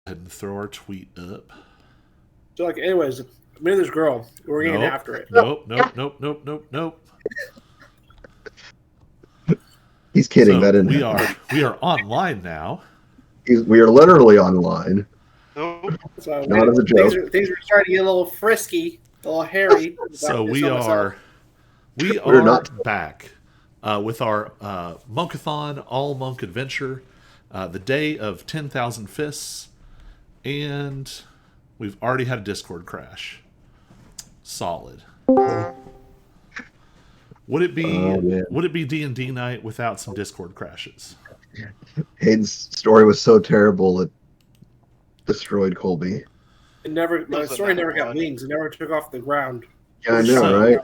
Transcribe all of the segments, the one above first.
And throw our tweet up. So, like, anyways, me and this girl, we're getting Nope. after it. Nope. He's kidding. So That didn't we happen. are online now. We are literally online. Nope. So Not as a things joke. are starting to get a little frisky, a little hairy. So we myself. We're are not. back with our Monkathon all monk adventure, the day of 10,000 fists, and we've already had a Discord crash. Solid. Would it be Oh, man. D&D night without some Discord crashes? Hayden's story was so terrible it destroyed Colby. It never. My Wasn't story that never got blood? wings. It never took off the ground. Yeah, I know, So- right?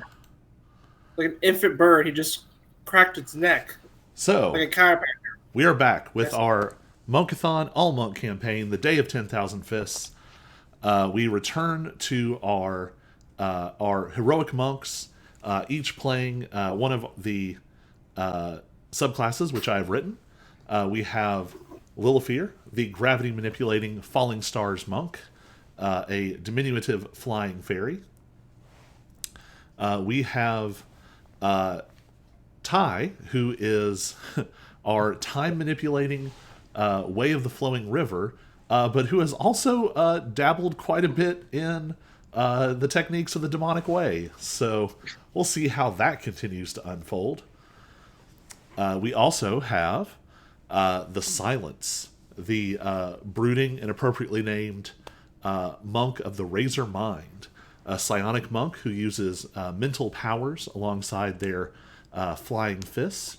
Like an infant bird, he just cracked its neck So like a chiropractor. we are back with Yes. our Monkathon all monk campaign, the day of 10,000 fists. We return to our heroic monks, each playing one of the subclasses which I have written. We have Lilifear, the gravity manipulating falling stars monk, a diminutive flying fairy. We have Ty, who is our time manipulating way of the flowing river, but who has also dabbled quite a bit in the techniques of the demonic way. So we'll see how that continues to unfold. We also have the Silence, the brooding and appropriately named monk of the Razor Mind, a psionic monk who uses mental powers alongside their flying fists.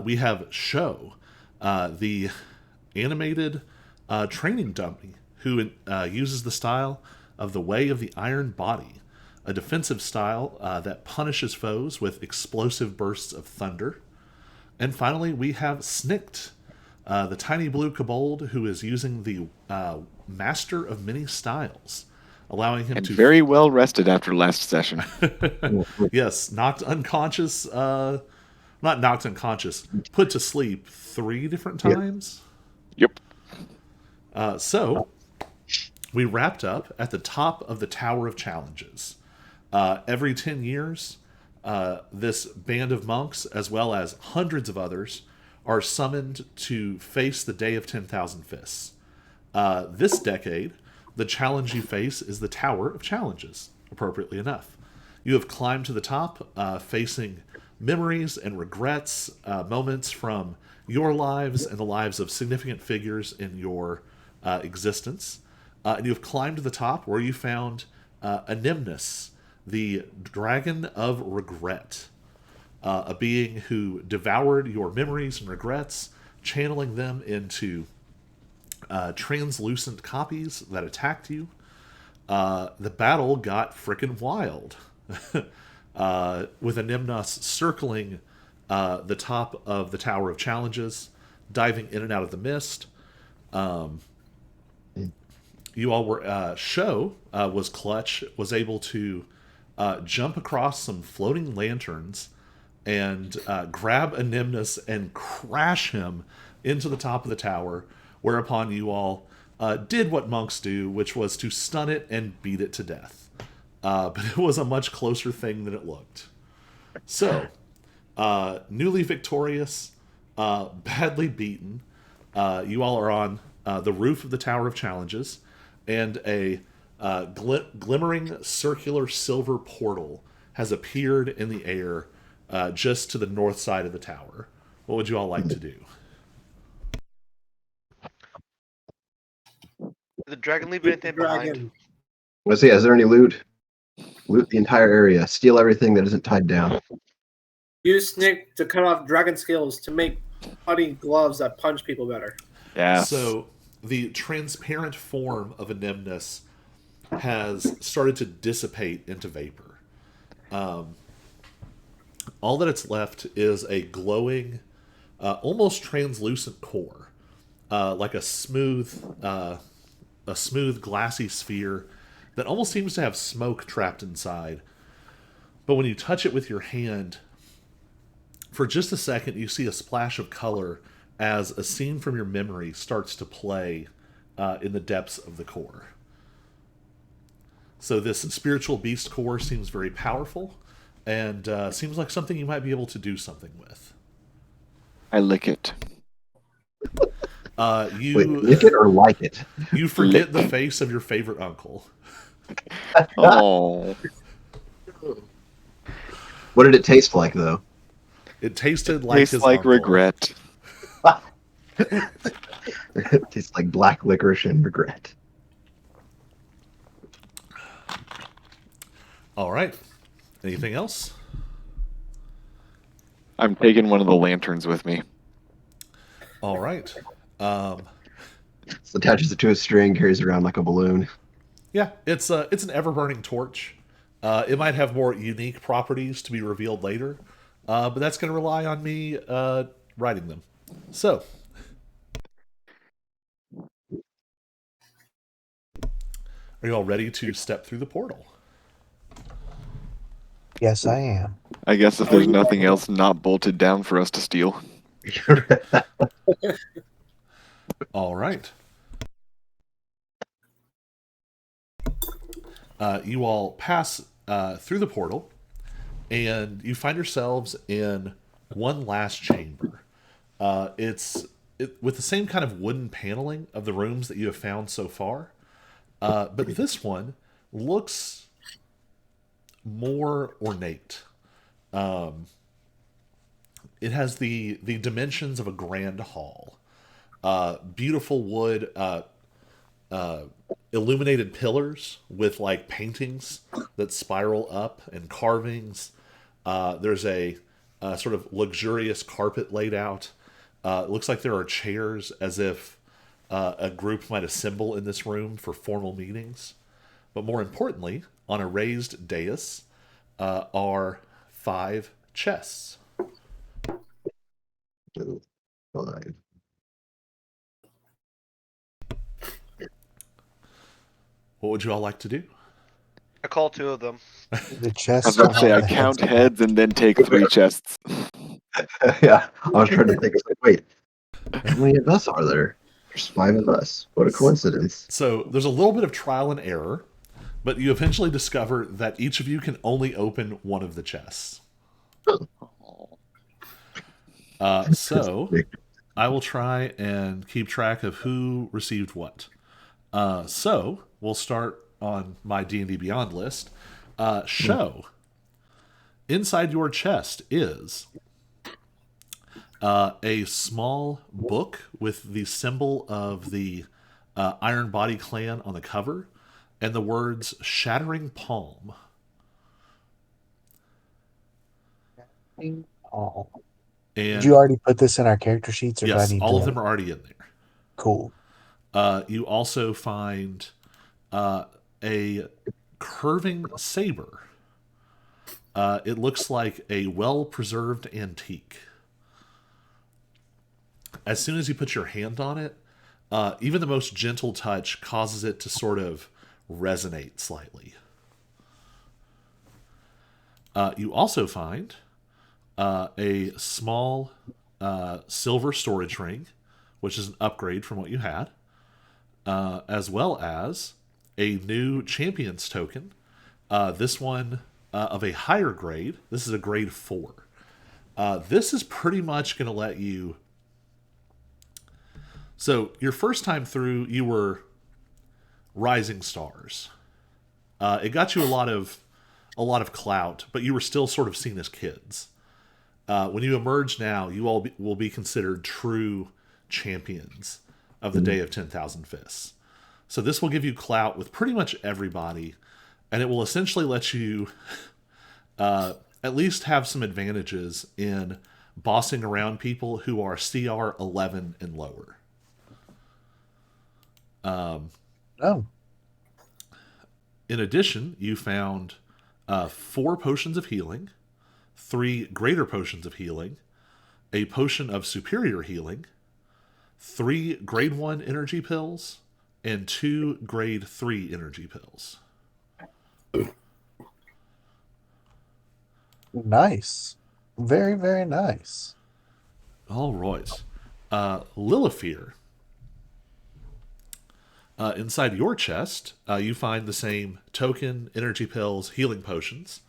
We have Show, the animated training dummy who uses the style of the Way of the Iron Body, a defensive style that punishes foes with explosive bursts of thunder. And finally, we have Snicked, the tiny blue kobold who is using the Master of Many Styles, allowing him And to very well rested after last session. yes, knocked unconscious, not knocked unconscious, put to sleep 3 different times. Yep. So we wrapped up at the top of the Tower of Challenges. Every 10 years, this band of monks, as well as hundreds of others, are summoned to face the Day of 10,000 Fists. This decade, the challenge you face is the Tower of Challenges, appropriately enough. You have climbed to the top, facing memories and regrets, moments from your lives and the lives of significant figures in your existence. And you've climbed to the top where you found Anymnus, the Dragon of Regret, a being who devoured your memories and regrets, channeling them into translucent copies that attacked you. The battle got frickin' wild, with Anymnus circling the top of the Tower of Challenges, diving in and out of the mist. You all were Show was clutch, was able to jump across some floating lanterns and grab Anymnus and crash him into the top of the tower, whereupon you all did what monks do, which was to stun it and beat it to death. But it was a much closer thing than it looked. So, newly victorious, badly beaten, you all are on the roof of the Tower of Challenges, and a glimmering circular silver portal has appeared in the air just to the north side of the tower. What would you all like to do? Did the dragon leave anything behind? Dragon. Let's see, is there any loot? Loot the entire area. Steal everything that isn't tied down. Use Snick to cut off dragon skills to make putty gloves that punch people better. Yeah. So the transparent form of Anymnus has started to dissipate into vapor. All that it's left is a glowing, almost translucent core, like a smooth, glassy sphere that almost seems to have smoke trapped inside. But when you touch it with your hand, for just a second, you see a splash of color as a scene from your memory starts to play in the depths of the core. So this spiritual beast core seems very powerful, and seems like something you might be able to do something with. I lick it. Wait, You lick it or like it? you forget the Lick. face of your favorite uncle. Oh. What did it taste like, though? It tasted like Tastes his like uncle. regret. It tastes like black licorice and regret. All right. Anything else? I'm taking one of the lanterns with me. All right. So attaches it to a string, carries it around like a balloon. Yeah, it's an ever burning torch. It might have more unique properties to be revealed later, but that's going to rely on me writing them. So, are you all ready to step through the portal? Yes, I am. I guess if there's nothing else not bolted down for us to steal. All right. You all pass through the portal, and you find yourselves in one last chamber. It's with the same kind of wooden paneling of the rooms that you have found so far, but this one looks more ornate. It has the dimensions of a grand hall. Beautiful wood, illuminated pillars with like paintings that spiral up and carvings. There's a sort of luxurious carpet laid out. It looks like there are chairs as if a group might assemble in this room for formal meetings. But more importantly, on a raised dais are 5 chests. Fine. What would you all like to do? I call 2 of them. The I chest. was about to say, will I have the count on heads and then take 3 chests. Yeah, I was trying to think. It's like, wait, how many of us are there? There's 5 of us. What a coincidence. So there's a little bit of trial and error, but you eventually discover that each of you can only open one of the chests. So I will try and keep track of who received what. So we'll start on my D&D Beyond list. Show. Inside your chest is a small book with the symbol of the Iron Body clan on the cover and the words Shattering Palm. Oh. And Did you already put this in our character sheets, or do I yes, need all to? of them are already in there. Cool. You also find a curving saber. It looks like a well-preserved antique. As soon as you put your hand on it, even the most gentle touch causes it to sort of resonate slightly. You also find a small silver storage ring, which is an upgrade from what you had, as well as a new Champions token. This one of a higher grade. This is a grade 4. This is pretty much going to let you. So your first time through, you were rising stars. It got you a lot of clout, but you were still sort of seen as kids. When you emerge now, you all will be considered true champions of the Day of 10,000 Fists. So this will give you clout with pretty much everybody, and it will essentially let you at least have some advantages in bossing around people who are CR 11 and lower. Oh, In addition, you found 4 potions of healing, 3 greater potions of healing, a potion of superior healing, 3 grade 1 energy pills, and 2 grade 3 energy pills. nice. Very, very nice. All right. Lilifear. Inside your chest, you find the same token, energy pills, healing potions.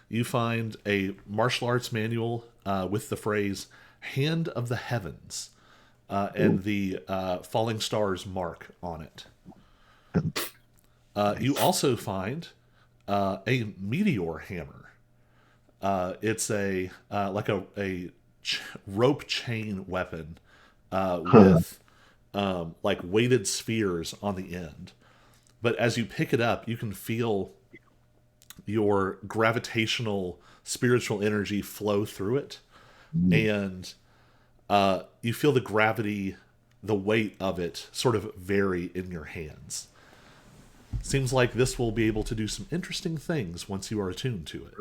You find a martial arts manual with the phrase "Hand of the Heavens" and the falling stars mark on it. You also find a meteor hammer. It's a like a rope chain weapon with like weighted spheres on the end. But as you pick it up, you can feel your gravitational spiritual energy flow through it, and you feel the gravity, the weight of it sort of vary in your hands. Seems like this will be able to do some interesting things once you are attuned to it.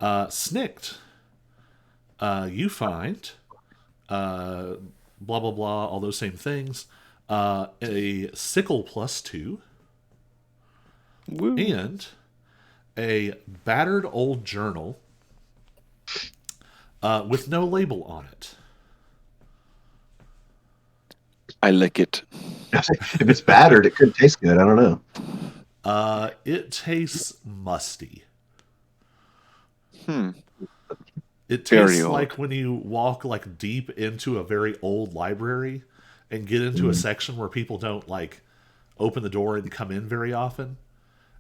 Right. Snicked, you find blah blah blah, all those same things. A sickle +2 Woo. and a battered old journal with no label on it. I lick it. If it's battered, it could taste good. I don't know. It tastes musty. Hmm. It Very tastes old. like when you walk like deep into a very old library and get into a section where people don't like open the door and come in very often,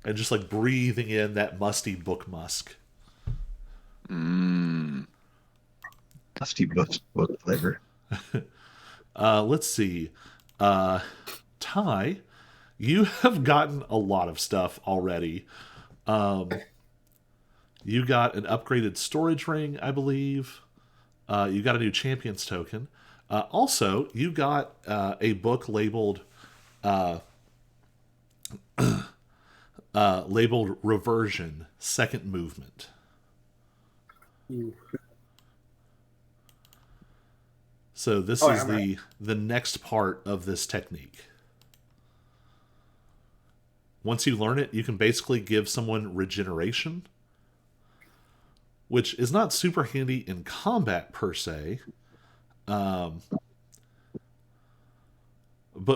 and just like breathing in that musty book musk. Mmm. Musty book flavor. Let's see. Ty, you have gotten a lot of stuff already. You got an upgraded storage ring, I believe. You got a new champions token. Also, you got a book labeled labeled Reversion, Second Movement. Ooh. So this is the next part of this technique. Once you learn it, you can basically give someone regeneration, which is not super handy in combat per se. But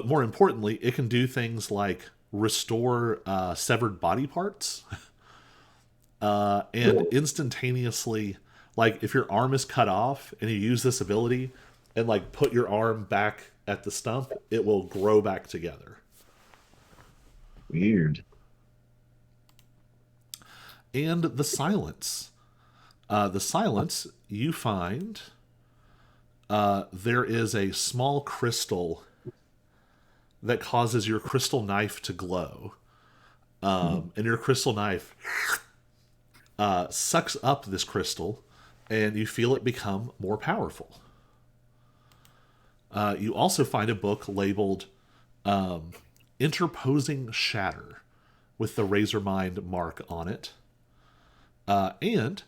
more importantly, it can do things like restore severed body parts and instantaneously, like if your arm is cut off and you use this ability and like put your arm back at the stump, it will grow back together. Weird. And the silence. The silence, you find there is a small crystal that causes your crystal knife to glow. And your crystal knife sucks up this crystal, and you feel it become more powerful. You also find a book labeled Interposing Shatter with the Razor Mind mark on it. And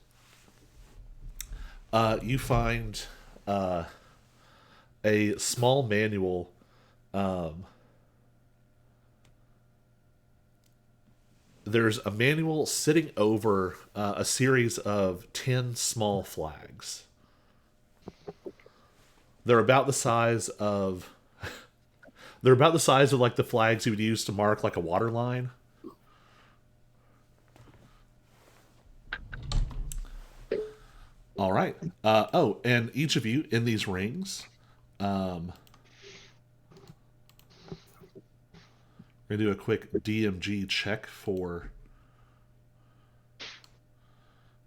you find a small manual there's a manual sitting over a series of 10 small flags. They're about the size of like the flags you would use to mark like a water line. All right. And each of you in these rings, we're going to do a quick DMG check for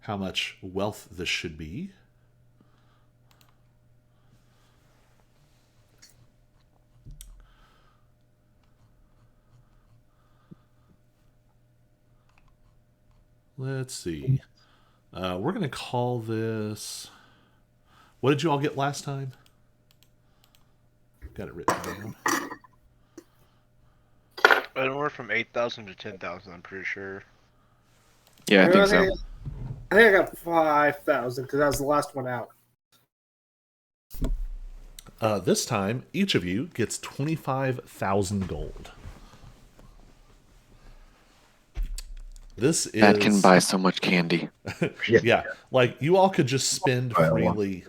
how much wealth this should be. Let's see. We're going to call this... What did you all get last time? Got it written down. Anywhere from 8,000 to 10,000, I'm pretty sure. Yeah, I think so. I think I got 5,000 because that was the last one out. This time, each of you gets 25,000 gold. This is... That can buy so much candy. Yeah, like you all could just spend freely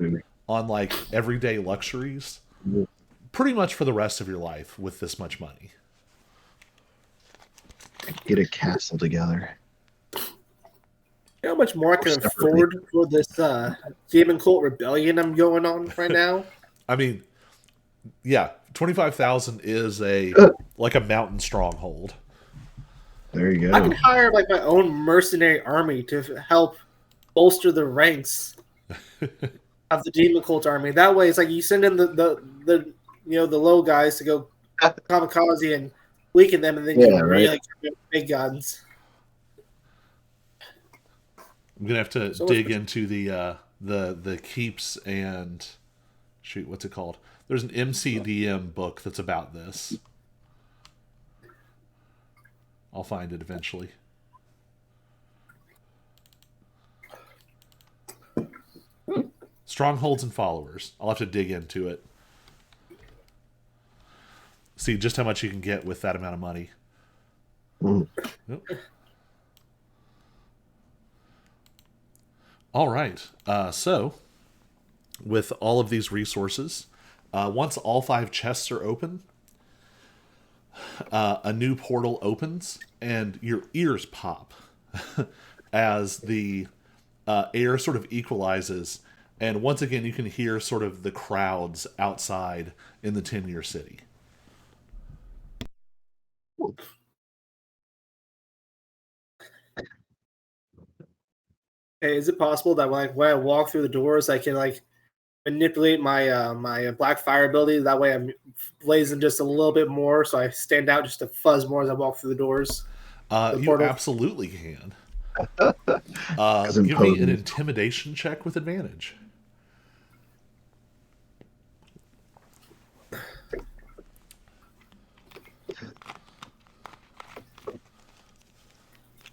on like everyday luxuries pretty much for the rest of your life with this much money. Get a castle together. You know how much more I can Separately. afford for this demon cult rebellion I'm going on right now? I mean, yeah, 25,000 is a like a mountain stronghold. There you I can go. hire like my own mercenary army to help bolster the ranks of the demon cult army. That way, it's like you send in the the low guys to go kamikaze and weaken them, and then you Yeah, can right. really get big guns. I'm gonna have to So dig into the keeps and shoot, what's it called? There's an MCDM book that's about this. I'll find it eventually. Strongholds and followers. I'll have to dig into it. See just how much you can get with that amount of money. Mm. Yep. All right. So, with all of these resources, once all 5 chests are open, a new portal opens, and your ears pop as the air sort of equalizes, and once again you can hear sort of the crowds outside in the 10-year city. Hey, is it possible that when I walk through the doors, I can like manipulate my black fire ability? That way, I'm blazing just a little bit more, so I stand out just a fuzz more as I walk through the doors. The You portal. absolutely can. 'Cause Give me an imposing. intimidation check with advantage.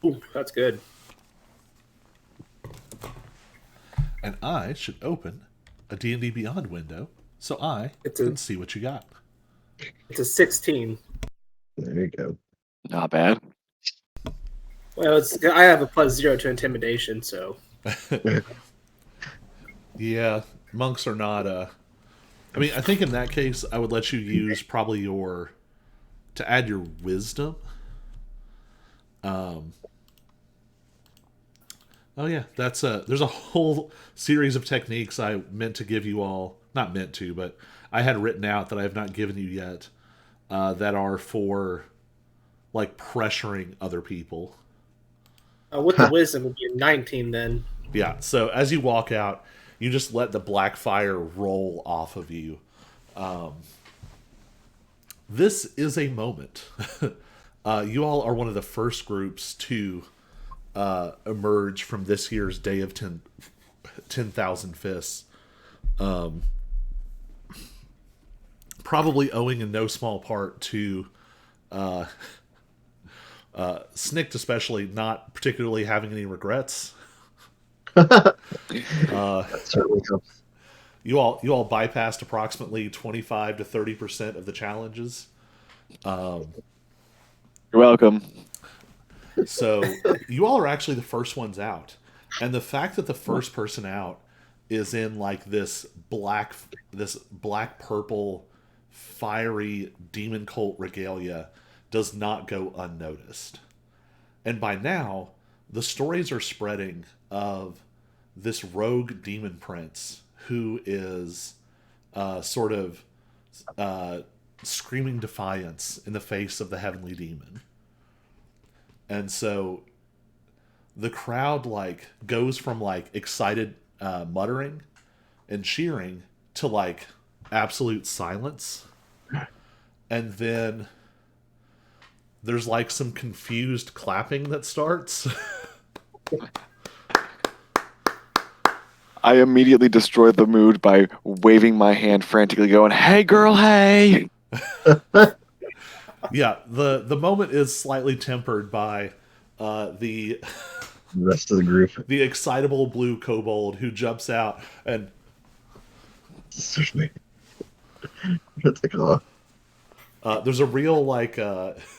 Ooh, that's good. And I should open a D&D Beyond window so I It's a- can see what you got. It's a 16. There you go. Not bad. Well, I have a +0 to intimidation, so Yeah, monks are not I mean, I think in that case I would let you use probably to add your wisdom. Oh yeah, there's a whole series of techniques I meant to give you all, not meant to, but I had written out that I have not given you yet, that are for like pressuring other people. with the wisdom would be a 19 then. Yeah, so as you walk out, you just let the black fire roll off of you. This is a moment. You all are one of the first groups to emerge from this year's Day of 10,000 Fists. Probably owing in no small part to Snicked, especially not particularly having any regrets. That certainly helps. You all bypassed approximately 25 to 30% of the challenges. You're welcome. So you all are actually the first ones out. And the fact that the first person out is in like this black purple fiery demon cult regalia does not go unnoticed. And by now, the stories are spreading of this rogue demon prince who is sort of screaming defiance in the face of the heavenly demon. And so the crowd like goes from like excited muttering and cheering to like absolute silence. And then there's like some confused clapping that starts. I immediately destroyed the mood by waving my hand frantically, going, "Hey, girl, hey!" Yeah, the moment is slightly tempered by the The rest of the group. the excitable blue kobold who jumps out and Excuse me. It's like, oh, there's a real like dog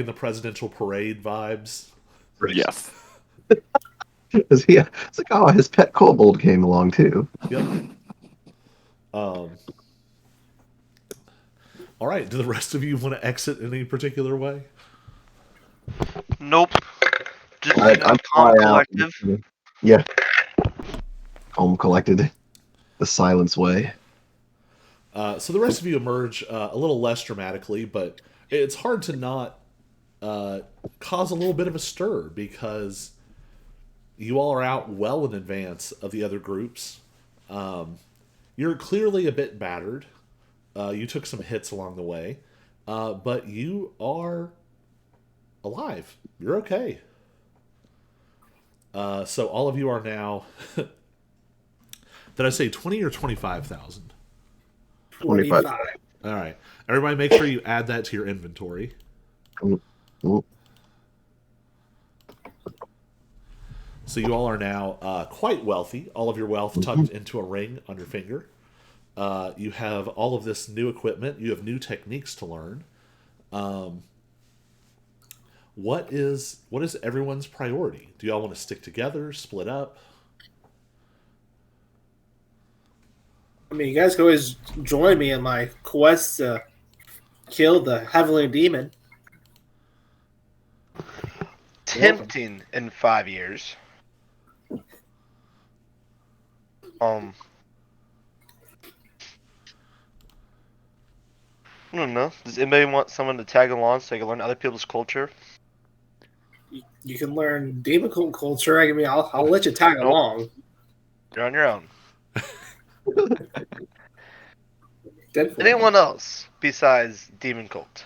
in the presidential parade vibes. right. Yes. It's like, oh, his pet kobold came along too. Yep. All right. Do the rest of you want to exit in any particular way? Nope. Just I'm calm fly out. collective. Yeah, calm, collected, the silence way. So the rest of you emerge a little less dramatically, but it's hard to not cause a little bit of a stir because you all are out well in advance of the other groups. You're clearly a bit battered. You took some hits along the way, but you are alive. You're okay. So all of you are now. Did I say 20 or 25,000? 25. 25. All right. Everybody, make sure you add that to your inventory. Mm, mm, So you all are now quite wealthy. All of your wealth tucked into a ring on your finger. You have all of this new equipment. You have new techniques to learn. What is everyone's priority? Do y'all want to stick together, split up? I mean, you guys can always join me in my quest to kill the Heavenly Demon. Tempting in 5 years. I don't know. Does anybody want someone to tag along so they can learn other people's culture? You can learn demon culture. I mean, I'll let you tag Nope. along. You're on your own. Deadpool. Anyone else besides Demon Cult?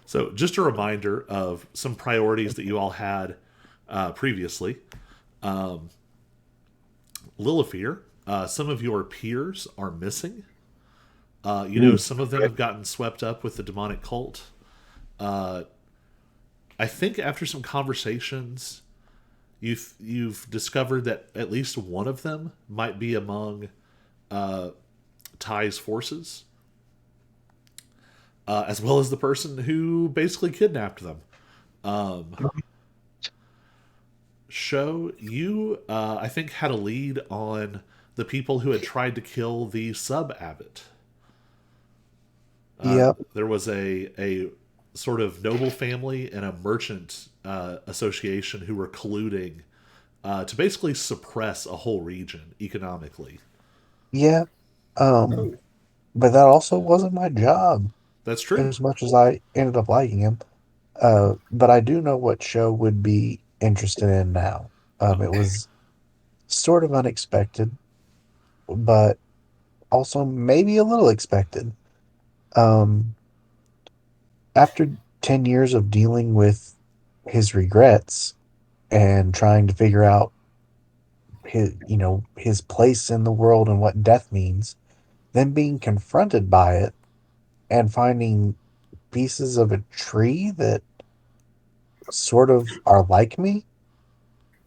So just a reminder of some priorities that you all had previously. Lilifear, some of your peers are missing. Some of them have gotten swept up with the demonic cult. I think after some conversations, you've discovered that at least one of them might be among Ty's forces, as well as the person who basically kidnapped them. Show you, I think, had a lead on the people who had tried to kill the sub abbot. Yep. There was a sort of noble family and a merchant association who were colluding to basically suppress a whole region economically. Yeah. Um, but that also wasn't my job That's true. as much as I ended up liking him. But I do know what show would be interested in now. It was sort of unexpected, but also maybe a little expected. Um, after 10 years of dealing with his regrets and trying to figure out his place in the world and what death means, then being confronted by it and finding pieces of a tree that sort of are like me.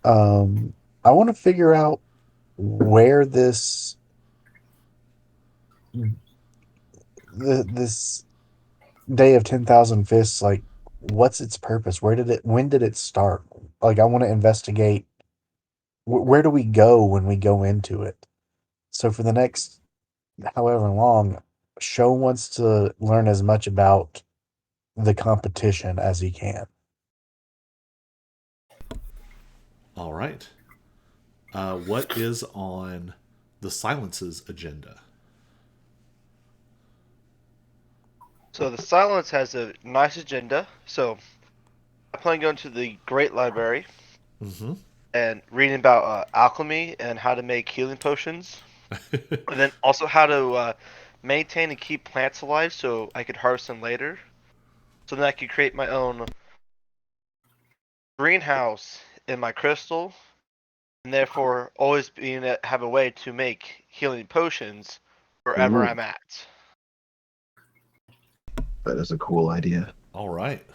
Um, I want to figure out where this day of 10,000 fists, like, what's its purpose? When did it start? Like, I want to investigate where do we go when we go into it? So for the next however long, Show wants to learn as much about the competition as he can. All right. What is on the Silence's agenda? So the Silence has a nice agenda. So I plan on going to the Great Library Mm-hmm. and reading about alchemy and how to make healing potions, and then also how to maintain and keep plants alive so I could harvest them later. So then I could create my own greenhouse in my crystal, and therefore always have a way to make healing potions wherever Ooh, I'm at. that is a cool idea. All right.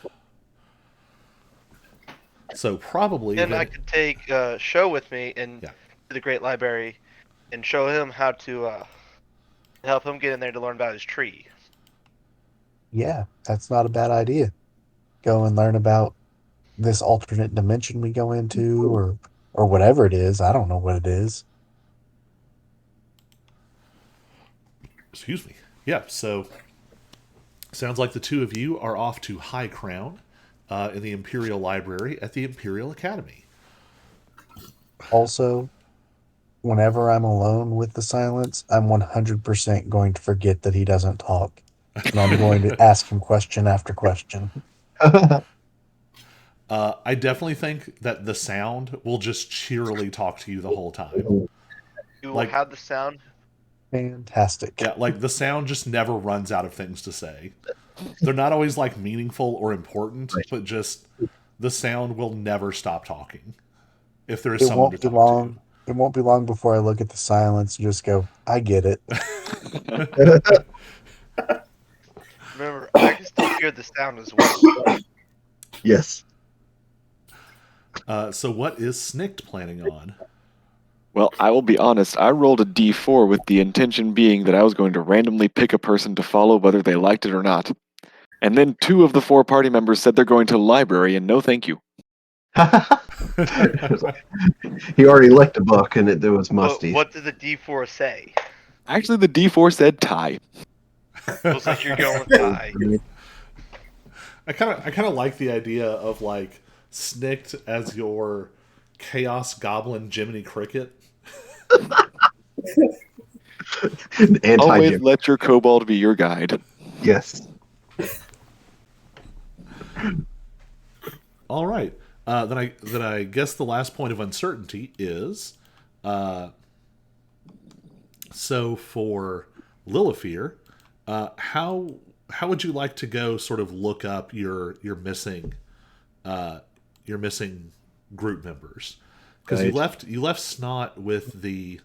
So probably Then I then, could take Show with me and yeah. to the Great Library and show him how to help him get in there to learn about his tree. Yeah, that's not a bad idea. Go and learn about this alternate dimension we go into, or whatever it is. I don't know what it is. Excuse me. Yeah, so sounds like the two of you are off to High Crown in the Imperial Library at the Imperial Academy. Also, whenever I'm alone with the silence, I'm 100% going to forget that he doesn't talk. And I'm going to ask him question after question. I definitely think that the sound will just cheerily talk to you the whole time. You will Like, have the sound. Fantastic. yeah, like the sound just never runs out of things to say. They're not always like meaningful or important, Right. but just the sound will never stop talking if there is It someone to won't be talk to. long. It won't be long before I look at the silence and just go, I get it. Remember, I can still hear the sound as well. Yes. So what is Snicked planning on? Well, I will be honest, I rolled a d4 with the intention being that I was going to randomly pick a person to follow whether they liked it or not. And then 2 of the 4 party members said they're going to the library and no thank you. He already licked a book and it was musty. What did the D4 say? Actually, the d4 said tie. Looks like you're going with Ty. I kind of like the idea of like Snicked as your Chaos Goblin Jiminy Cricket. Always Anti-Jim. let your kobold be your guide. Yes. All right. Then I guess the last point of uncertainty is, so for Lilifear, how would you like to go sort of look up your missing group members? Because Right. you left Snot with a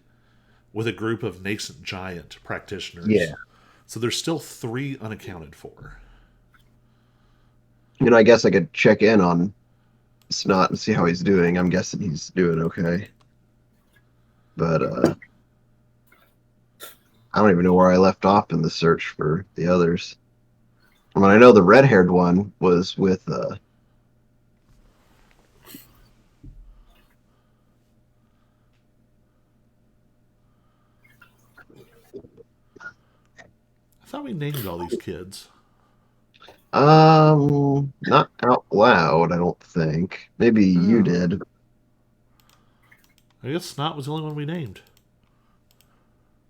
group of nascent giant practitioners. Yeah. So there's still 3 unaccounted for. I guess I could check in on Snot and see how he's doing. I'm guessing he's doing okay. But I don't even know where I left off in the search for the others. I mean, I know the red-haired one was with I thought we named all these kids. not out loud, I don't think. Maybe you Oh. did. I guess Snot was the only one we named.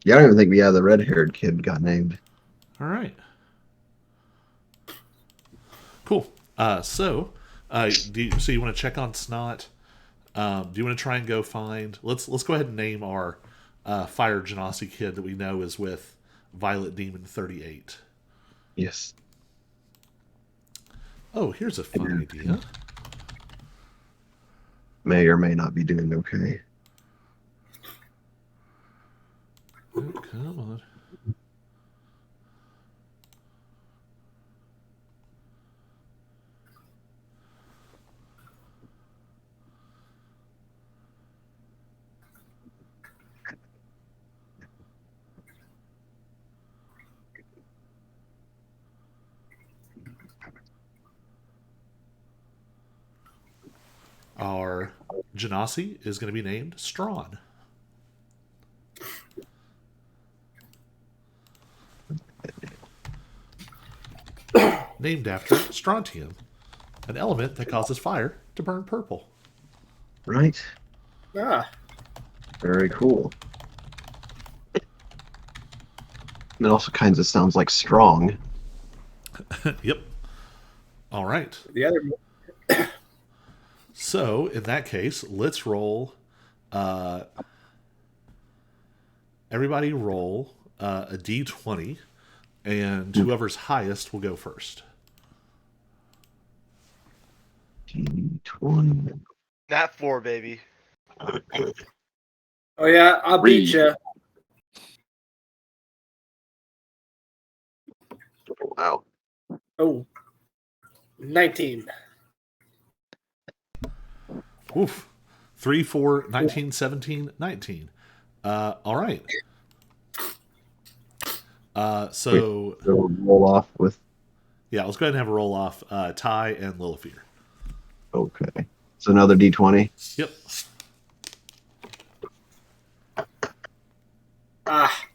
Yeah, I don't even think the red-haired kid got named. All right. Cool. So you want to check on Snot? Do you want to try and go find? Let's go ahead and name our Fire Genasi kid that we know is with Violet Demon 38. Yes. Oh, here's a fun idea. May or may not be doing okay. Oh, come on. Our Genasi is going to be named Strawn. Named after strontium, an element that causes fire to burn purple. Right? Ah, Very cool. It also kind of sounds like strong. Yep. All right. the other. So, in that case, let's roll. Everybody roll a d20, and whoever's highest will go first. D20. Nat 4, baby. Oh yeah, I'll beat you. Wow. Oh, 19. Oof. 3, 4, 19, 17, 19. All right. So, So we'll roll off with. yeah, let's go ahead and have a roll off Ty and Lilifear. Okay. So another D20. Yep. Ah,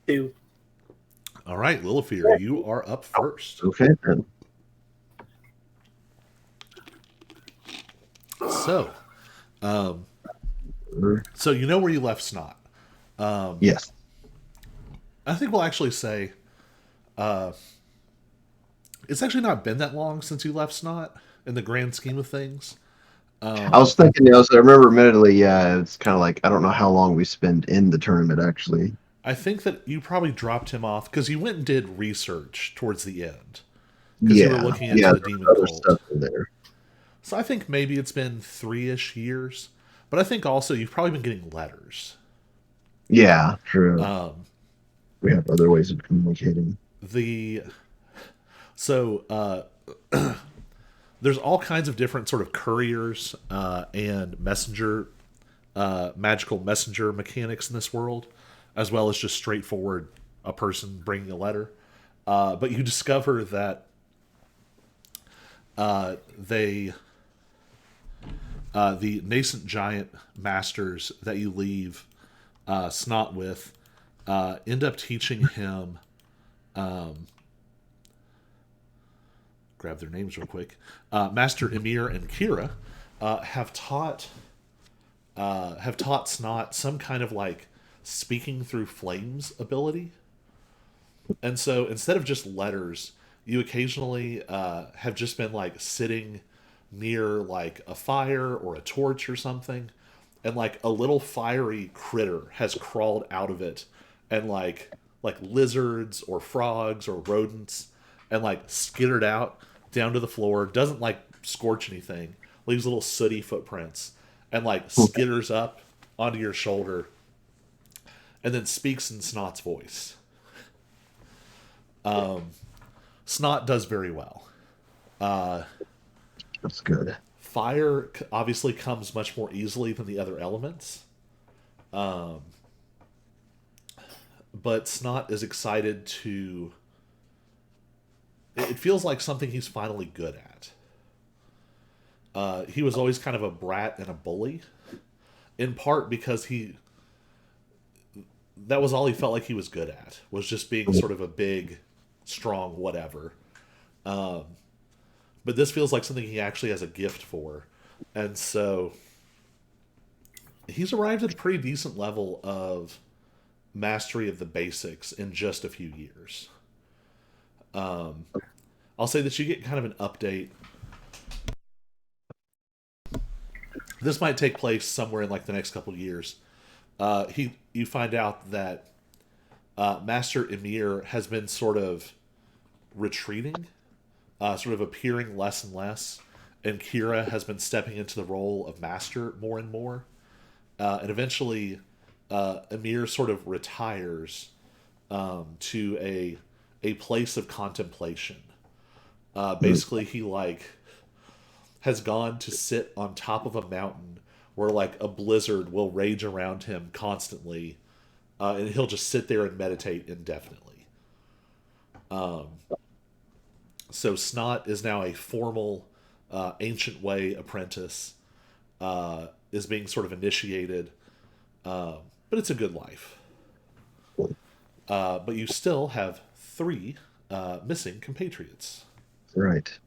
2. All right, Lilifear, you are up first. Okay then. So, so you know where you left Snot. Yes. I think we'll actually say it's actually not been that long since you left Snot in the grand scheme of things. I was thinking, so I remember admittedly, yeah, it's kind of like, I don't know how long we spent in the tournament, actually. I think that you probably dropped him off because you went and did research towards the end because you were Yeah. looking into Yeah, the there's demon other cult. stuff in there. So I think maybe it's been 3-ish years, but I think also you've probably been getting letters. Yeah, true. Um, We have other ways of communicating. the so there's all kinds of different sort of couriers and messenger magical messenger mechanics in this world, as well as just straightforward a person bringing a letter. But you discover that they the nascent giant masters that you leave Snot with end up teaching him. Grab their names real quick. Master Emir and Kira have taught Snot some kind of like speaking through flames ability. And so instead of just letters, you occasionally have just been like sitting near like a fire or a torch or something, and like a little fiery critter has crawled out of it, and like lizards or frogs or rodents, and like skittered out down to the floor. Doesn't like scorch anything, leaves little sooty footprints, and like skitters up onto your shoulder, and then speaks in Snot's voice. Snot does very well. That's good. Fire obviously comes much more easily than the other elements. But Snot is excited to. It feels like something he's finally good at. He was always kind of a brat and a bully, in part because that was all he felt like he was good at, was just being sort of a big, strong whatever. But this feels like something he actually has a gift for. And so he's arrived at a pretty decent level of mastery of the basics in just a few years. I'll say that you get kind of an update. This might take place somewhere in like the next couple of years. You find out that Master Emir has been sort of retreating, sort of appearing less and less, and Kira has been stepping into the role of master more and more. And eventually, Emir sort of retires to a place of contemplation. Basically, he like has gone to sit on top of a mountain where like a blizzard will rage around him constantly, and he'll just sit there and meditate indefinitely. So Snot is now a formal ancient way apprentice, is being sort of initiated, but it's a good life. But you still have 3 missing compatriots. Right.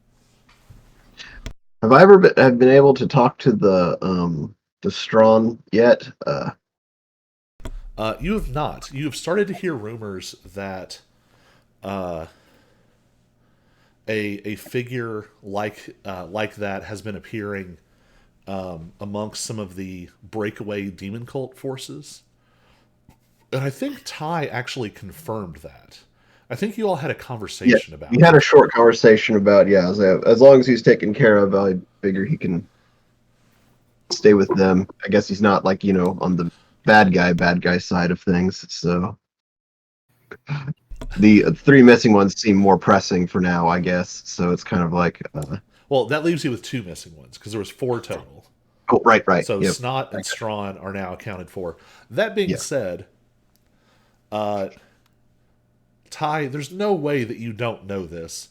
Have I ever have been able to talk to the Strawn yet? You have not. You have started to hear rumors that a figure like that has been appearing amongst some of the breakaway demon cult forces, and I think Ty actually confirmed that. I think you all had a conversation about We it. had a short conversation about as long as he's taken care of, I figure he can stay with them. I guess he's not like on the bad guy side of things. So the 3 missing ones seem more pressing for now, I guess. So it's kind of like Well, that leaves you with 2 missing ones because there was 4 total. oh, right, So yep, Snot and Strawn are now accounted for. That being yeah. said, Ty, there's no way that you don't know this.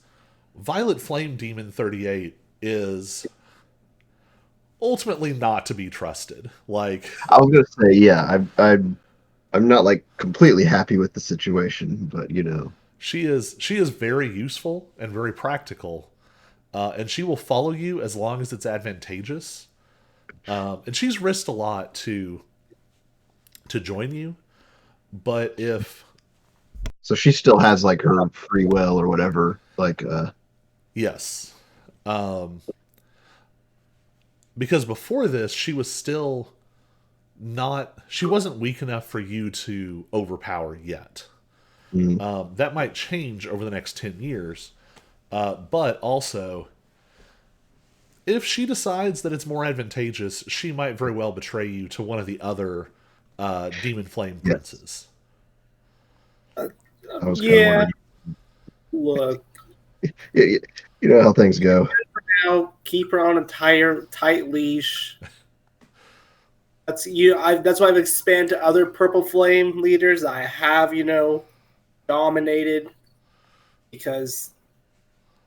Violet Flame Demon 38 is ultimately not to be trusted. Like, I was gonna say, yeah, I'm not like completely happy with the situation, but she is very useful and very practical, and she will follow you as long as it's advantageous. And she's risked a lot to join you, but if so she still has like her free will or whatever. Like, yes, um, because before this she was still not she wasn't weak enough for you to overpower yet. mm, That might change over the next 10 years, but also if she decides that it's more advantageous, she might very well betray you to one of the other demon flame yes, princes. I was kind of Yeah, wondering. look, You, you know how things go. now keep her on a tight leash. That's you. That's why I've expanded to other purple flame leaders. I have, dominated because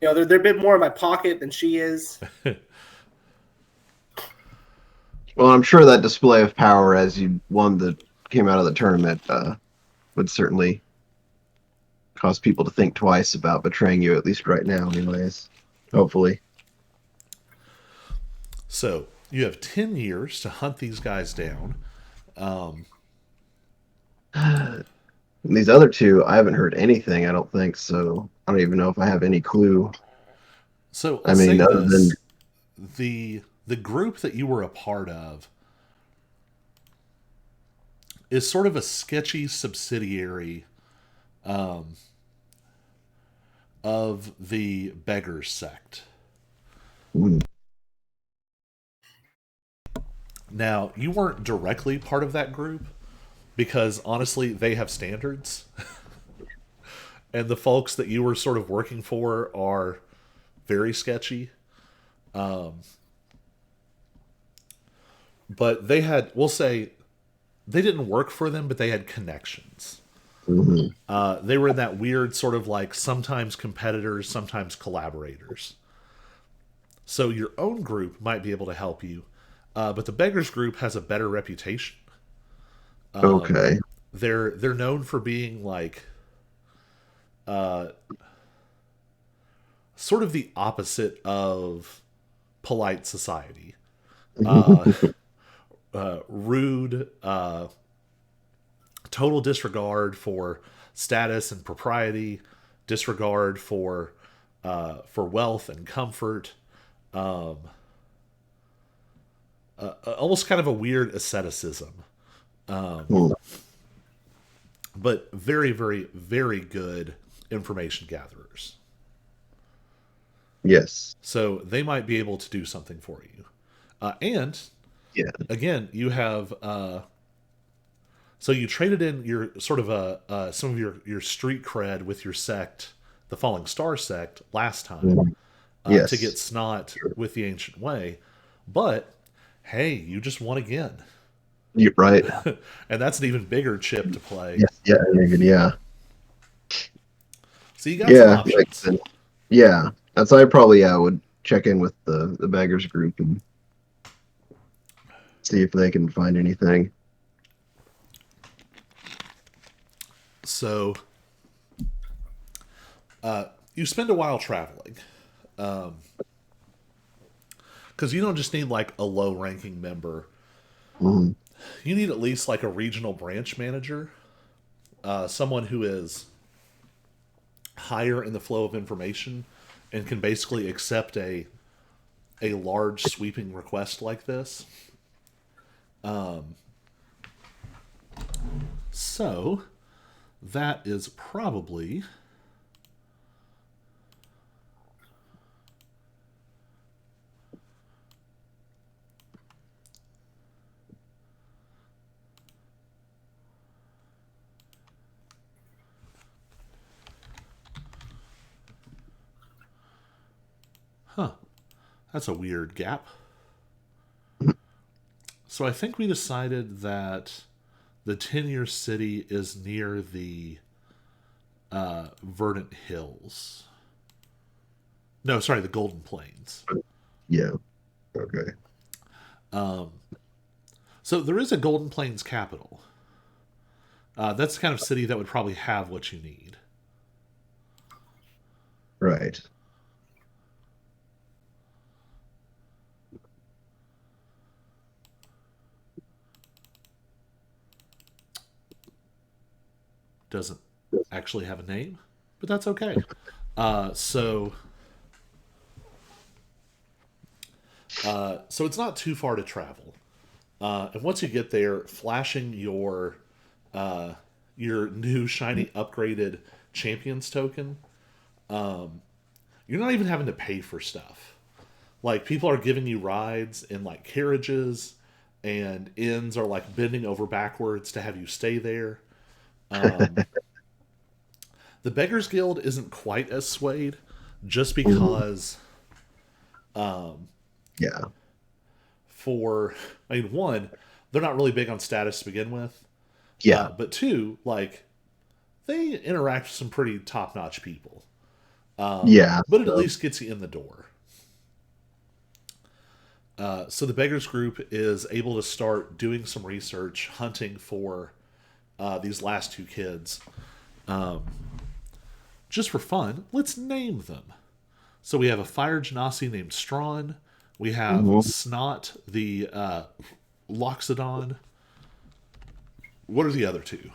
they're a bit more in my pocket than she is. Well, I'm sure that display of power as you won the came out of the tournament would certainly cause people to think twice about betraying you, at least right now, anyways. Hopefully. So you have 10 years to hunt these guys down. And these other two, I haven't heard anything, I don't think, so I don't even know if I have any clue. So I I'll say mean, other than, this: the group that you were a part of is sort of a sketchy subsidiary of the beggars sect. mm, Now, you weren't directly part of that group because honestly, they have standards. And the folks that you were sort of working for are very sketchy. But they had, we'll say, they didn't work for them, but they had connections. mhm. They were in that weird sort of like sometimes competitors, sometimes collaborators. So your own group might be able to help you, but the beggars group has a better reputation. Okay. They're known for being like sort of the opposite of polite society. Rude, total disregard for status and propriety, disregard for wealth and comfort, almost kind of a weird asceticism, Mm, but very, very, very good information gatherers. yes. So they might be able to do something for you. And Yeah. again, you have so you traded in your sort of some of your street cred with your sect, the Falling Star sect, last time Mm, to get yes. snot Sure. with the Ancient Way. But hey, you just won again, You're right. and that's an even bigger chip to play. Yes. Yeah. Yeah. So you got some Yeah. Makes options. sense. Yeah. That's I probably would check in with the beggars group and see if they can find anything. So you spend a while traveling because you don't just need like a low ranking member. Mhm. You need at least like a regional branch manager, someone who is higher in the flow of information and can basically accept a large sweeping request like this. So that is probably huh. That's a weird gap. So I think we decided that the 10-year city is near the Verdant Hills. No, sorry, the Golden Plains. Yeah. Okay. So there is a Golden Plains capital. That's the kind of city that would probably have what you need. Right. Doesn't actually have a name, but that's okay. So so it's not too far to travel. And once you get there, flashing your new shiny upgraded champions token, you're not even having to pay for stuff. Like people are giving you rides in like carriages, and inns are like bending over backwards to have you stay there. The Beggars Guild isn't quite as swayed, just because Yeah. for I mean one, they're not really big on status to begin with. Yeah. But two, like they interact with some pretty top notch people. Yeah. But it at So, least gets you in the door. So the Beggars Group is able to start doing some research, hunting for these last two kids. Just for fun, let's name them. So we have a fire genasi named Strawn. We have mhm. Snot, the Loxodon. What are the other two?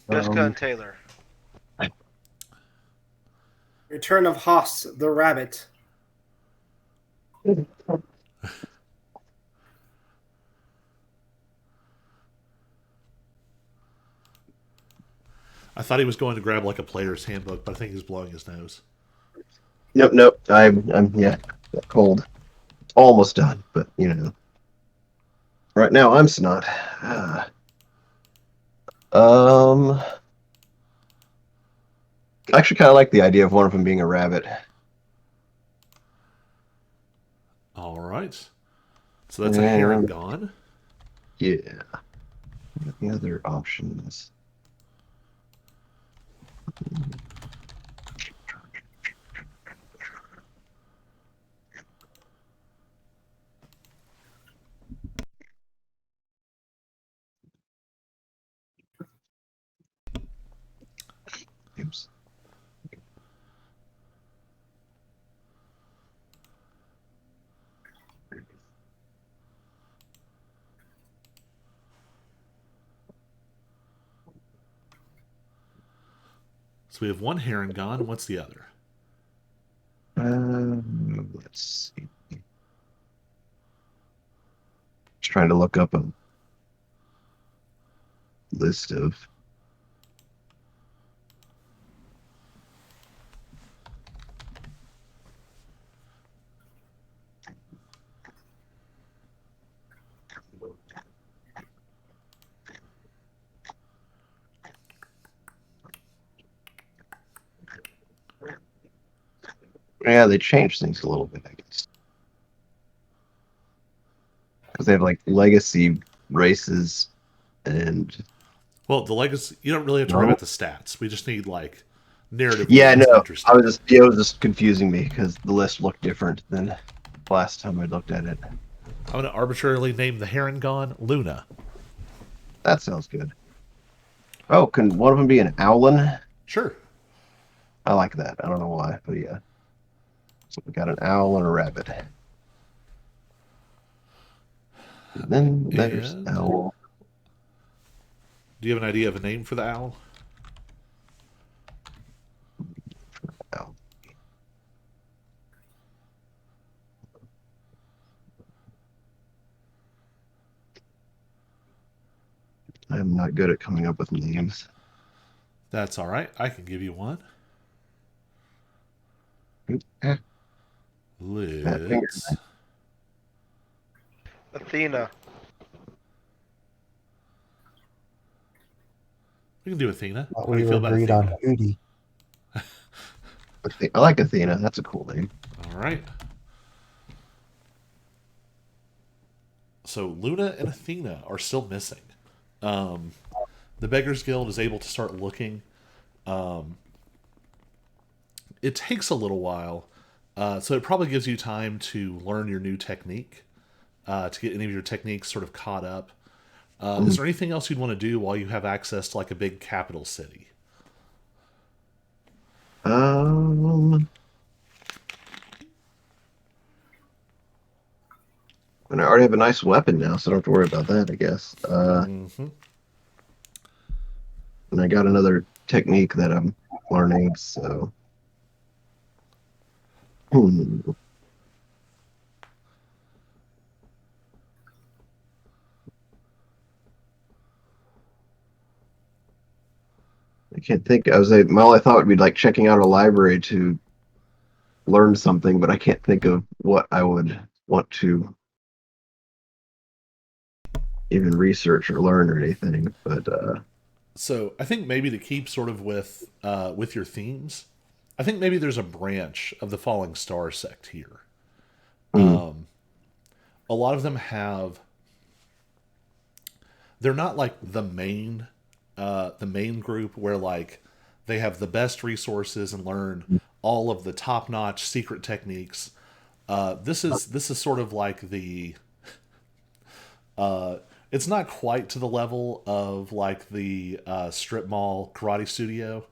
Jessica Um, and Taylor. Return of Haas, the rabbit. I thought he was going to grab like a player's handbook, but I think he's blowing his nose. nope. I'm yeah, cold. Almost done, but right now I'm snot. Um, I actually kind of like the idea of one of them being a rabbit. All right. So that's a And Herringon. yeah, the other options. Oops. So we have one Herringon. What's the other? Let's see. Just trying to look up a list of. Yeah, they changed things a little bit, I guess, because they have like legacy races and Well, the legacy, you don't really have to worry no. about the stats. We just need like narratively Yeah, what's no, interesting. it was just confusing me because the list looked different than last time I looked at it. I'm going to arbitrarily name the Herringon Luna. That sounds good. Oh, can one of them be an owlin? Sure. I like that. I don't know why, but yeah. So we got an owl and a rabbit. And then there's And owl. do you have an idea of a name for the owl? Owl. I'm not good at coming up with names. That's all right. I can give you one. Eh, fat finger. Let's. Athena. We can do Athena. Thought How do we you were feel about agreed on Athena? Hootie. I like Athena. That's a cool name. All right. So Luna and Athena are still missing. Um, the Beggars Guild is able to start looking. It takes a little while, So it probably gives you time to learn your new technique, to get any of your techniques sort of caught up. Is there anything else you'd want to do while you have access to like a big capital city? Um, and I already have a nice weapon now, so I don't have to worry about that, I guess. Mm-hmm. And I got another technique that I'm learning, so. Hmm. I can't think. All I thought would be like checking out a library to learn something, but I can't think of what I would want to even research or learn or anything. But So I think maybe to keep sort of with your themes, I think maybe there's a branch of the Falling Star sect here. hmm, A lot of them have. They're not like the main group where like they have the best resources and learn all of the top notch secret techniques. This is sort of like the. It's not quite to the level of like the strip mall karate studio,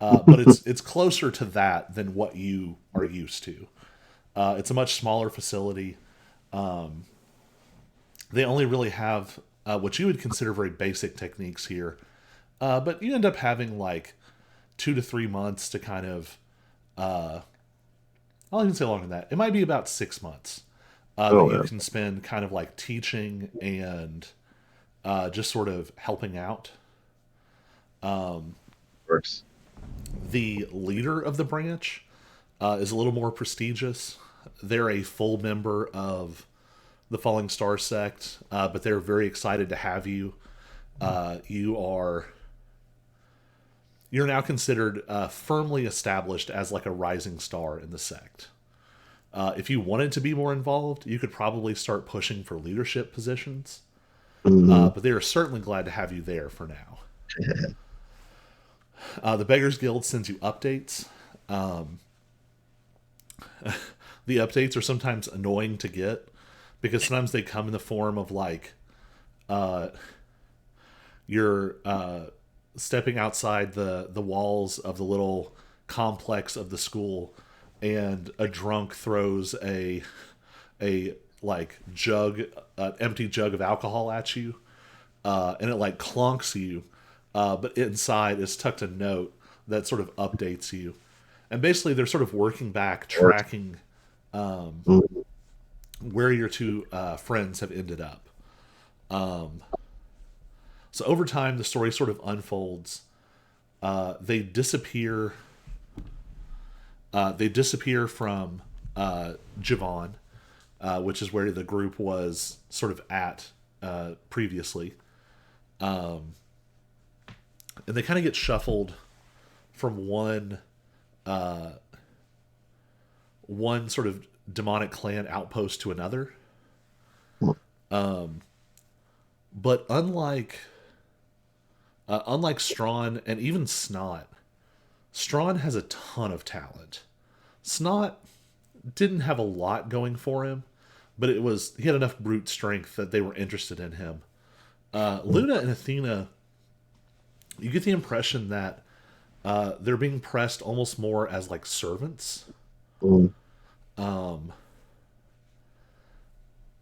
but it's closer to that than what you are used to. It's a much smaller facility. They only really have what you would consider very basic techniques here, but you end up having like 2 to 3 months to kind of. I'll even say longer than that. It might be about 6 months that oh you yeah, can spend kind of like teaching and just sort of helping out. works. The leader of the branch is a little more prestigious. They're a full member of the Falling Star sect, but they're very excited to have you. You are you're now considered firmly established as like a rising star in the sect. If you wanted to be more involved, you could probably start pushing for leadership positions. Hmm. But they are certainly glad to have you there for now. The Beggars Guild sends you updates. The updates are sometimes annoying to get because sometimes they come in the form of like you're stepping outside the walls of the little complex of the school, and a drunk throws a like jug, an empty jug of alcohol at you, and it like clunks you, but inside is tucked a note that sort of updates you, and basically they're sort of working back, Works. tracking Hmm. where your two friends have ended up. So over time, the story sort of unfolds. They disappear. They disappear from Javon, which is where the group was sort of at previously, and they kind of get shuffled from one sort of demonic clan outpost to another. But unlike Strawn and even Snot, Strawn has a ton of talent. Snot didn't have a lot going for him, but he had enough brute strength that they were interested in him. Luna and Athena, you get the impression that they're being pressed almost more as like servants, Hmm.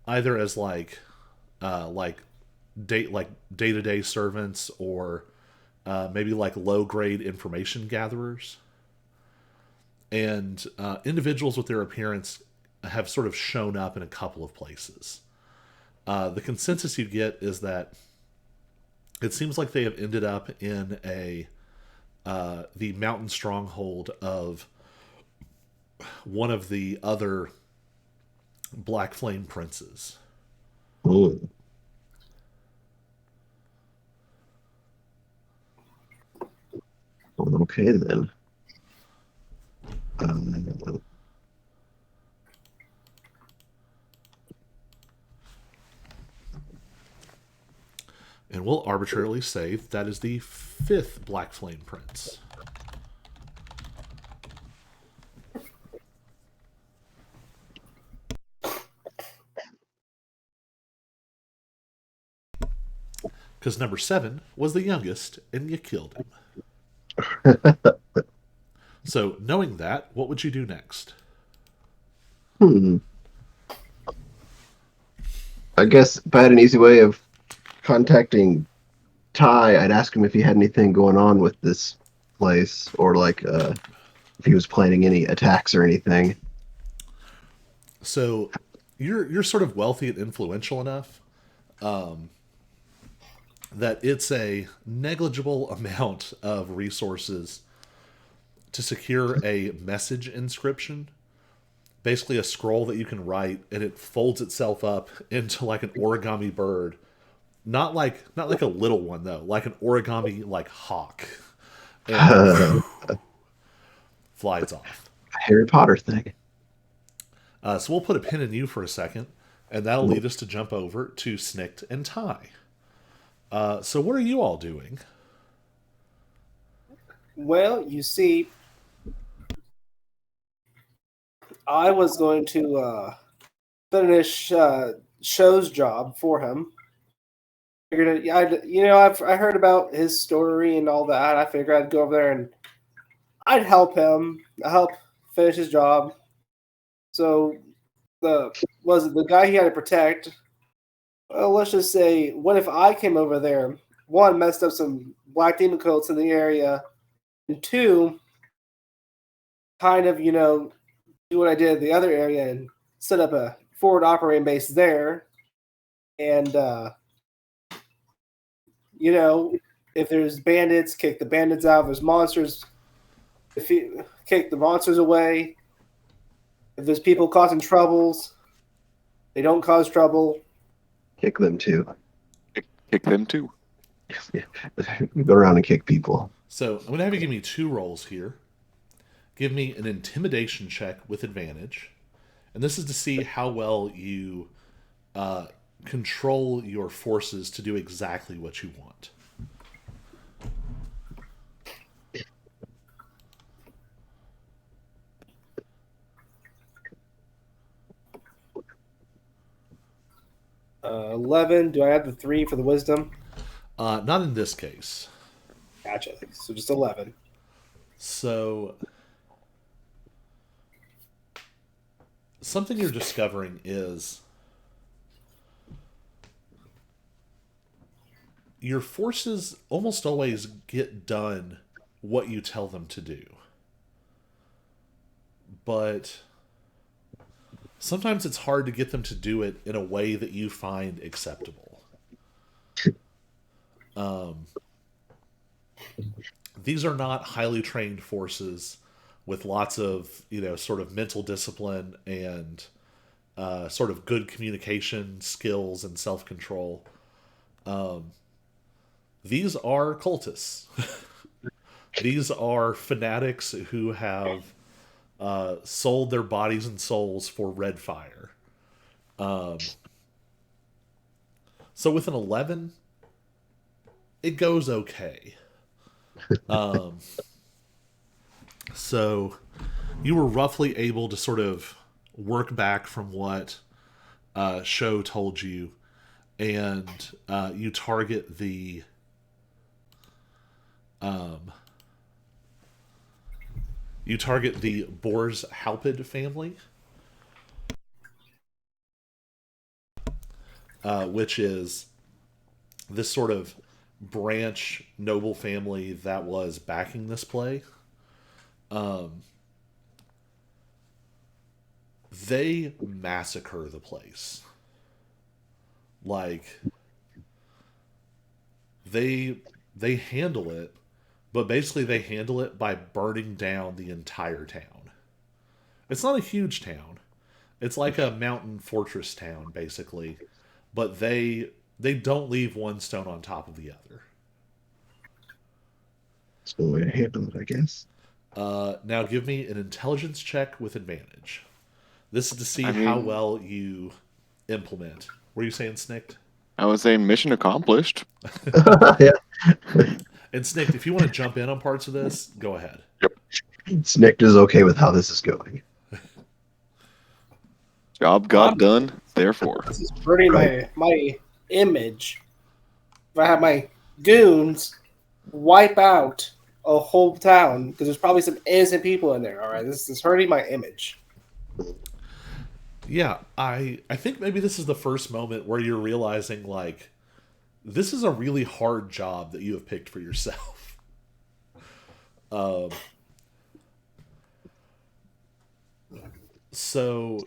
either as like day to day servants, or maybe like low grade information gatherers, and individuals with their appearance have sort of shown up in a couple of places. The consensus you get is that it seems like they have ended up in a the mountain stronghold of one of the other Black Flame princes. Hmm. Okay then. Um, And we'll arbitrarily say that is the fifth Black Flame prince. because number 7 was the youngest, and you killed him. So, knowing that, what would you do next? I guess if I had an easy way of contacting Ty, I'd ask him if he had anything going on with this place, or like if he was planning any attacks or anything. So, you're sort of wealthy and influential enough that it's a negligible amount of resources to secure a message inscription. Basically, a scroll that you can write, and it folds itself up into like an origami bird. Not like a little one though, like an origami like hawk, and flies off. Harry Potter thing. So we'll put a pin in you for a second, and that'll lead us to jump over to Snicked and Ty. So what are you all doing? Well, you see, I was going to finish Show's job for him. Figured, I heard about his story and all that. I figured I'd go over there and I'd help him, help finish his job. So the guy he had to protect? Well, let's just say, what if I came over there? One, messed up some black demon coats in the area, and two, kind of do what I did in the other area and set up a forward operating base there. And if there's bandits, kick the bandits out. If there's monsters, kick the monsters away. If there's people causing troubles, they don't cause trouble. Kick them too. Kick them too. Yeah. Go around and kick people. So I'm going to have you give me 2 rolls here. Give me an intimidation check with advantage. And this is to see how well you control your forces to do exactly what you want. Uh, 11. Do I add the 3 for the wisdom? Not in this case. Gotcha. So just 11. So something you're discovering is your forces almost always get done what you tell them to do. But sometimes it's hard to get them to do it in a way that you find acceptable. These are not highly trained forces with lots of, sort of mental discipline and sort of good communication skills and self-control. These are cultists. These are fanatics who have sold their bodies and souls for red fire. So with an 11, it goes okay. So you were roughly able to sort of work back from what Show told you, and you target the Boers Halpid family, which is this sort of branch noble family that was backing this play. They massacre the place. Like, they handle it, but basically they handle it by burning down the entire town. It's not a huge town. It's like a mountain fortress town, basically. But they don't leave one stone on top of the other. That's the way to handle it, I guess. Now give me an intelligence check with advantage. This is to see how well you implement. Were you saying Snicked? I was saying mission accomplished. Yeah. And Snicked, if you want to jump in on parts of this, go ahead. Snicked is okay with how this is going. Job got done, therefore. This is pretty my image. if I have my goons wipe out a whole town because there's probably some innocent people in there. All right, this is hurting my image. Yeah, I think maybe this is the first moment where you're realizing like this is a really hard job that you have picked for yourself. So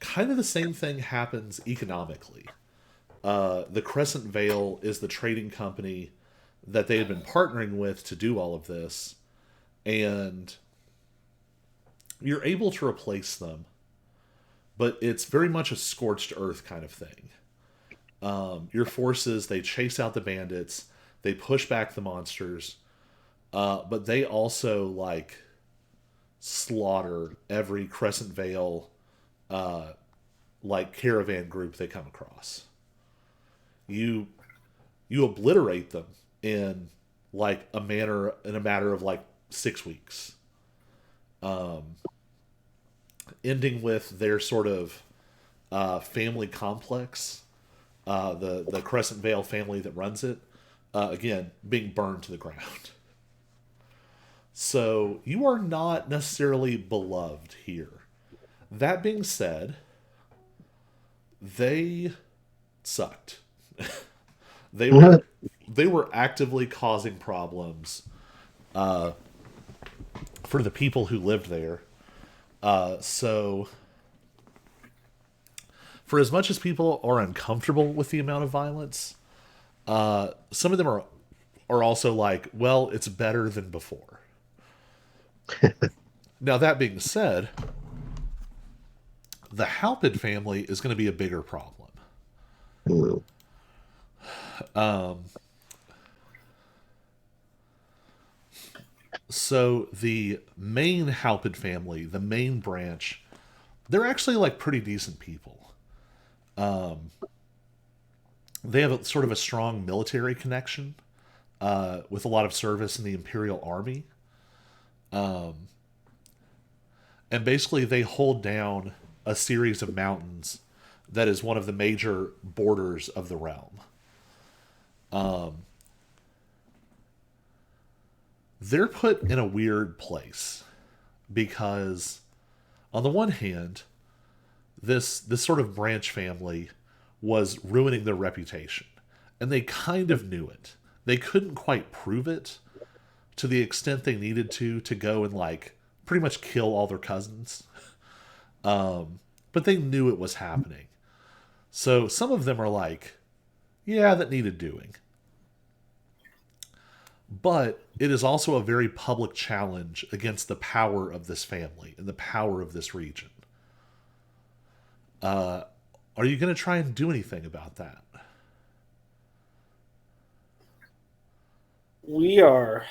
kind of the same thing happens economically. The Crescent Vale is the trading company that they had been partnering with to do all of this, and you're able to replace them, but it's very much a scorched earth kind of thing. Your forces, they chase out the bandits, they push back the monsters, but they also like slaughter every Crescent Vale like caravan group they come across. You you obliterate them in like a matter of like 6 weeks, ending with their sort of family complex, the Crescent Vale family that runs it, again being burned to the ground. So you are not necessarily beloved here. That being said, they sucked. They were they were actively causing problems for the people who lived there. So for as much as people are uncomfortable with the amount of violence, some of them are also like, well, it's better than before. Now that being said, the Halpid family is going to be a bigger problem. So the main Halpid family, the main branch, they're actually like pretty decent people. They have sort of a strong military connection with a lot of service in the Imperial Army. And basically they hold down a series of mountains that is one of the major borders of the realm. They're put in a weird place because on the one hand, this sort of branch family was ruining their reputation, and they kind of knew it. They couldn't quite prove it to the extent they needed to go and like pretty much kill all their cousins. But they knew it was happening. So some of them are like, yeah, that needed doing. But it is also a very public challenge against the power of this family and the power of this region. Are you going to try and do anything about that? We are.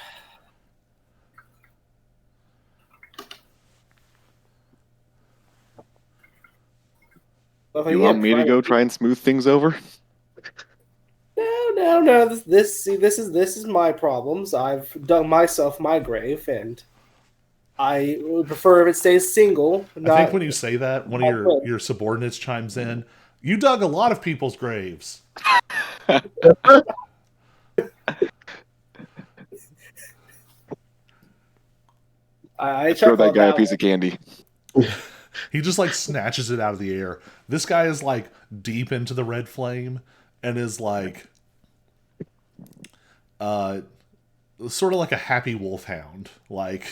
You want me to go try and smooth things over? No. This is my problems. I've dug myself my grave, and I would prefer if it stays single. I think when you say that, one of your subordinates chimes in. You dug a lot of people's graves. I throw that guy a piece of candy. He just like snatches it out of the air. This guy is like deep into the red flame and is like sort of like a happy wolfhound. Like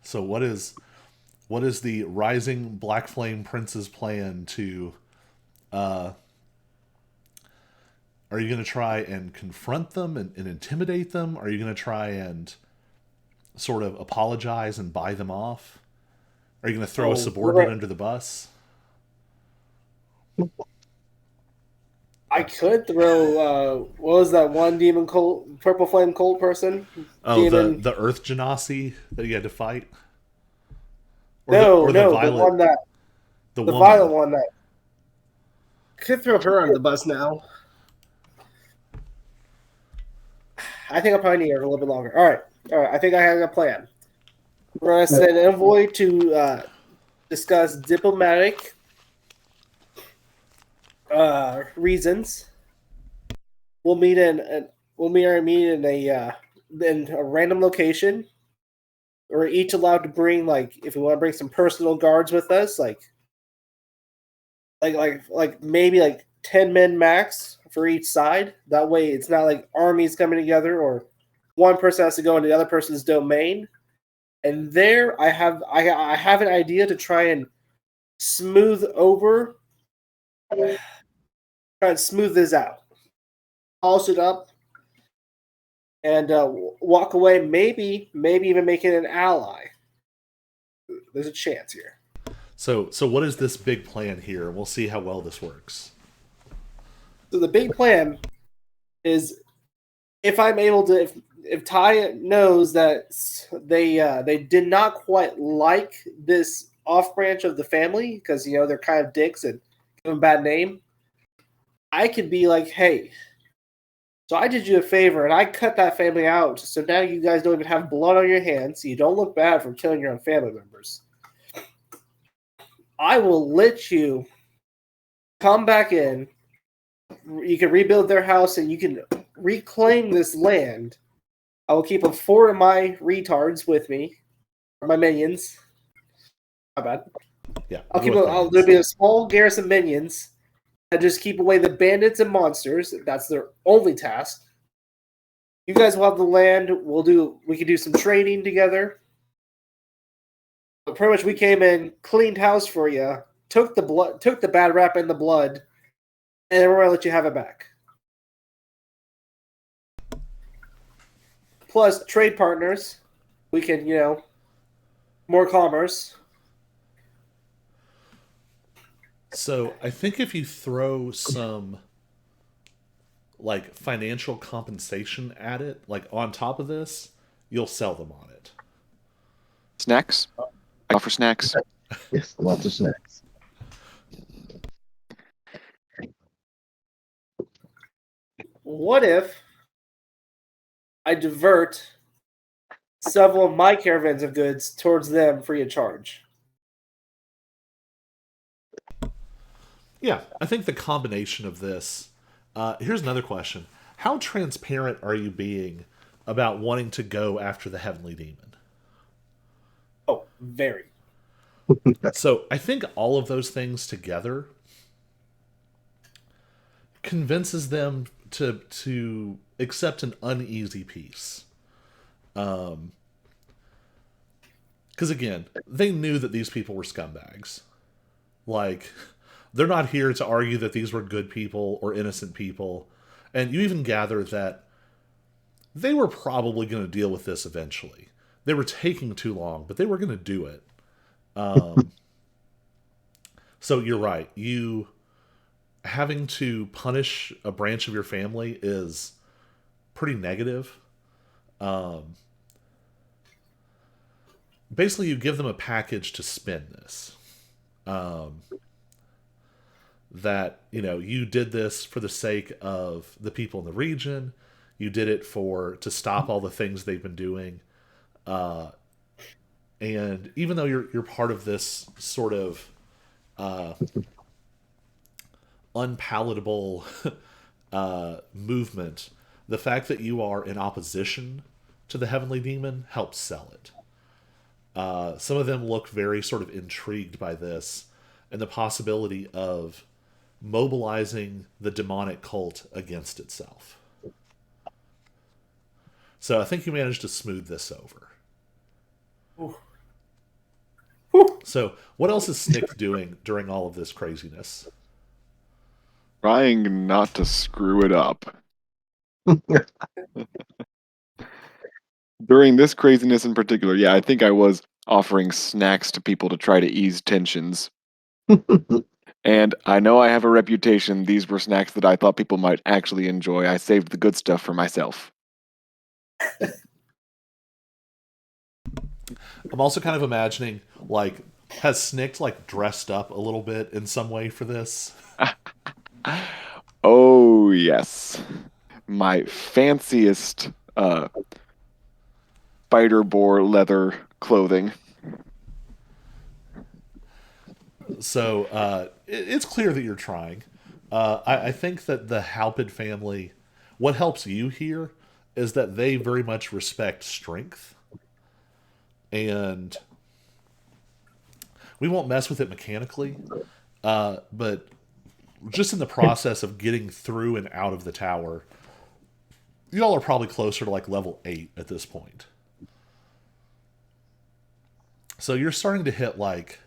so what is the rising Black Flame Prince's plan to are you going to try and confront them and intimidate them? Are you going to try and sort of apologize and buy them off? Are you going to throw a subordinate under the bus? I could throw. What was that one demon cult, purple flame cult person? Oh, the Earth Genasi that you had to fight. The one that the violent one that could throw her under the bus now. I think I'll probably need her a little bit longer. All right. I think I have a plan. We're gonna send an envoy to discuss diplomatic reasons. We'll meet our meeting in a random location. We're each allowed to bring, like, if we want to bring some personal guards with us, like maybe like 10 men max for each side. That way, it's not like armies coming together or one person has to go into the other person's domain. And there, I have an idea to try and smooth over, try and smooth this out, polish it up, and walk away. Maybe even make it an ally. There's a chance here. So what is this big plan here? We'll see how well this works. So the big plan is, if I'm able to, if Ty knows that they did not quite like this off branch of the family because they're kind of dicks and give them a bad name, I could be like, hey, so I did you a favor and I cut that family out, so now you guys don't even have blood on your hands, so you don't look bad for killing your own family members. I will let you come back in. You can rebuild their house and you can reclaim this land. I will keep 4 of my retards with me, or my minions. My bad. Yeah, There'll be a small garrison of minions that just keep away the bandits and monsters. That's their only task. You guys will have the land. We can do some trading together. But pretty much, we came in, cleaned house for you, took the bad rap and the blood, and then we're gonna let you have it back. Plus, trade partners. We can, more commerce. So I think if you throw some like financial compensation at it, like on top of this, you'll sell them on it. Snacks? I offer snacks. Yes, lots of snacks. What if I divert several of my caravans of goods towards them free of charge? Yeah, I think the combination of this. Here's another question: how transparent are you being about wanting to go after the heavenly demon? Oh, very. So I think all of those things together convinces them to accept an uneasy peace. Because again, they knew that these people were scumbags. Like, they're not here to argue that these were good people or innocent people. And you even gather that they were probably going to deal with this eventually. They were taking too long, but they were going to do it. So you're right. You having to punish a branch of your family is pretty negative. Basically, you give them a package to spin this. That you did this for the sake of the people in the region. You did it to stop all the things they've been doing. And even though you're part of this sort of unpalatable movement, the fact that you are in opposition to the heavenly demon helps sell it. Some of them look very sort of intrigued by this and the possibility of mobilizing the demonic cult against itself. So I think you managed to smooth this over. Ooh. So what else is Snick doing during all of this craziness? Trying not to screw it up. During this craziness in particular, yeah, I think I was offering snacks to people to try to ease tensions. And I know I have a reputation. These were snacks that I thought people might actually enjoy. I saved the good stuff for myself. I'm also kind of imagining, like, has Snick like dressed up a little bit in some way for this? Oh, yes. My fanciest spider boar leather clothing. So it's clear that you're trying. I think that the Halpid family, what helps you here is that they very much respect strength, and we won't mess with it mechanically, but just in the process of getting through and out of the tower, y'all are probably closer to like level 8 at this point. So you're starting to hit like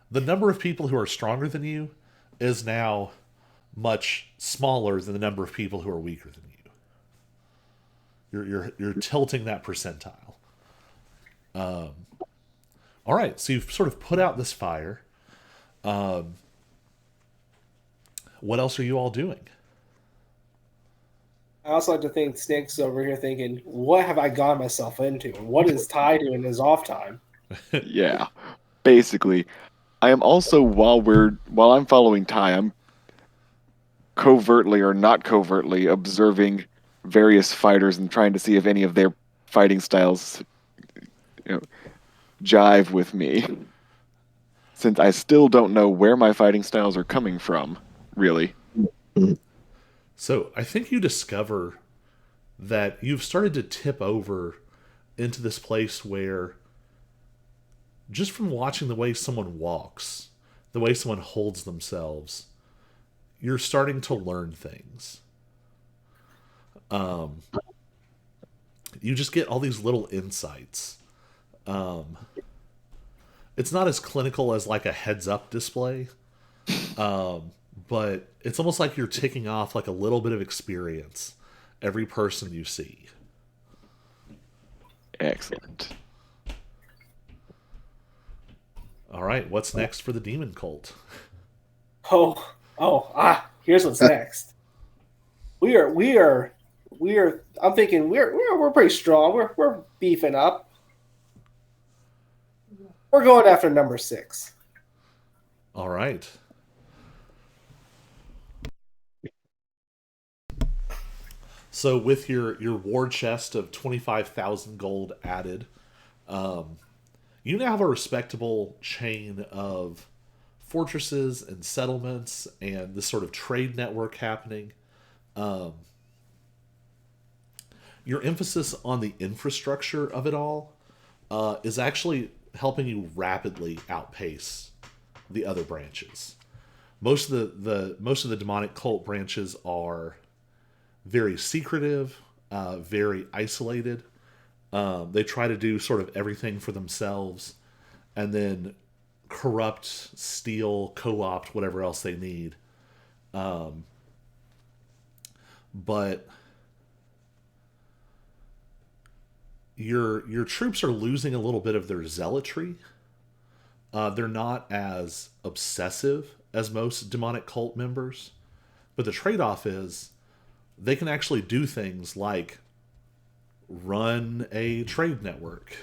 the number of people who are stronger than you is now much smaller than the number of people who are weaker than you. You're tilting that percentile. All right, so you've sort of put out this fire. What else are you all doing? I also like to think Snick's over here thinking, what have I gotten myself into? And what is Ty doing in his off time? Yeah, basically. I am also while I'm following Ty, I'm covertly or not covertly observing various fighters and trying to see if any of their fighting styles, you know, jive with me. Since I still don't know where my fighting styles are coming from, really. So I think you discover that you've started to tip over into this place where, just from watching the way someone walks, the way someone holds themselves, you're starting to learn things. You just get all these little insights. It's not as clinical as like a heads up display, but it's almost like you're ticking off like a little bit of experience every person you see. Excellent. All right, what's next for the demon cult? Here's what's next. We are. I'm thinking we're pretty strong. We're beefing up. We're going after number 6. All right. So with your war chest of 25,000 gold added, you now have a respectable chain of fortresses and settlements and this sort of trade network happening. Your emphasis on the infrastructure of it all is actually helping you rapidly outpace the other branches. Most of the demonic cult branches are very secretive, very isolated. They try to do sort of everything for themselves, and then corrupt, steal, co-opt whatever else they need. But your troops are losing a little bit of their zealotry. They're not as obsessive as most demonic cult members, but the trade-off is they can actually do things like run a trade network,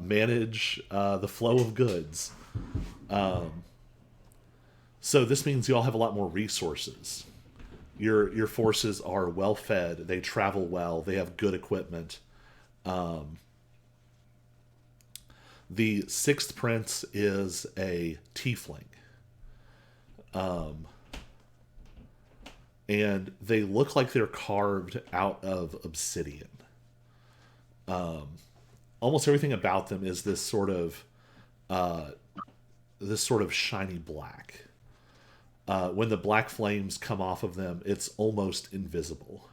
manage the flow of goods. So this means you all have a lot more resources. Your forces are well fed. They travel well. They have good equipment. The sixth prince is a tiefling. And they look like they're carved out of obsidian. Almost everything about them is this sort of shiny black. When the black flames come off of them, it's almost invisible.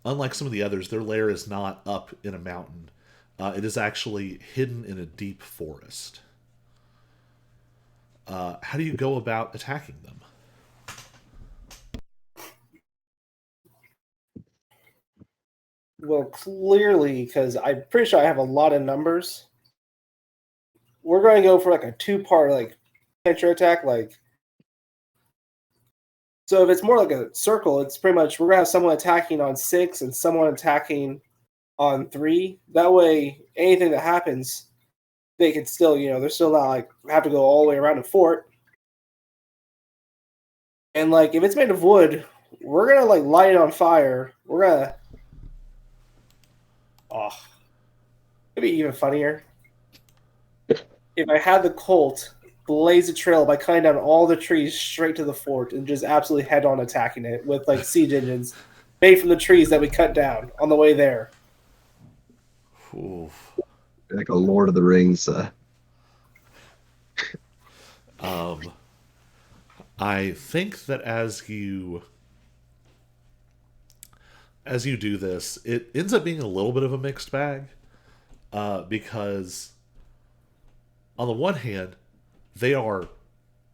Unlike some of the others, their lair is not up in a mountain. It is actually hidden in a deep forest. How do you go about attacking them? Well, clearly, because I'm pretty sure I have a lot of numbers. We're going to go for like a 2-part like pincher attack. Like, so if it's more like a circle, it's pretty much we're gonna have someone attacking on 6 and someone attacking on 3. That way, anything that happens, they can still, they're still not like have to go all the way around the fort. And like, if it's made of wood, we're gonna like light it on fire. We're gonna, It'd be even funnier if I had the Colt blaze a trail by cutting down all the trees straight to the fort and just absolutely head on attacking it with like siege engines made from the trees that we cut down on the way there. Oof. Like a Lord of the Rings. I think that as you do this, it ends up being a little bit of a mixed bag, because on the one hand, they are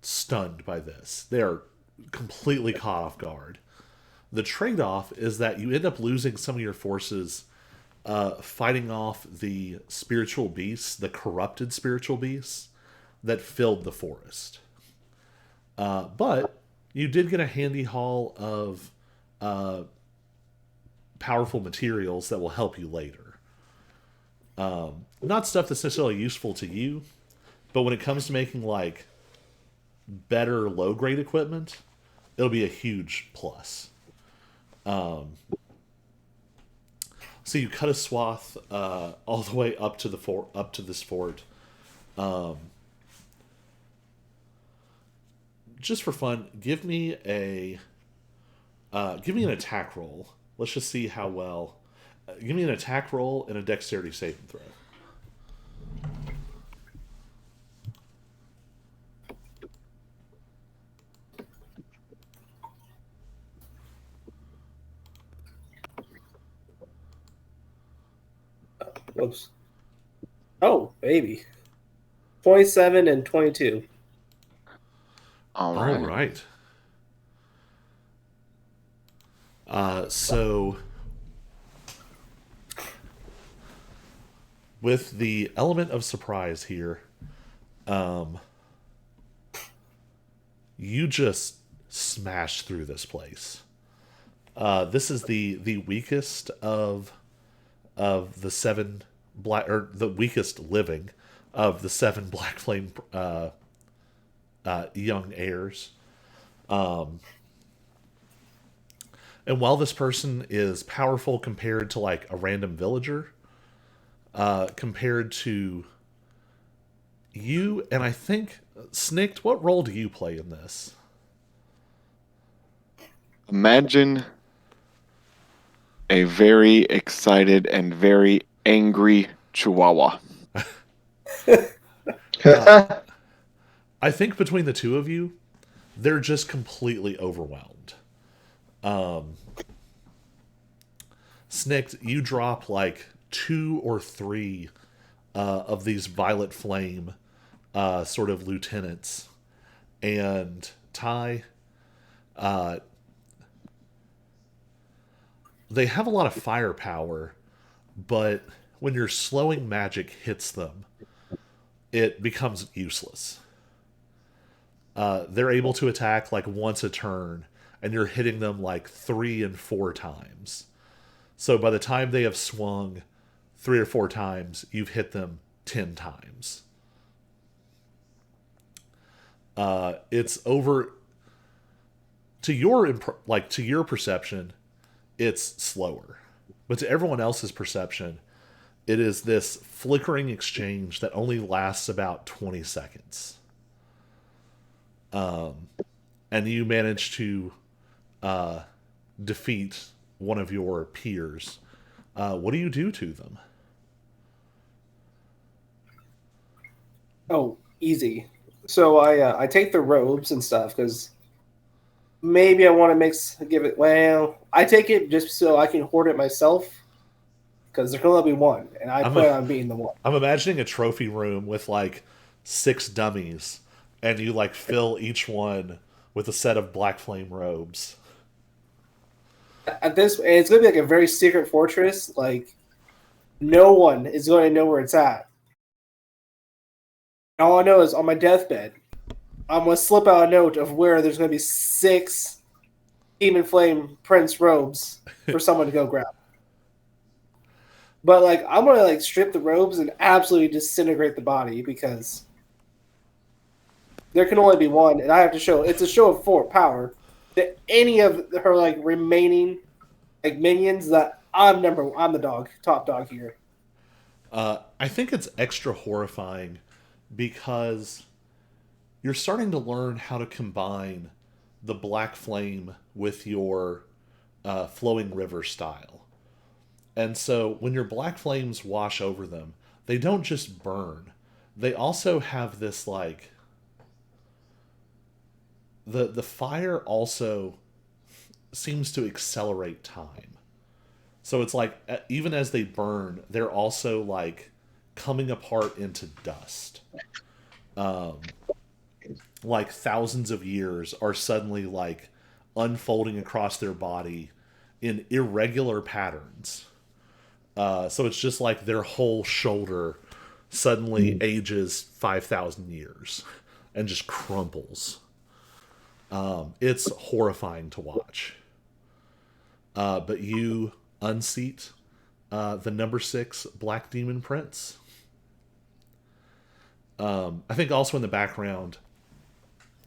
stunned by this. They are completely caught off guard. The trade-off is that you end up losing some of your forces fighting off the spiritual beasts, the corrupted spiritual beasts that filled the forest. But you did get a handy haul of powerful materials that will help you later. Not stuff that's necessarily useful to you, but when it comes to making like better low grade equipment, it'll be a huge plus. So you cut a swath all the way up to the fort, up to this fort. Just for fun, give me an attack roll. Let's just see how well. Give me an attack roll and a dexterity saving throw. Whoops. Oh, baby. 27 and 22. All All right. So with the element of surprise here, you just smash through this place. This is the weakest of the seven black, or the weakest living of the seven black flame young heirs. And while this person is powerful compared to like a random villager, compared to you, and I think Snicked, what role do you play in this? Imagine a very excited and very angry Chihuahua. I think between the two of you, they're just completely overwhelmed. Snicked, you drop like 2 or 3 of these violet flame sort of lieutenants, and Ty, they have a lot of firepower, but when your slowing magic hits them, it becomes useless. They're able to attack like once a turn, and you're hitting them like 3 and 4 times. So by the time they have swung 3 or 4 times, you've hit them 10 times. It's over to your to your perception, it's slower, but to everyone else's perception, it is this flickering exchange that only lasts about 20 seconds. And you manage to defeat one of your peers. What do you do to them? Oh, easy. So I take the robes and stuff because maybe I want to give it. Well, I take it just so I can hoard it myself because there can only be one, and I plan on being the one. I'm imagining a trophy room with like 6 dummies, and you like fill each one with a set of black flame robes. At this, and it's going to be like a very secret fortress. Like no one is going to know where it's at. All I know is on my deathbed, I'm going to slip out a note of where there's going to be 6 Demon Flame Prince robes for someone to go grab. But like, I'm going to like strip the robes and absolutely disintegrate the body because there can only be one, and I have to show. It's a show of power that any of her like remaining like minions that I'm the top dog here. I think it's extra horrifying because you're starting to learn how to combine the black flame with your flowing river style. And so when your black flames wash over them, they don't just burn. They also have this like the fire also seems to accelerate time. So it's like even as they burn, they're also like coming apart into dust. Like thousands of years are suddenly like unfolding across their body in irregular patterns. So it's just like their whole shoulder suddenly ages 5,000 years and just crumples. It's horrifying to watch. But you unseat the number 6 Black Demon Prince. I think also in the background,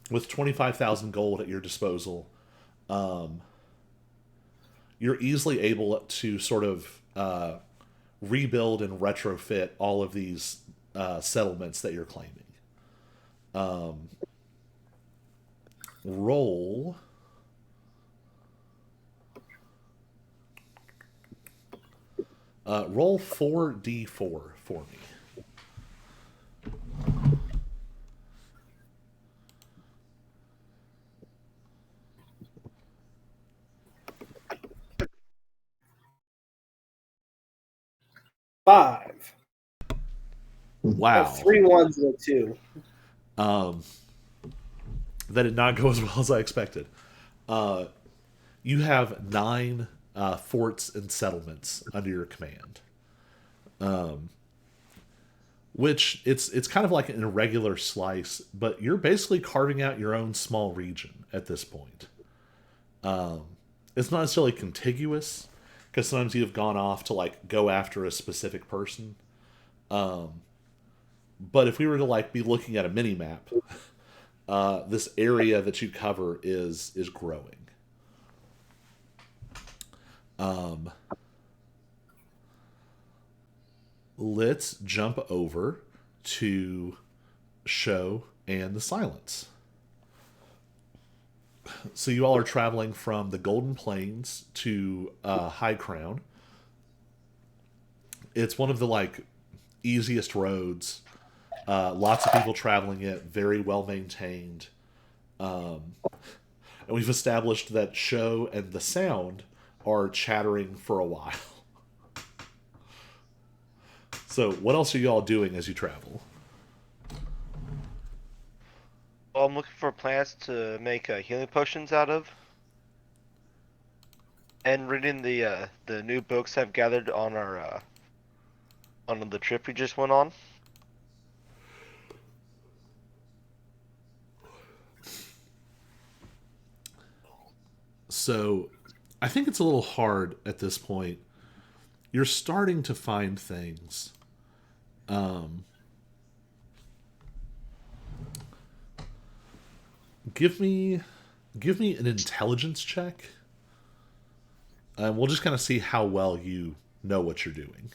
with 25,000 gold at your disposal, you're easily able to sort of rebuild and retrofit all of these settlements that you're claiming. Roll. Roll 4d4 for me. 5. I Wow. have 3 ones and a 2. That did not go as well as I expected. You have 9 forts and settlements under your command, which it's kind of like an irregular slice, but you're basically carving out your own small region at this point. It's not necessarily contiguous, because sometimes you've gone off to like go after a specific person. But if we were to like be looking at a mini map, this area that you cover is growing. Let's jump over to Show and the Silence. So you all are traveling from the Golden Plains to High Crown. It's one of the like easiest roads. Lots of people traveling it, very well maintained. And we've established that Show and the Sound are chattering for a while. So, what else are you all doing as you travel? Well, I'm looking for plants to make healing potions out of, and reading the new books I've gathered on our on the trip we just went on. So, I think it's a little hard at this point. You're starting to find things. Give me an intelligence check. And we'll just kind of see how well you know what you're doing.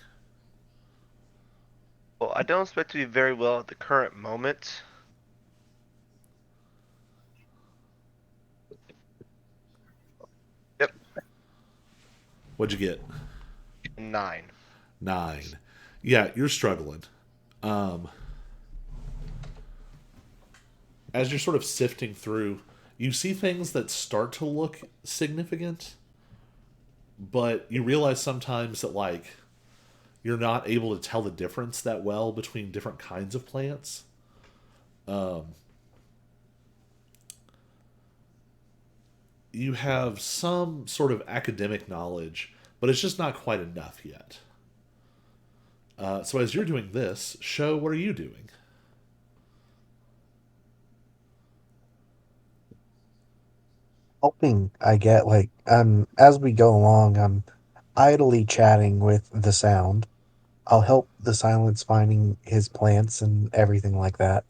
Well, I don't expect to be very well at the current moment. Yep, What'd you get? 9. 9. Yeah, you're struggling. As you're sort of sifting through, you see things that start to look significant, but you realize sometimes that like you're not able to tell the difference that well between different kinds of plants. You have some sort of academic knowledge, but it's just not quite enough yet. So as you're doing this, Show, what are you doing? Hoping I get like as we go along, I'm idly chatting with the Sound. I'll help the Silence finding his plants and everything like that.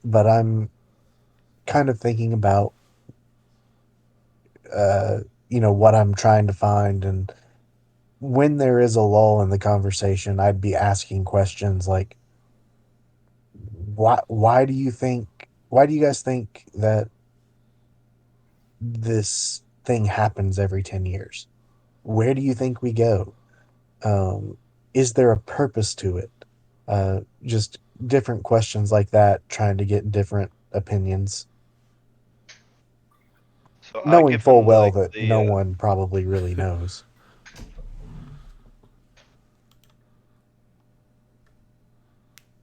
But I'm kind of thinking about uh what I'm trying to find and when there is a lull in the conversation, I'd be asking questions like, why do you think, why do you guys think that this thing happens every 10 years? Where do you think we go? Is there a purpose to it? Just different questions like that, trying to get different opinions, So I knowing give full them well like that the no one probably really knows.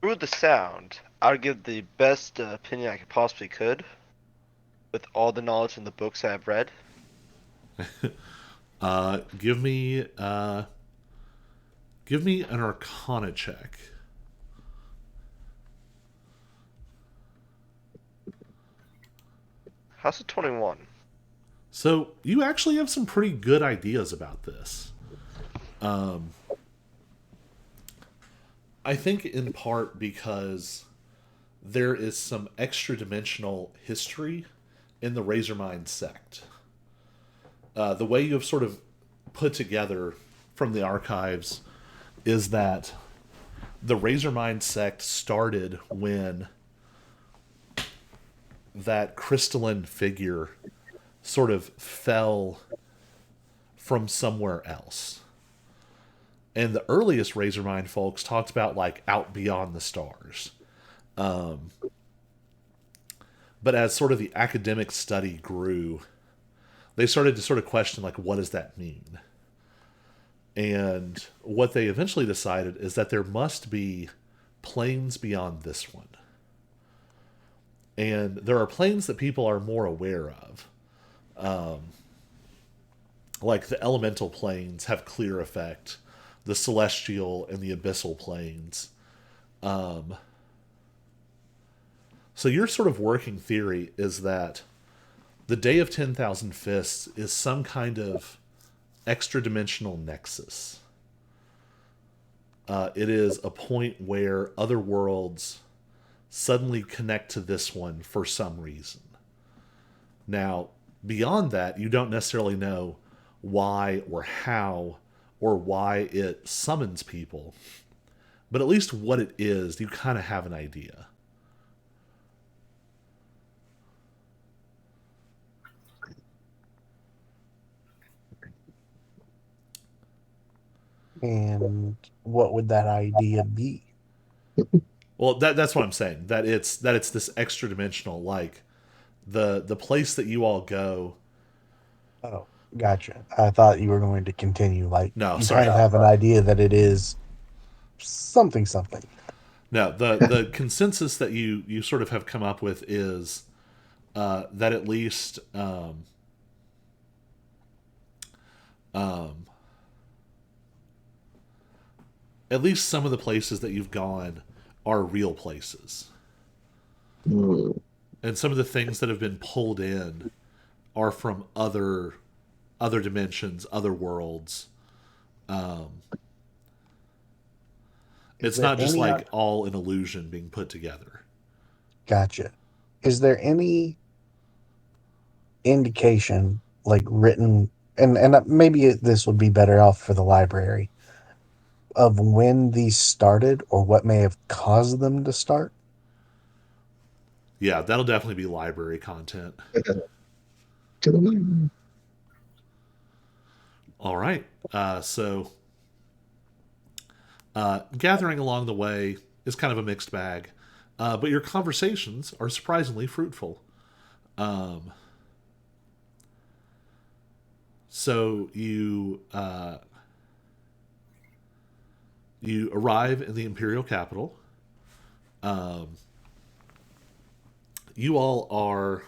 through the sound. I would give the best opinion I could possibly could with all the knowledge in the books I've read. Give me an Arcana check. How's a 21? So you actually have some pretty good ideas about this. I think in part because there is some extra dimensional history in the Razormind sect. The way you have sort of put together from the archives is that the Razormind sect started when that crystalline figure sort of fell from somewhere else. And the earliest Razormind folks talked about like out beyond the stars. But as sort of the academic study grew, they started to sort of question like what does that mean? And what they eventually decided is that there must be planes beyond this one. And there are planes that people are more aware of. Like the elemental planes have clear effect, the celestial and the abyssal planes. So your sort of working theory is that the Day of 10,000 Fists is some kind of extra dimensional nexus. It is a point where other worlds suddenly connect to this one for some reason. Now, beyond that, you don't necessarily know why or how or why it summons people, but at least what it is, you kind of have an idea. And what would that idea be? Well, that's what I'm saying. That it's this extra dimensional, like the place that you all go. Oh, gotcha. I thought you were going to continue. Like, No, you kind sorry. of have an idea that it is something, something. No, the consensus that you sort of have come up with is that um, at least some of the places that you've gone are real places, Hmm. and some of the things that have been pulled in are from other dimensions, other worlds. Um, Is it's there not just any? like all an illusion being put together. Gotcha. Is there any indication, like written, and maybe this would be better off for the library, of when these started or what may have caused them to start? Yeah, that'll definitely be library content. To the moon. All right. Gathering along the way is kind of a mixed bag, but your conversations are surprisingly fruitful. Um, so you arrive in the imperial capital. Um, you all are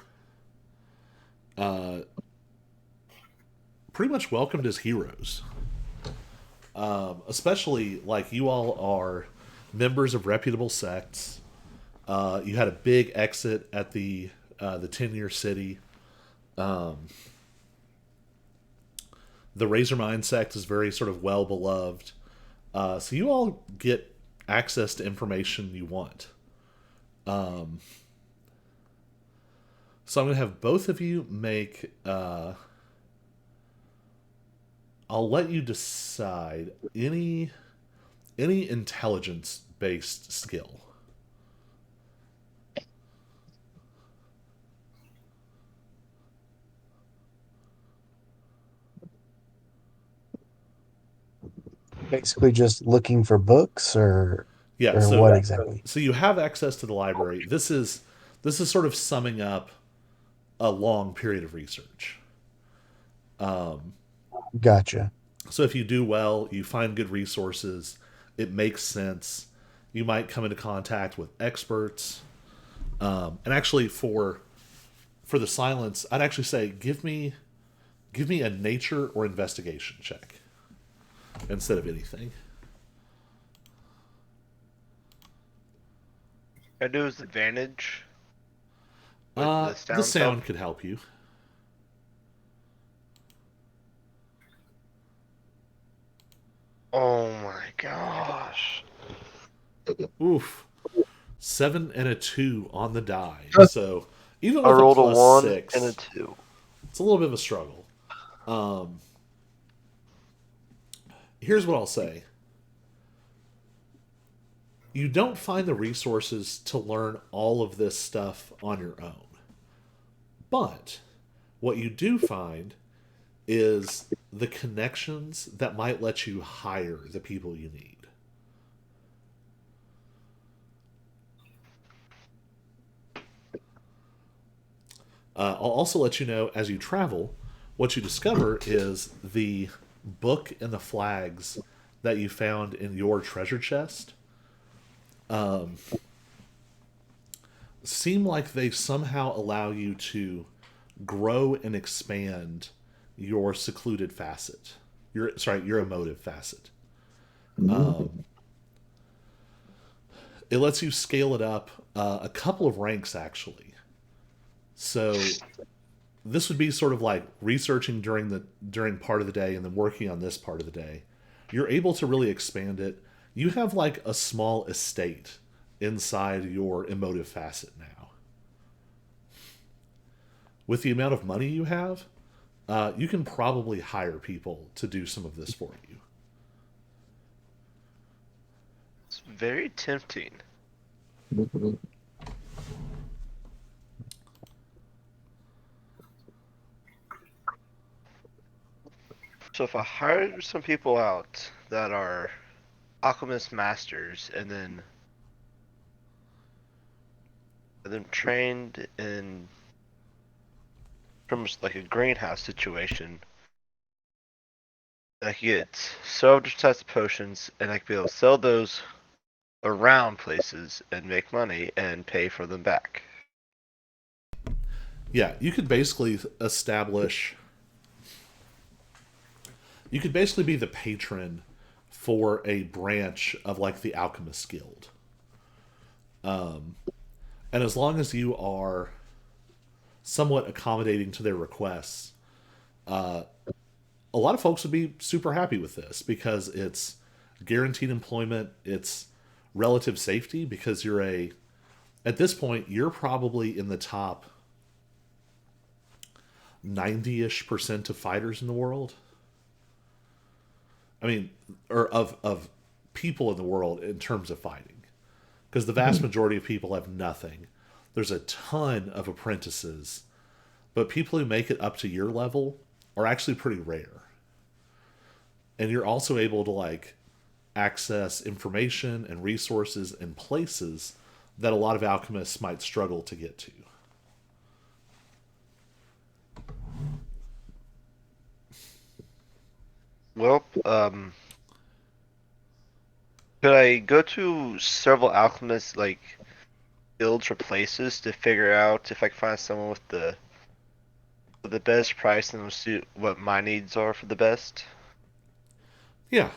pretty much welcomed as heroes. Especially like you all are members of reputable sects. You had a big exit at the 10-year city. The Razormind sect is very sort of well beloved. So you all get access to information you want. So I'm going to have both of you make I'll let you decide any intelligence based skill. Basically, just looking for books, Yeah, or what exactly? so you have access to the library. This is sort of summing up a long period of research. Gotcha. So if you do well, you find good resources, it makes sense. You might come into contact with experts. And actually, for the silence, I'd actually say give me a nature or investigation check instead of anything. I do his advantage with the The sounds help. sound could help you. Oh my gosh. Oof, 7 and a 2 on the die. Huh. So even I with a rolled a plus 1 and a six, 2. it's a little bit of a struggle. Here's what I'll say: you don't find the resources to learn all of this stuff on your own, but what you do find is the connections that might let you hire the people you need. I'll also let you know as you travel, what you discover is the book and the flags that you found in your treasure chest seem like they somehow allow you to grow and expand your secluded facet. Your emotive facet. It lets you scale it up a couple of ranks actually. So this would be sort of like researching during part of the day and then working on this part of the day. You're able to really expand it. You have like a small estate inside your emotive facet now. With the amount of money you have, you can probably hire people to do some of this for you. It's very tempting. So if I hire some people out that are alchemist masters and then trained in pretty much like a greenhouse situation, I could get several different types of potions and I could be able to sell those around places and make money and pay for them back. Yeah, you could basically establish. You could basically be the patron for a branch of like the alchemist guild. And as long as you are somewhat accommodating to their requests, a lot of folks would be super happy with this because it's guaranteed employment, it's relative safety because at this point you're probably in the top 90ish percent of fighters in the world. I mean, or of people in the world in terms of fighting, because the vast majority of people have nothing. There's a ton of apprentices, but people who make it up to your level are actually pretty rare. And you're also able to like access information and resources and places that a lot of alchemists might struggle to get to. Well, could I go to several alchemist like guilds or places to figure out if I can find someone with the best price and will suit what my needs are for the best? Yeah.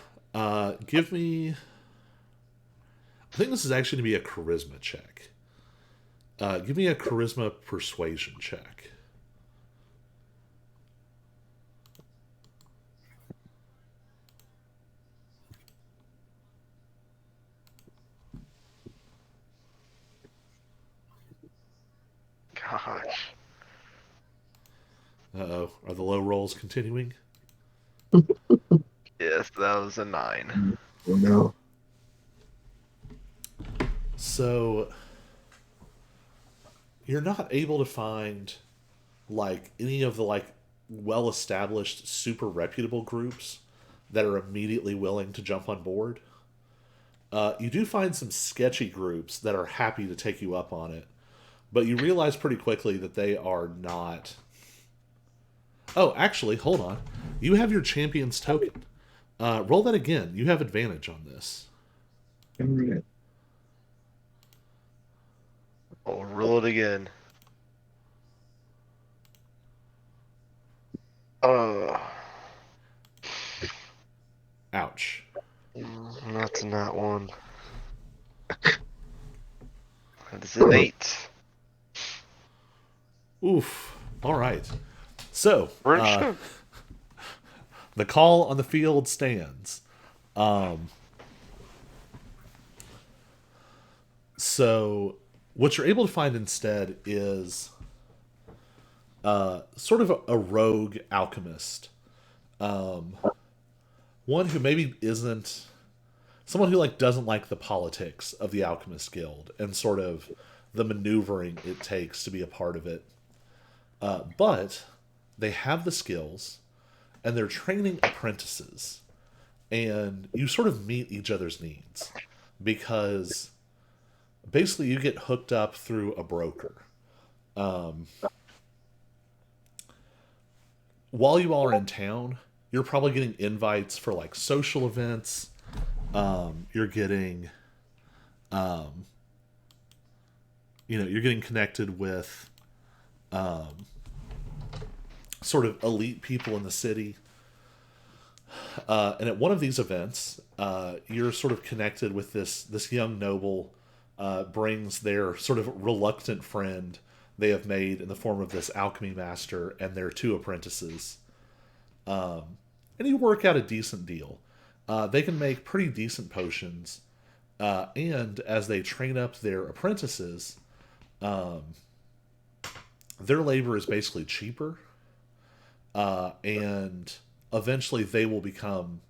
Give me. I think this is actually going to be a charisma check. Give me a charisma persuasion check. Gosh. Uh oh. Are the low rolls continuing? Yes, that was a 9. Oh no. So you're not able to find like any of the like well established super reputable groups that are immediately willing to jump on board. You do find some sketchy groups that are happy to take you up on it, but you realize pretty quickly that they are not. Oh, actually, hold on. You have your champion's token. Roll that again. You have advantage on this. I'll roll it again. Uh, Ouch. that's not one. That is an 8. Oof. All right. So, We're interested. the call on the field stands. So, what you're able to find instead is sort of a rogue alchemist. One who maybe isn't someone who like doesn't like the politics of the alchemist guild and sort of the maneuvering it takes to be a part of it. But they have the skills and they're training apprentices, and you sort of meet each other's needs because basically you get hooked up through a broker. While you all are in town, you're probably getting invites for like social events. You're getting, you're getting connected with sort of elite people in the city. And at one of these events, you're sort of connected with this young noble. Brings their sort of reluctant friend they have made in the form of this alchemy master and their 2 apprentices. And you work out a decent deal. They can make pretty decent potions, and as they train up their apprentices, their labor is basically cheaper, and eventually they will become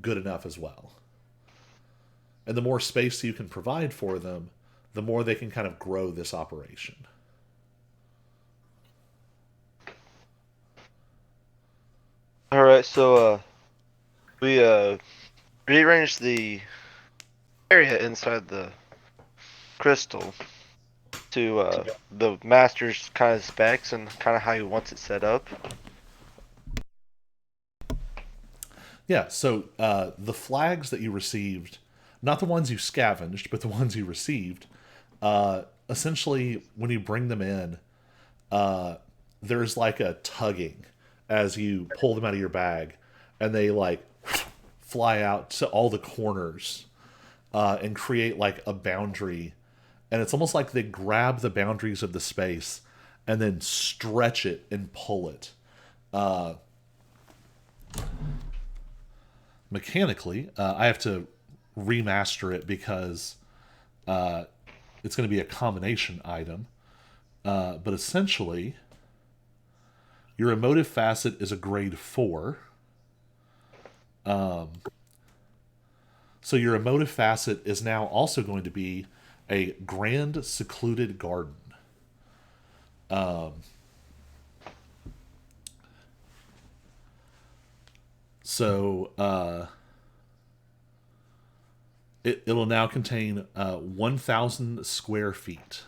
good enough as well. And the more space you can provide for them, the more they can kind of grow this operation. All right, so we rearranged the area inside the crystal to the master's kind of specs and kind of how he wants it set up. Yeah, so the flags that you received, not the ones you scavenged, but the ones you received, essentially, when you bring them in, there's like a tugging as you pull them out of your bag, and they like fly out to all the corners and create like a boundary. And it's almost like they grab the boundaries of the space and then stretch it and pull it. Mechanically, I have to remaster it because it's going to be a combination item. But essentially, your emotive facet is a grade 4. So your emotive facet is now also going to be a grand secluded garden. So it'll now contain 1,000 square feet.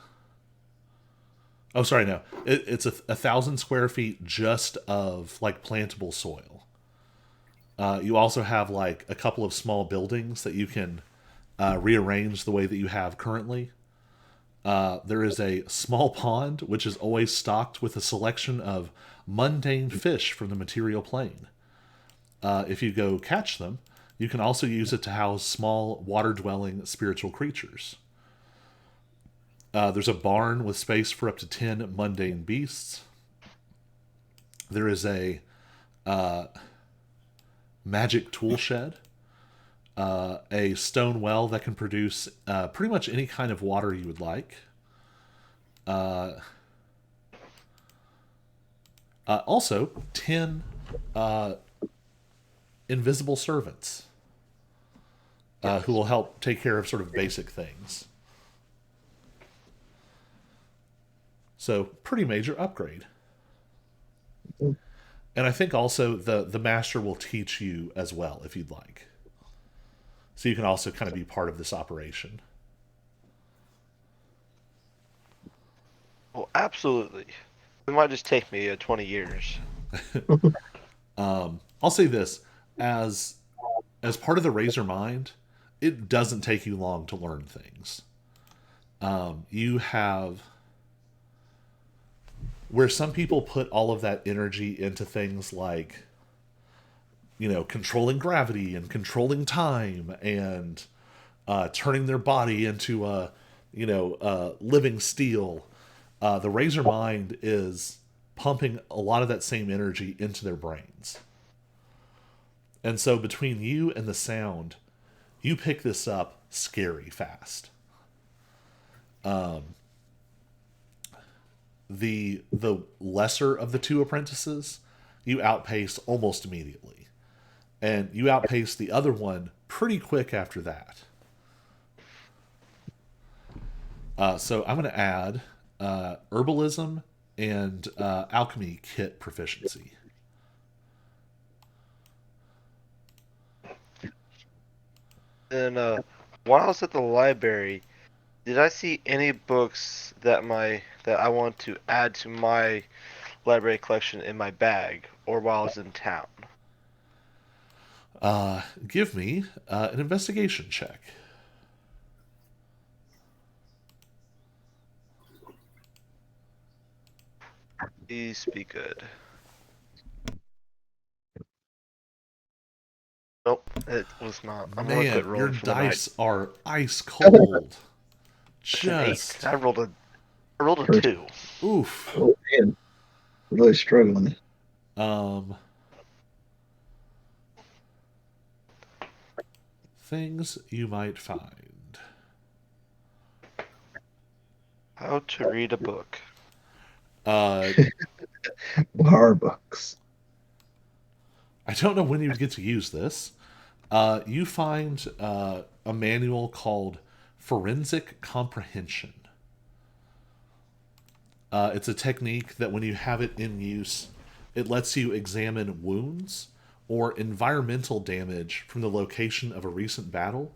Oh, sorry, no. It's 1,000 square feet just of like plantable soil. You also have like a couple of small buildings that you can rearrange the way that you have currently. There is a small pond which is always stocked with a selection of mundane fish from the material plane. If you go catch them, you can also use it to house small water-dwelling spiritual creatures. There's a barn with space for up to 10 mundane beasts. There is a magic tool shed, a stone well that can produce pretty much any kind of water you would like. Also, 10 invisible servants who will help take care of sort of basic things. So pretty major upgrade. And I think also the master will teach you as well if you'd like. So you can also kind of be part of this operation. Well, absolutely. It might just take me 20 years. I'll say this as part of the Razor Mind, it doesn't take you long to learn things. You have where some people put all of that energy into things like controlling gravity and controlling time and turning their body into a living steel. The Razor Mind is pumping a lot of that same energy into their brains. And so between you and the sound, you pick this up scary fast. The lesser of the two apprentices, you outpace almost immediately. And you outpace the other one pretty quick after that. So I'm going to add herbalism and alchemy kit proficiency. And while I was at the library, did I see any books that I want to add to my library collection in my bag, or while I was in town? Give me an investigation check. Please be good. Nope, it was not. I'm gonna quit Man, your rolling for the night. dice are ice cold. It's an 8. Just I rolled a 2. oof. Oh man, really struggling. Um, things you might find. How to read a book. Uh, Bar books. I don't know when you would get to use this. You find a manual called Forensic Comprehension. It's a technique that when you have it in use, it lets you examine wounds or environmental damage from the location of a recent battle,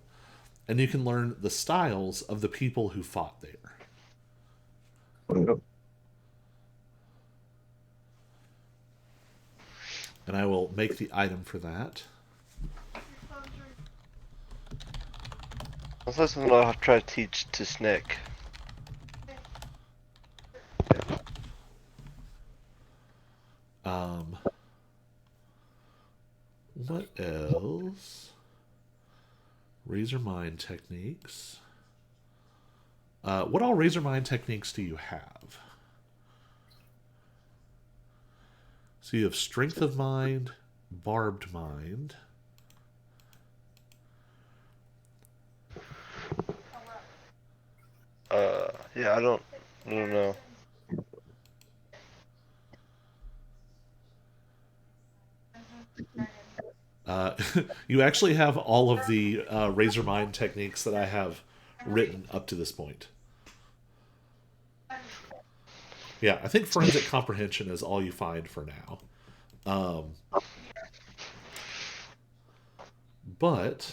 and you can learn the styles of the people who fought there. Oh, And I will make the item for that. That's something I'll try to teach to Snick. What else? Razor Mind techniques. What all Razor Mind techniques do you have? So you have Strength of Mind, Barbed Mind. Yeah, I don't know. You actually have all of the Razor Mind techniques that I have written up to this point. Yeah, I think Forensic Comprehension is all you find for now. But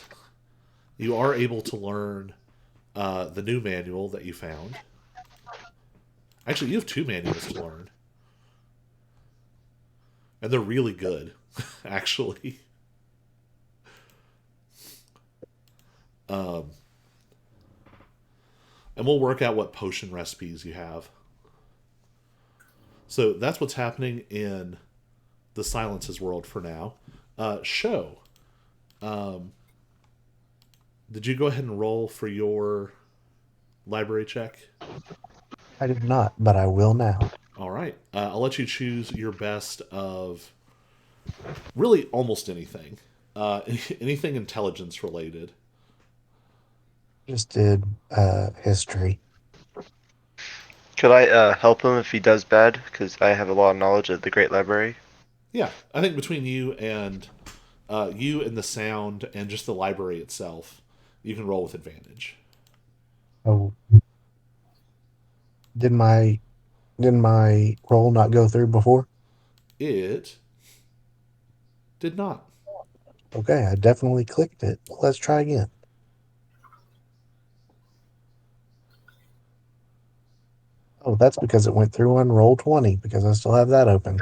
you are able to learn the new manual that you found. Actually, you have two manuals to learn. And they're really good, actually. And we'll work out what potion recipes you have. So that's what's happening in the Silences world for now. Show. Did you go ahead and roll for your library check? I did not, but I will now. All right. I'll let you choose your best of really almost anything. Anything intelligence related. Just did history. Could I help him if he does bad? Because I have a lot of knowledge of the Great Library. Yeah, I think between you and You and the sound and just the library itself, you can roll with advantage. Oh, did my did my roll not go through before? It did not. Okay, I definitely clicked it. Let's try again. Oh, that's because it went through on roll 20 because I still have that open.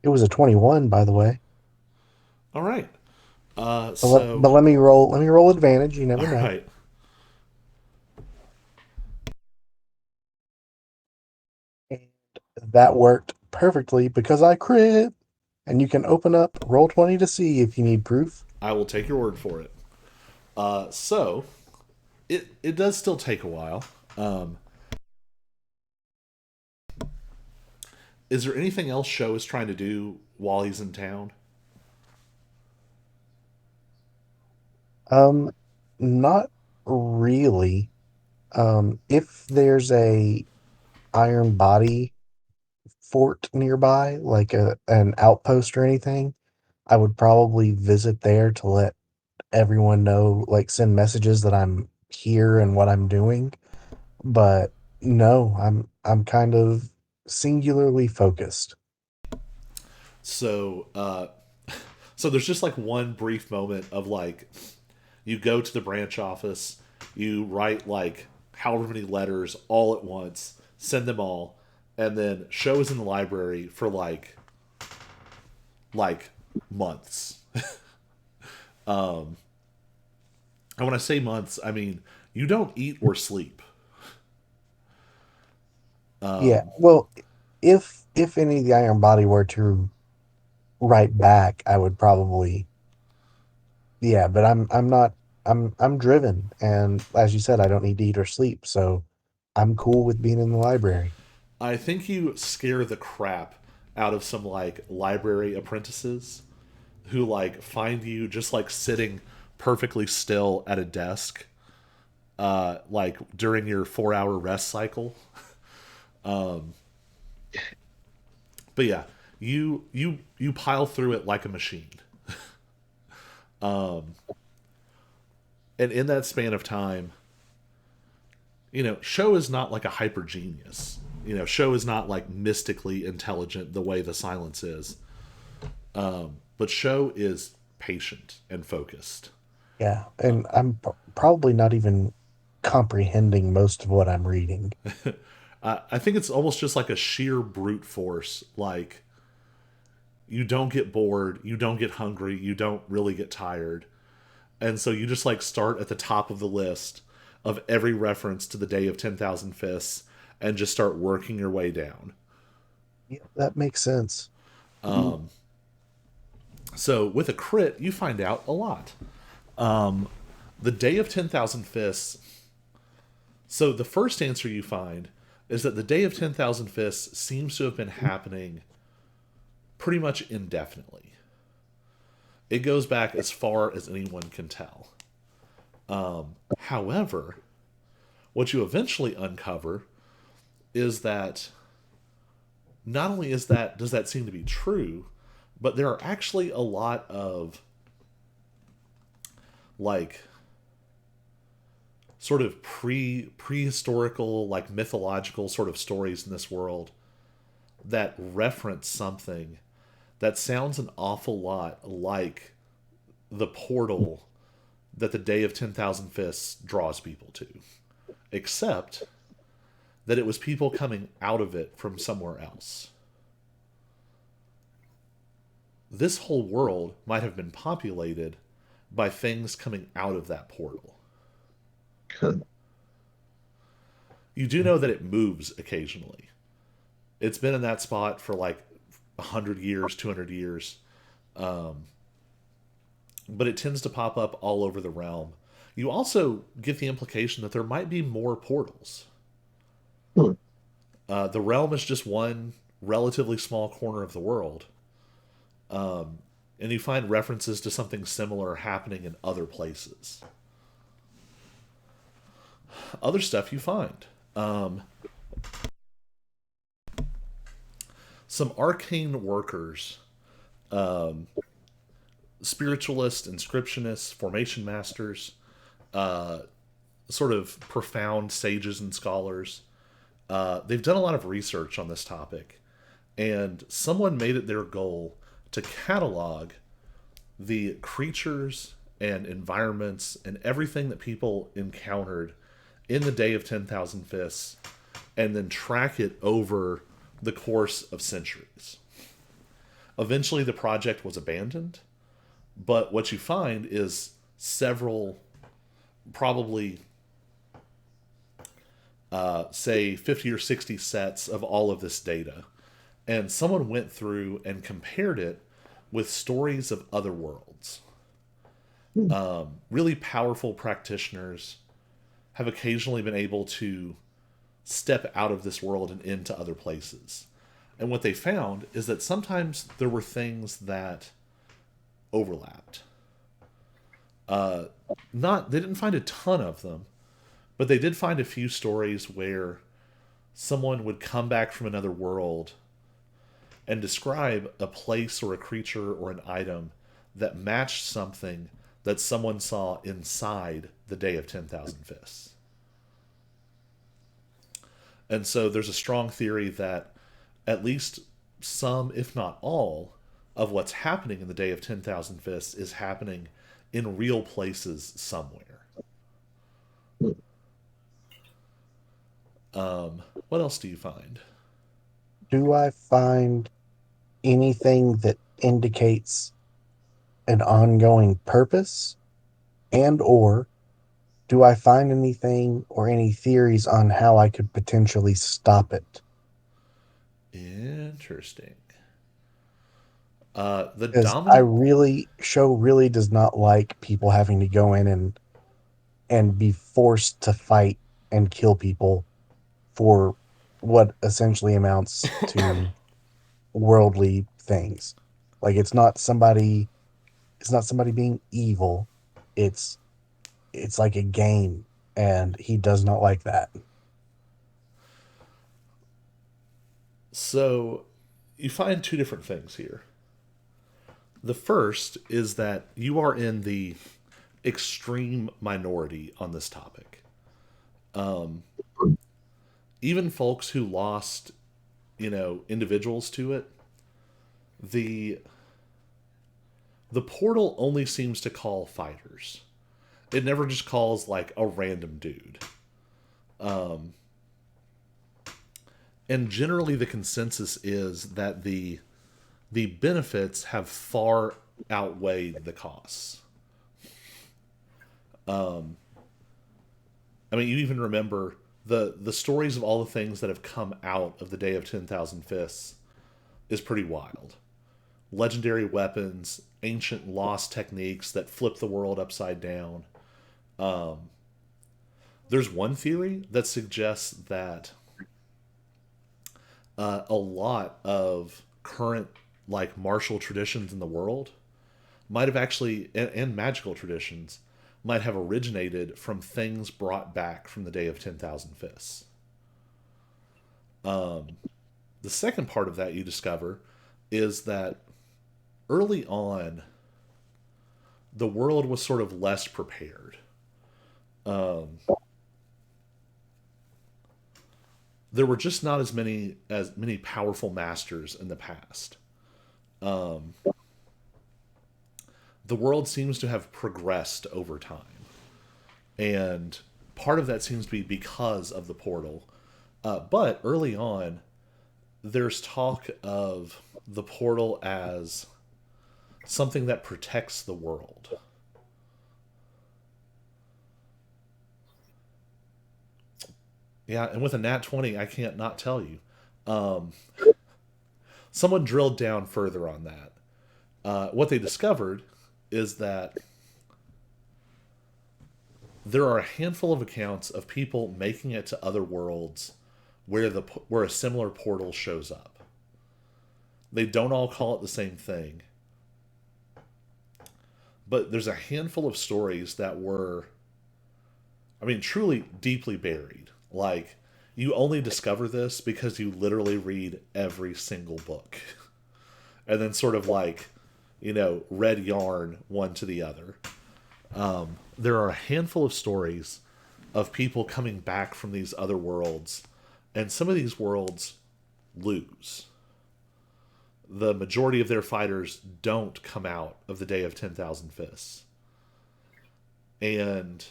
It was a 21, by the way. All right. But So, let me roll advantage. You never all know. right. And that worked perfectly because I crit. And you can open up roll 20 to see if you need proof. I will take your word for it. So, it does still take a while. Um, is there anything else Show is trying to do while he's in town? Um, not really. If there's a iron body fort nearby, like an outpost or anything, I would probably visit there to let everyone know, like send messages that I'm here and what I'm doing. But no, I'm kind of singularly focused. So, so there's just like one brief moment of like, you go to the branch office, you write like however many letters all at once, send them all, and then Show is in the library for like months. And when I say months, I mean you don't eat or sleep. Yeah. Well, if any of the iron body were to write back, I would probably yeah, but I'm not I'm driven and as you said, I don't need to eat or sleep, so I'm cool with being in the library. I think you scare the crap out of some like library apprentices who like find you just like sitting perfectly still at a desk like during your 4 hour rest cycle. But yeah, you pile through it like a machine. And in that span of time, Show is not like a hyper genius. Show is not like mystically intelligent the way the silence is. But Show is patient and focused. Yeah, and I'm probably not even comprehending most of what I'm reading. I think it's almost just like a sheer brute force. Like, you don't get bored, you don't get hungry, you don't really get tired. And so you just like start at the top of the list of every reference to the Day of 10,000 Fists and just start working your way down. Yeah, that makes sense. So with a crit, you find out a lot. The Day of 10,000 Fists. So the first answer you find is that the Day of 10,000 Fists seems to have been happening pretty much indefinitely. It goes back as far as anyone can tell. However, what you eventually uncover is that not only does that seem to be true, but there are actually a lot of like sort of prehistorical like mythological sort of stories in this world that reference something that sounds an awful lot like the portal that the Day of 10,000 Fists draws people to, except that it was people coming out of it from somewhere else. This whole world might have been populated by things coming out of that portal. You do know that it moves occasionally. It's been in that spot for like 100 years, 200 years, but it tends to pop up all over the realm. You also get the implication that there might be more portals. Hmm. The realm is just one relatively small corner of the world, and you find references to something similar happening in other places. Other stuff you find. Some arcane workers spiritualists, inscriptionists, formation masters, sort of profound sages and scholars. They've done a lot of research on this topic, and someone made it their goal to catalog the creatures and environments and everything that people encountered in the Day of 10,000 Fists, and then track it over the course of centuries. Eventually, the project was abandoned, but what you find is several, probably, say, 50 or 60 sets of all of this data. And someone went through and compared it with stories of other worlds. Really powerful practitioners have occasionally been able to step out of this world and into other places. And what they found is that sometimes there were things that overlapped. They didn't find a ton of them, but they did find a few stories where someone would come back from another world and describe a place or a creature or an item that matched something that someone saw inside the Day of 10,000 Fists. And so there's a strong theory that at least some, if not all, of what's happening in the Day of 10,000 Fists is happening in real places somewhere. What else do you find? Do I find anything that indicates an ongoing purpose, and or do I find anything or any theories on how I could potentially stop Interesting. The because dominant. show really does not like people having to go in and be forced to fight and kill people for what essentially amounts to worldly things. Like it's not somebody being evil. It's it's like a game, and he does not like that. So you find two different things here. The first is that you are in the extreme minority on this topic. Even folks who lost, individuals to it, the the portal only seems to call fighters. It never just calls like a random dude. And generally the consensus is that the benefits have far outweighed the costs. I mean, you even remember the stories of all the things that have come out of the Day of 10,000 Fists is pretty wild. Legendary weapons, ancient lost techniques that flip the world upside down. There's one theory that suggests that a lot of current like martial traditions in the world might have actually and magical traditions might have originated from things brought back from the Day of 10,000 Fists. The second part of that you discover is that early on the world was sort of less prepared. There were just not as many powerful masters in the past. The world seems to have progressed over time, and part of that seems to be because of the portal. But early on, there's talk of the portal as something that protects the world. Yeah, and with a nat 20, I can't not tell you. Um, Someone drilled down further on that. What they discovered is that there are a handful of accounts of people making it to other worlds where a similar portal shows up. They don't all call it the same thing, but there's a handful of stories that were, I mean, truly deeply buried. Like, you only discover this because you literally read every single book. And then sort of like red yarn one to the other. There are a handful of stories of people coming back from these other worlds, and some of these worlds lose. The majority of their fighters don't come out of the Day of 10,000 Fists. And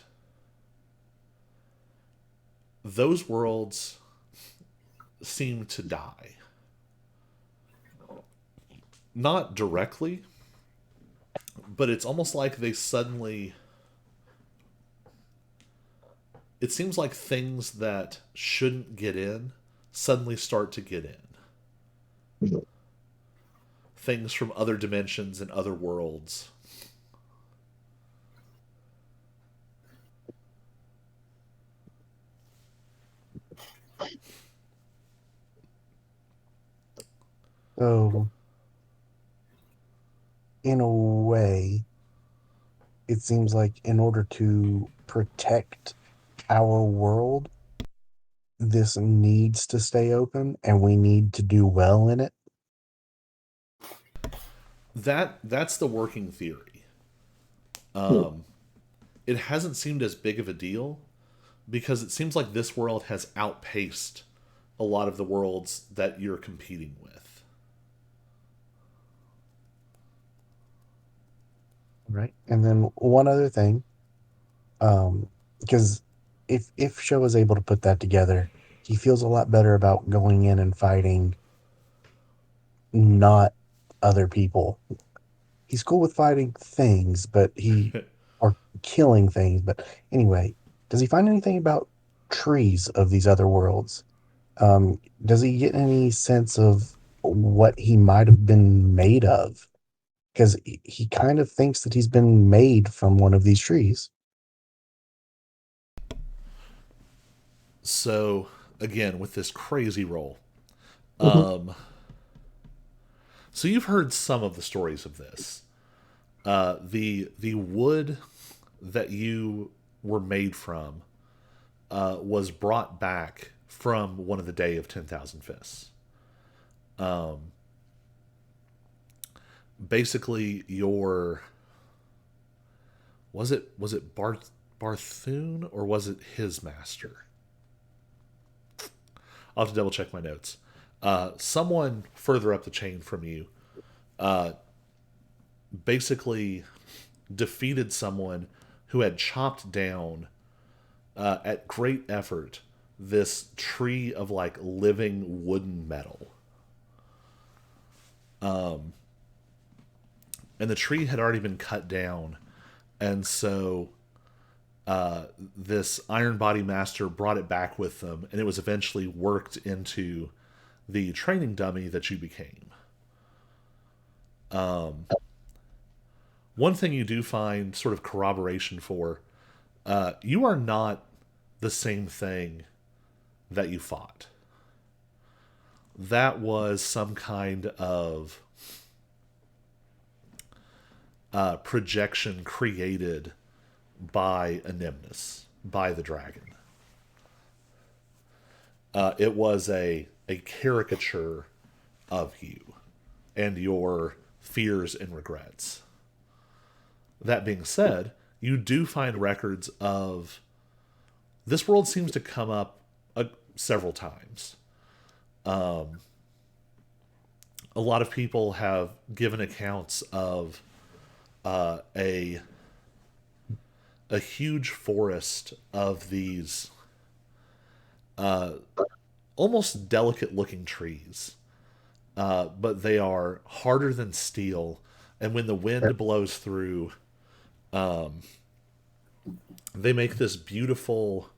those worlds seem to die. Not directly, but it's almost like they suddenly. It seems like things that shouldn't get in suddenly start to get in. Things from other dimensions and other worlds. So, in a way, it seems like in order to protect our world, this needs to stay open and we need to do well in it. That's the working theory. It hasn't seemed as big of a deal because it seems like this world has outpaced a lot of the worlds that you're competing with. Right. And then one other thing, because if Show is able to put that together, he feels a lot better about going in and fighting not other people. He's cool with fighting things, but or killing things. But anyway, does he find anything about trees of these other worlds? Does he get any sense of what he might have been made of? Because he kind of thinks that he's been made from one of these trees. So, again, with this crazy roll. Mhm. So you've heard some of the stories of this. The wood that you were made from was brought back from one of the Day of 10,000 Fists. Basically, your was it Barthune or was it his master? I'll have to double check my notes. Someone further up the chain from you basically defeated someone who had chopped down at great effort this tree of like living wooden metal. And the tree had already been cut down, and so this Iron Body Master brought it back with them, and it was eventually worked into the training dummy that you became. One thing you do find sort of corroboration for, you are not the same thing that you fought. That was some kind of projection created by Anonymous, by the dragon. It was a caricature of you and your fears and regrets. That being said, you do find records of this world seems to come up several times. A lot of people have given accounts of a huge forest of these almost delicate looking trees, but they are harder than steel, and when the wind blows through, they make this beautiful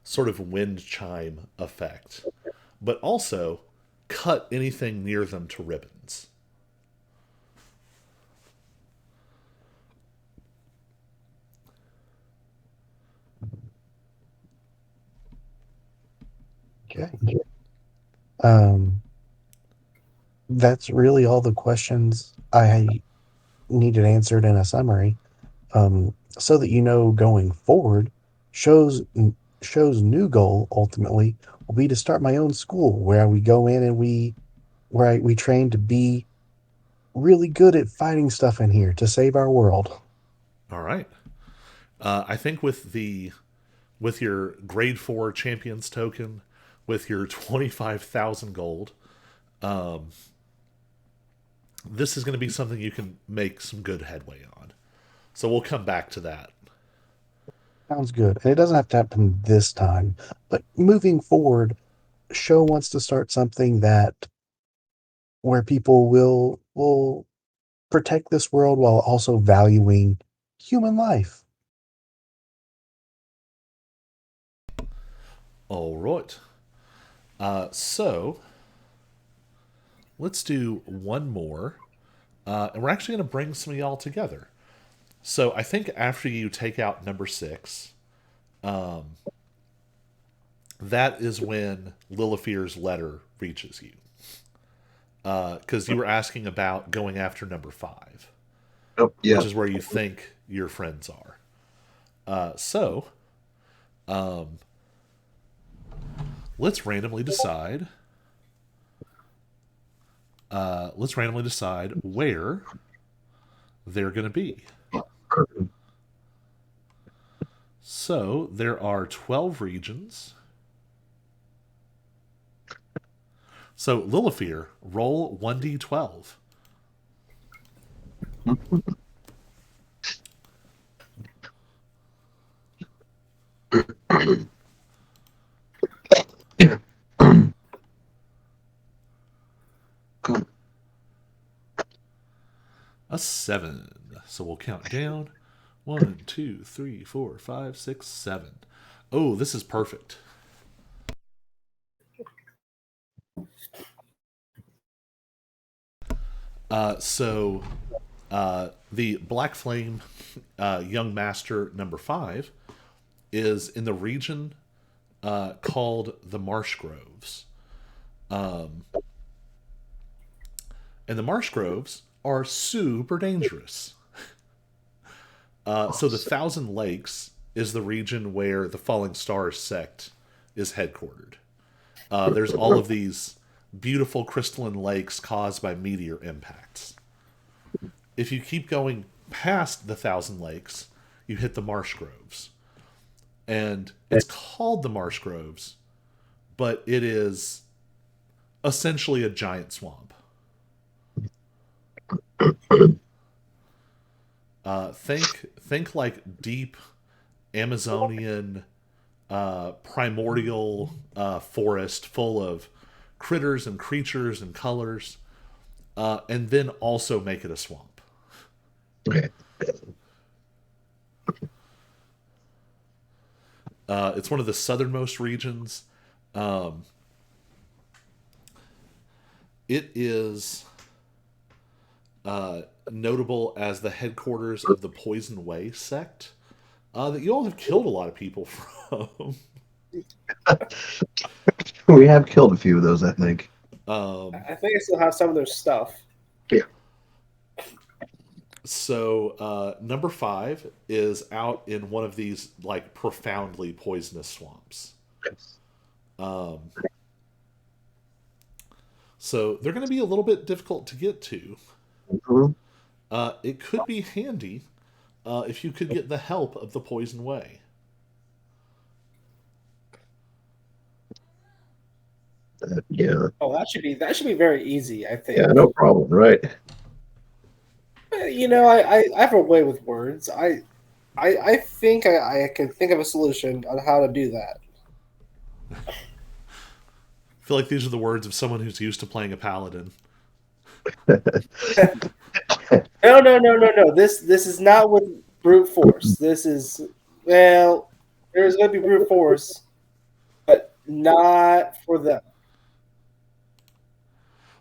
sort of wind chime effect, but also cut anything near them to ribbons. Okay. Um, that's really all the questions I needed answered in a summary. So that you know going forward, shows show's new goal ultimately will be to start my own school where we go in and we train to be really good at fighting stuff in here to save our world. All right. I think with your grade 4 champions token, with your 25,000 gold, this is going to be something you can make some good headway on. So we'll come back to that. Sounds good. And it doesn't have to happen this time. But moving forward, show wants to start something that where people will protect this world while also valuing human life. All right. So let's do one more. And we're actually going to bring some of y'all together. So I think after you take out number 6, that is when Lilithir's letter reaches you. Because you were asking about going after number 5, Oh, yeah. which is where you think your friends are. So let's randomly decide. Where they're going to be. So there are 12 regions. So Lilithir, roll 1d12. A 7. So we'll count down. 1, 2, 3, 4, 5, 6, 7. Oh, this is perfect. So the Black Flame Young Master number 5 is in the region called the Marsh Groves. And the Marsh Groves are super dangerous. So the Thousand Lakes is the region where the Falling Stars sect is headquartered. There's all of these beautiful crystalline lakes caused by meteor impacts. If you keep going past the Thousand Lakes, you hit the Marsh Groves. And it's called the Marsh Groves, but it is essentially a giant swamp. Think like deep Amazonian primordial forest full of critters and creatures and colors, and then also make it a swamp. Okay. It's one of the southernmost regions. It is notable as the headquarters of the Poison Way sect that you all have killed a lot of people from. We have killed a few of those, I think. I think I still have some of their stuff. Yeah. So number 5 is out in one of these like profoundly poisonous swamps. So they're going to be a little bit difficult to get to. Mm-hmm. It could be handy if you could get the help of the Poison Way. Yeah. Oh, that should be very easy. I think. Yeah, no problem, right? You know, I have a way with words. I think I can think of a solution on how to do that. I feel like these are the words of someone who's used to playing a paladin. No. This is not with brute force. This is well, there's going to be brute force, but not for them.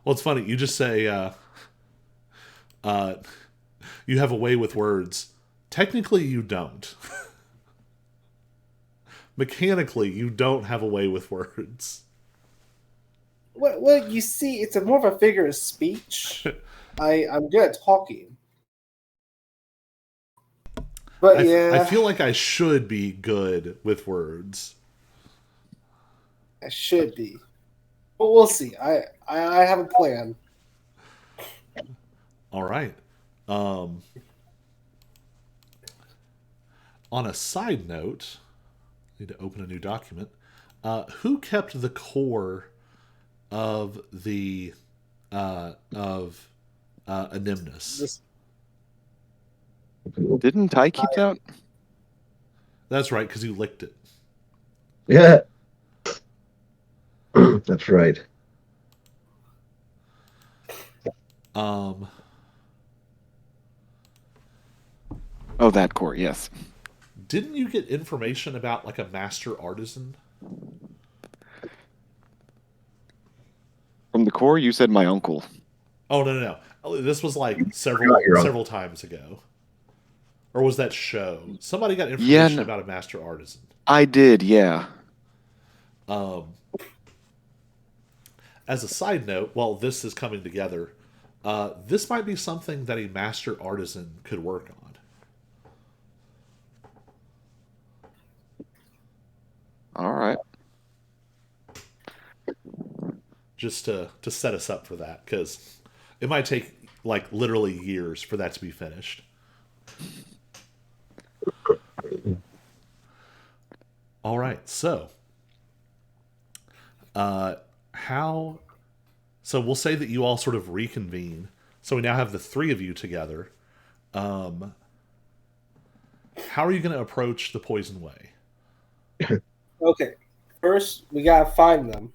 Well, it's funny. You just say you have a way with words. Technically, you don't. Mechanically, you don't have a way with words. Well, you see, it's more of a figure of speech. I'm good at talking. But I feel like I should be good with words. I should be. But we'll see. I have a plan. All right. Um, on a side note, I need to open a new document. Who kept the core of the of Anymnus? This Didn't I keep that? That's right, because you licked it. Yeah. That's right. Um, Oh, that core, yes. didn't you get information about like a master artisan? From the core, you said my uncle. Oh no. Oh, this was like Forgot your uncle. several times ago. Or was that show? Somebody got Yeah, information no, about a master artisan. I did, yeah. Um, as a side note, while this is coming together, this might be something that a master artisan could work on. All right. Just to set us up for that, because it might take like literally years for that to be finished. All right, so how? So we'll say that you all sort of reconvene. So we now have the three of you together. How are you going to approach the Poison Way? Okay. First, we gotta find them,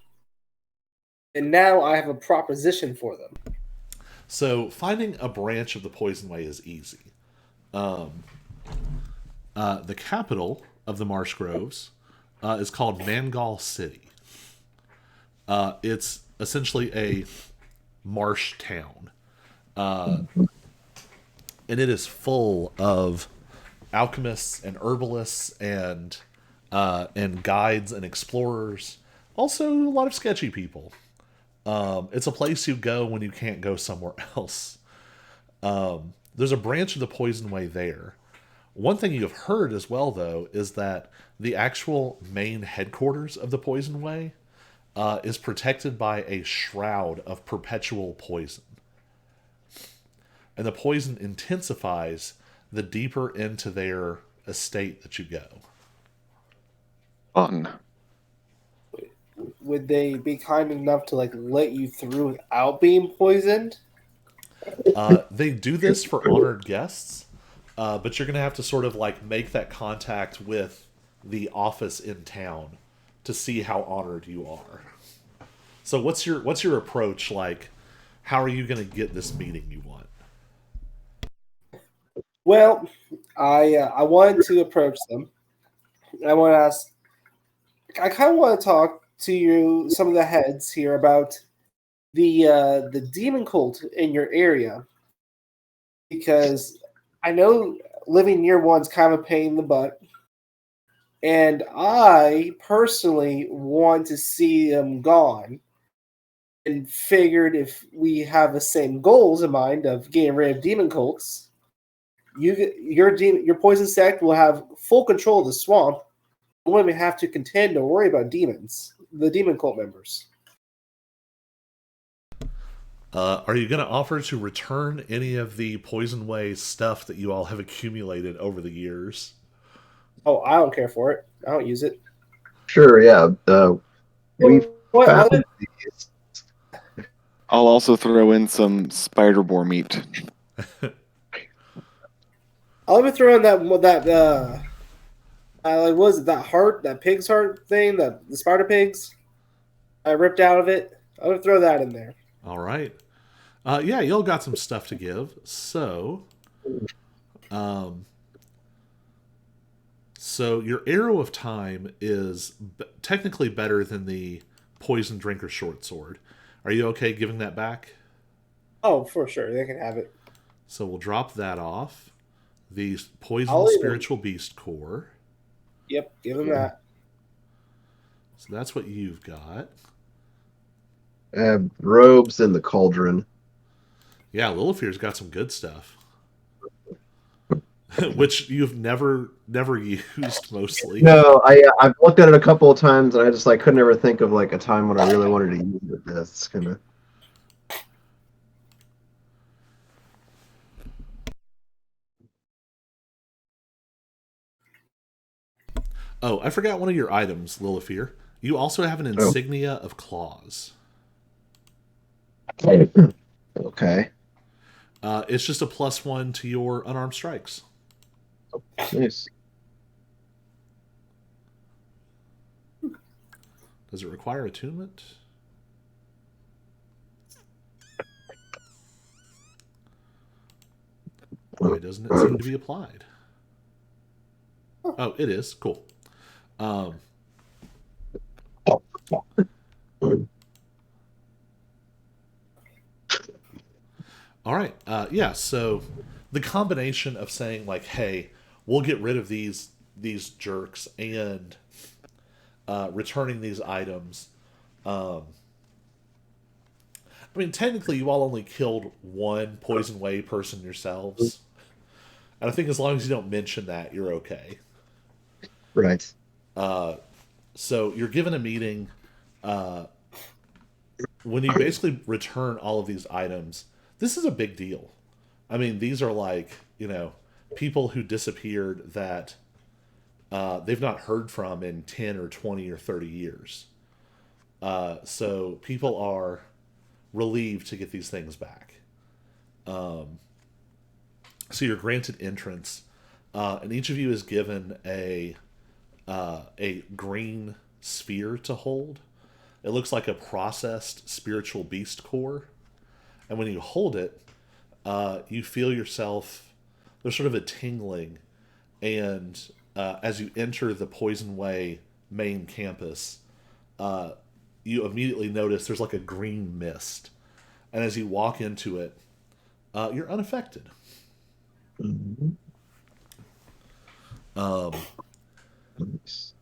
and now I have a proposition for them. So finding a branch of the Poison Way is easy. The capital of the Marsh Groves is called Mangal City. It's essentially a marsh town, and it is full of alchemists and herbalists and guides and explorers. Also, a lot of sketchy people. It's a place you go when you can't go somewhere else. There's a branch of the Poison Way there. One thing you have heard as well, though, is that the actual main headquarters of the Poison Way is protected by a shroud of perpetual poison. And the poison intensifies the deeper into their estate that you go. Fun. Would they be kind enough to like let you through without being poisoned? They do this for honored guests, but you're going to have to sort of like make that contact with the office in town to see how honored you are. So what's your approach like? How are you going to get this meeting you want? Well, I wanted to approach them. I want to ask. I kind of want to talk to you, some of the heads here, about the demon cult in your area, because I know living near one's kind of a pain in the butt, and I personally want to see them gone. And figured if we have the same goals in mind of getting rid of demon cults, your poison sect will have full control of the swamp. You won't even have to contend or worry about demons, the demon cult members. Are you going to offer to return any of the Poison Way stuff that you all have accumulated over the years? Oh, I don't care for it. I don't use it. Sure, yeah. We What? found these. I'll also throw in some spider boar meat. I'll even throw in that like what was it, that heart, that pig's heart thing, the spider pigs I ripped out of it. I'm gonna throw that in there. All right. Yeah, y'all got some stuff to give. So your arrow of time is technically better than the poison drinker short sword. Are you okay giving that back? Oh, for sure, they can have it. So we'll drop that off. The poison I'll even- spiritual beast core. Yep, give them that. So that's what you've got. Robes in the cauldron. Yeah, Lilifear's got some good stuff. Which you've never used mostly. No, I've looked at it a couple of times and I just like couldn't ever think of like a time when I really wanted to use it. That's kind of. Oh, I forgot one of your items, Lilifear. You also have an insignia of claws. Okay. It's just a +1 to your unarmed strikes. Nice. Does it require attunement? Why doesn't it seem to be applied? Oh, it is. Cool. Um, all right. Yeah. So the combination of saying like, "Hey, we'll get rid of these jerks," and returning these items. Um, I mean, technically, you all only killed one Poison Way person yourselves, and I think as long as you don't mention that, you're okay. Right. So you're given a meeting. Uh, when you basically return all of these items, this is a big deal. I mean, these are like, people who disappeared that they've not heard from in 10 or 20 or 30 years. So people are relieved to get these things back. So you're granted entrance, and each of you is given a green sphere to hold. It looks like a processed spiritual beast core, and when you hold it, you feel yourself. There's sort of a tingling, and as you enter the Poison Way main campus, you immediately notice there's like a green mist, and as you walk into it, you're unaffected. Mhm. Nice.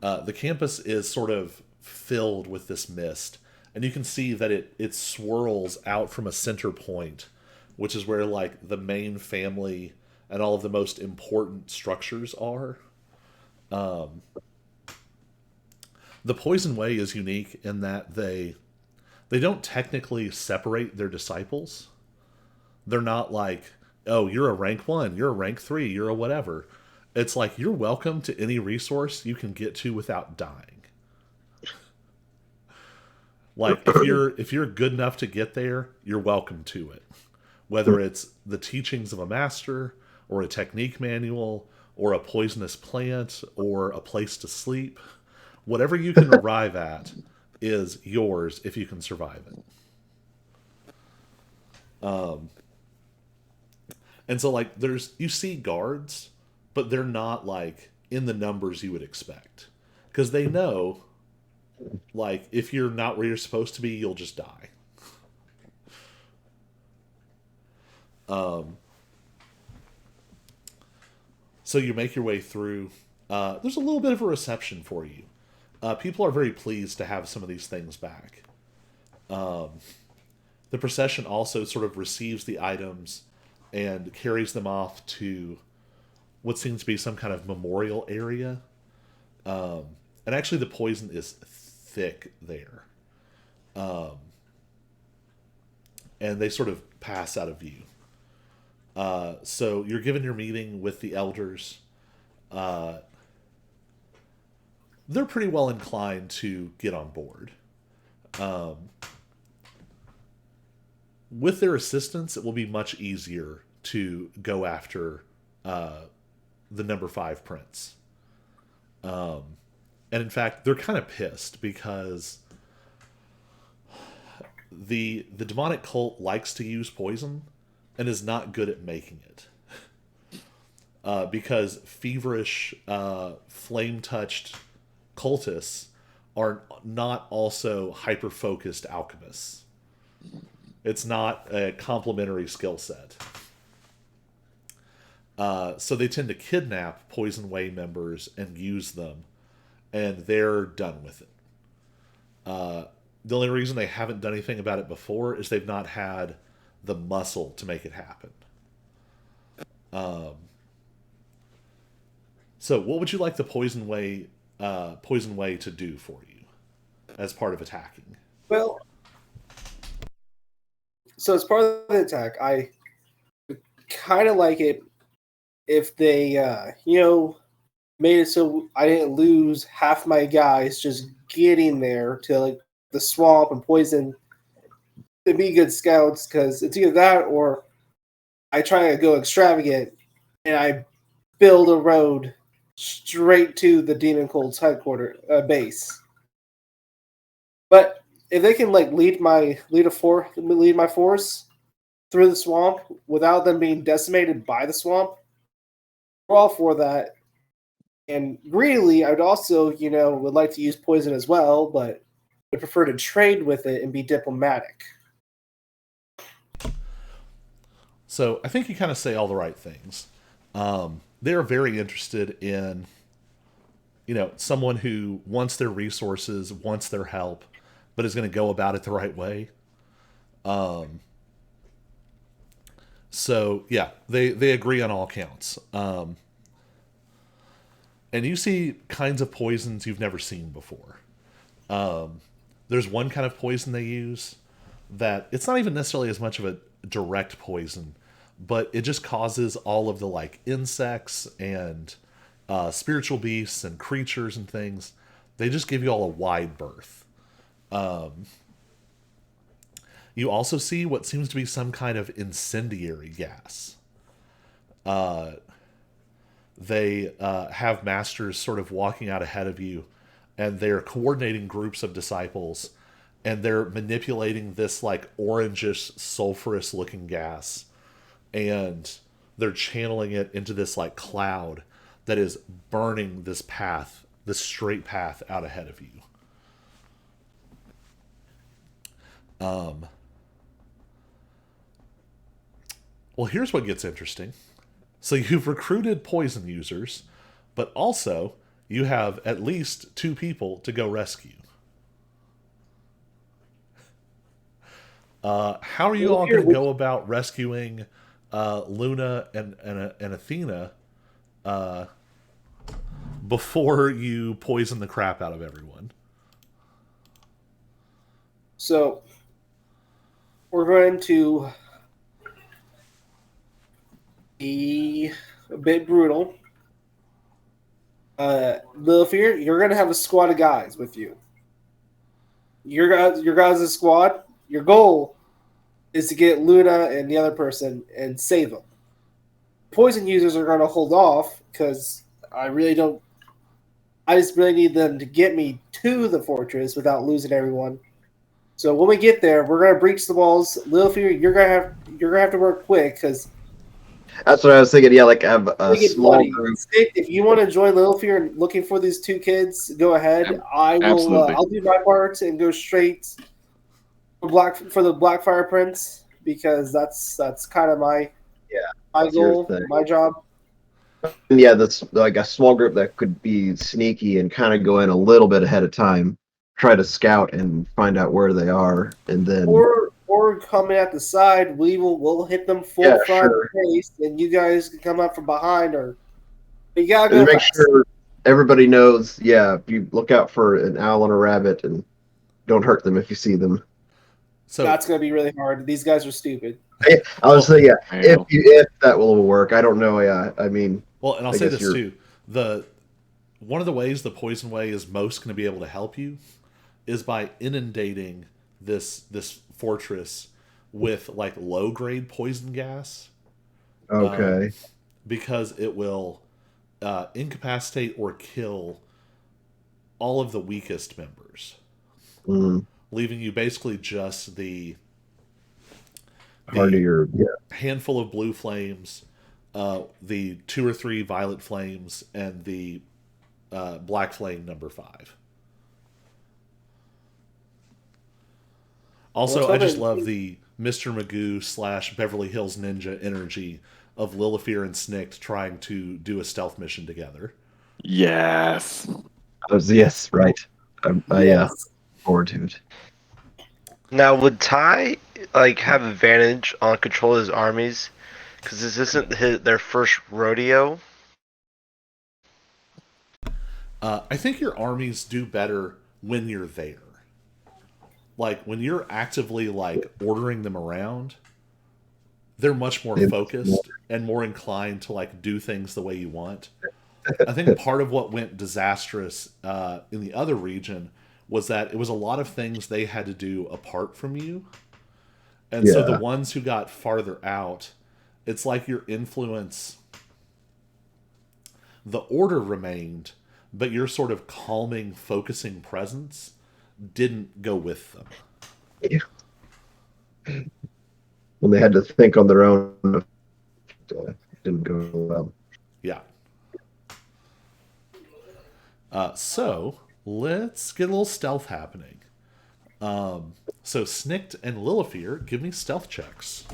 The campus is sort of filled with this mist, and you can see that it swirls out from a center point, which is where like the main family and all of the most important structures are. The Poison Way is unique in that they don't technically separate their disciples. They're not like, oh, you're a rank 1, you're a rank 3, you're a whatever. It's like you're welcome to any resource you can get to without dying. Like if you're good enough to get there, you're welcome to it. Whether it's the teachings of a master or a technique manual or a poisonous plant or a place to sleep, whatever you can arrive at is yours if you can survive it. And so like you see guards, but they're not like in the numbers you would expect. Because they know like if you're not where you're supposed to be, you'll just die. So you make your way through. There's a little bit of a reception for you. People are very pleased to have some of these things back. The procession also sort of receives the items and carries them off to what seems to be some kind of memorial area. And actually, the poison is thick there. And they sort of pass out of view. So you're given your meeting with the elders. They're pretty well inclined to get on board. With their assistance, it will be much easier to go after the number 5 prince. And in fact, they're kind of pissed because the demonic cult likes to use poison and is not good at making it. Because feverish, flame-touched cultists are not also hyper-focused alchemists. It's not a complementary skill set. So they tend to kidnap Poison Way members and use them, and they're done with it. The only reason they haven't done anything about it before is they've not had the muscle to make it happen. So what would you like the Poison Way to do for you as part of attacking? Well, so as part of the attack, I kind of like it if they, made it so I didn't lose half my guys just getting there to like the swamp and poison to be good scouts, because it's either that or I try to go extravagant and I build a road straight to the Demon Cult's headquarters base. But if they can like lead my force through the swamp without them being decimated by the swamp, we're all for that. And really, I'd also, would like to use poison as well, but would prefer to trade with it and be diplomatic. So I think you kind of say all the right things. They're very interested in, someone who wants their resources, wants their help, but is going to go about it the right way. So yeah, they agree on all counts. And you see kinds of poisons you've never seen before. There's one kind of poison they use that it's not even necessarily as much of a direct poison, but it just causes all of the like insects and spiritual beasts and creatures and things. They just give you all a wide berth. You also see what seems to be some kind of incendiary gas. They have masters sort of walking out ahead of you, and they're coordinating groups of disciples, and they're manipulating this like orangish sulfurous looking gas, and they're channeling it into this like cloud that is burning this path, this straight path out ahead of you. Well, here's what gets interesting. So you've recruited poison users, but also you have at least 2 people to go rescue. How are you all going to go about rescuing Luna and Athena before you poison the crap out of everyone? So we're going to be a bit brutal. Lilfear, you're going to have a squad of guys with you. Your guys' squad, your goal is to get Luna and the other person and save them. Poison users are going to hold off because I just really need them to get me to the fortress without losing everyone. So when we get there, we're going to breach the walls. Lilfear, you're going to have to work quick because That's what I was thinking. Yeah, like have a small group. if you want to join Littlefear and looking for these 2 kids, go ahead. I will. Absolutely. I'll do my part and go straight for the Blackfire Prince because that's kind of my goal, my job. And yeah, that's like a small group that could be sneaky and kind of go in a little bit ahead of time, try to scout and find out where they are, and then or coming at the side, we'll hit them full front face, and you guys can come up from behind, or you gotta go make fast. sure everybody knows. Yeah, you look out for an owl and a rabbit, and don't hurt them if you see them. So that's gonna be really hard. These guys are stupid. I was saying, yeah, if that will work, I don't know. Yeah, I mean, well, and I'll say this too: one of the ways the poison way is most going to be able to help you is by inundating this fortress with like low grade poison gas. Okay. Because it will incapacitate or kill all of the weakest members, leaving you basically just the handful of blue flames, the 2 or 3 violet flames, and the black flame number 5. Also, I just love the Mr. Magoo / Beverly Hills Ninja energy of Lilifear and Snikt trying to do a stealth mission together. Yes. Yes, right. I forward to it. Now, would Ty have advantage on control of his armies? Because this isn't their first rodeo. I think your armies do better when you're there. Like when you're actively ordering them around, they're much more focused and more inclined to do things the way you want. I think part of what went disastrous in the other region was that it was a lot of things they had to do apart from you. And so the Yeah. ones who got farther out, it's like your influence, the order remained, but your sort of calming, focusing presence didn't go with them. Yeah. When they had to think on their own, didn't go well. Yeah. So let's get a little stealth happening. So Snicked and Lilifear, give me stealth checks.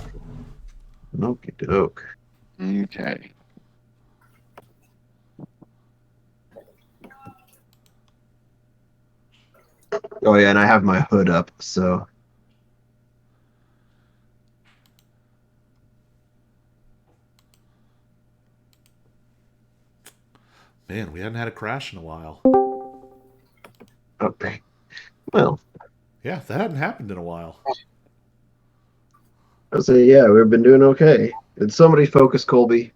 Okie doke. Okay. Oh yeah, and I have my hood up, so Man, we hadn't had a crash in a while. okay. Well, Yeah, that hadn't happened in a while. I say yeah, we've been doing okay. Did somebody focus Colby?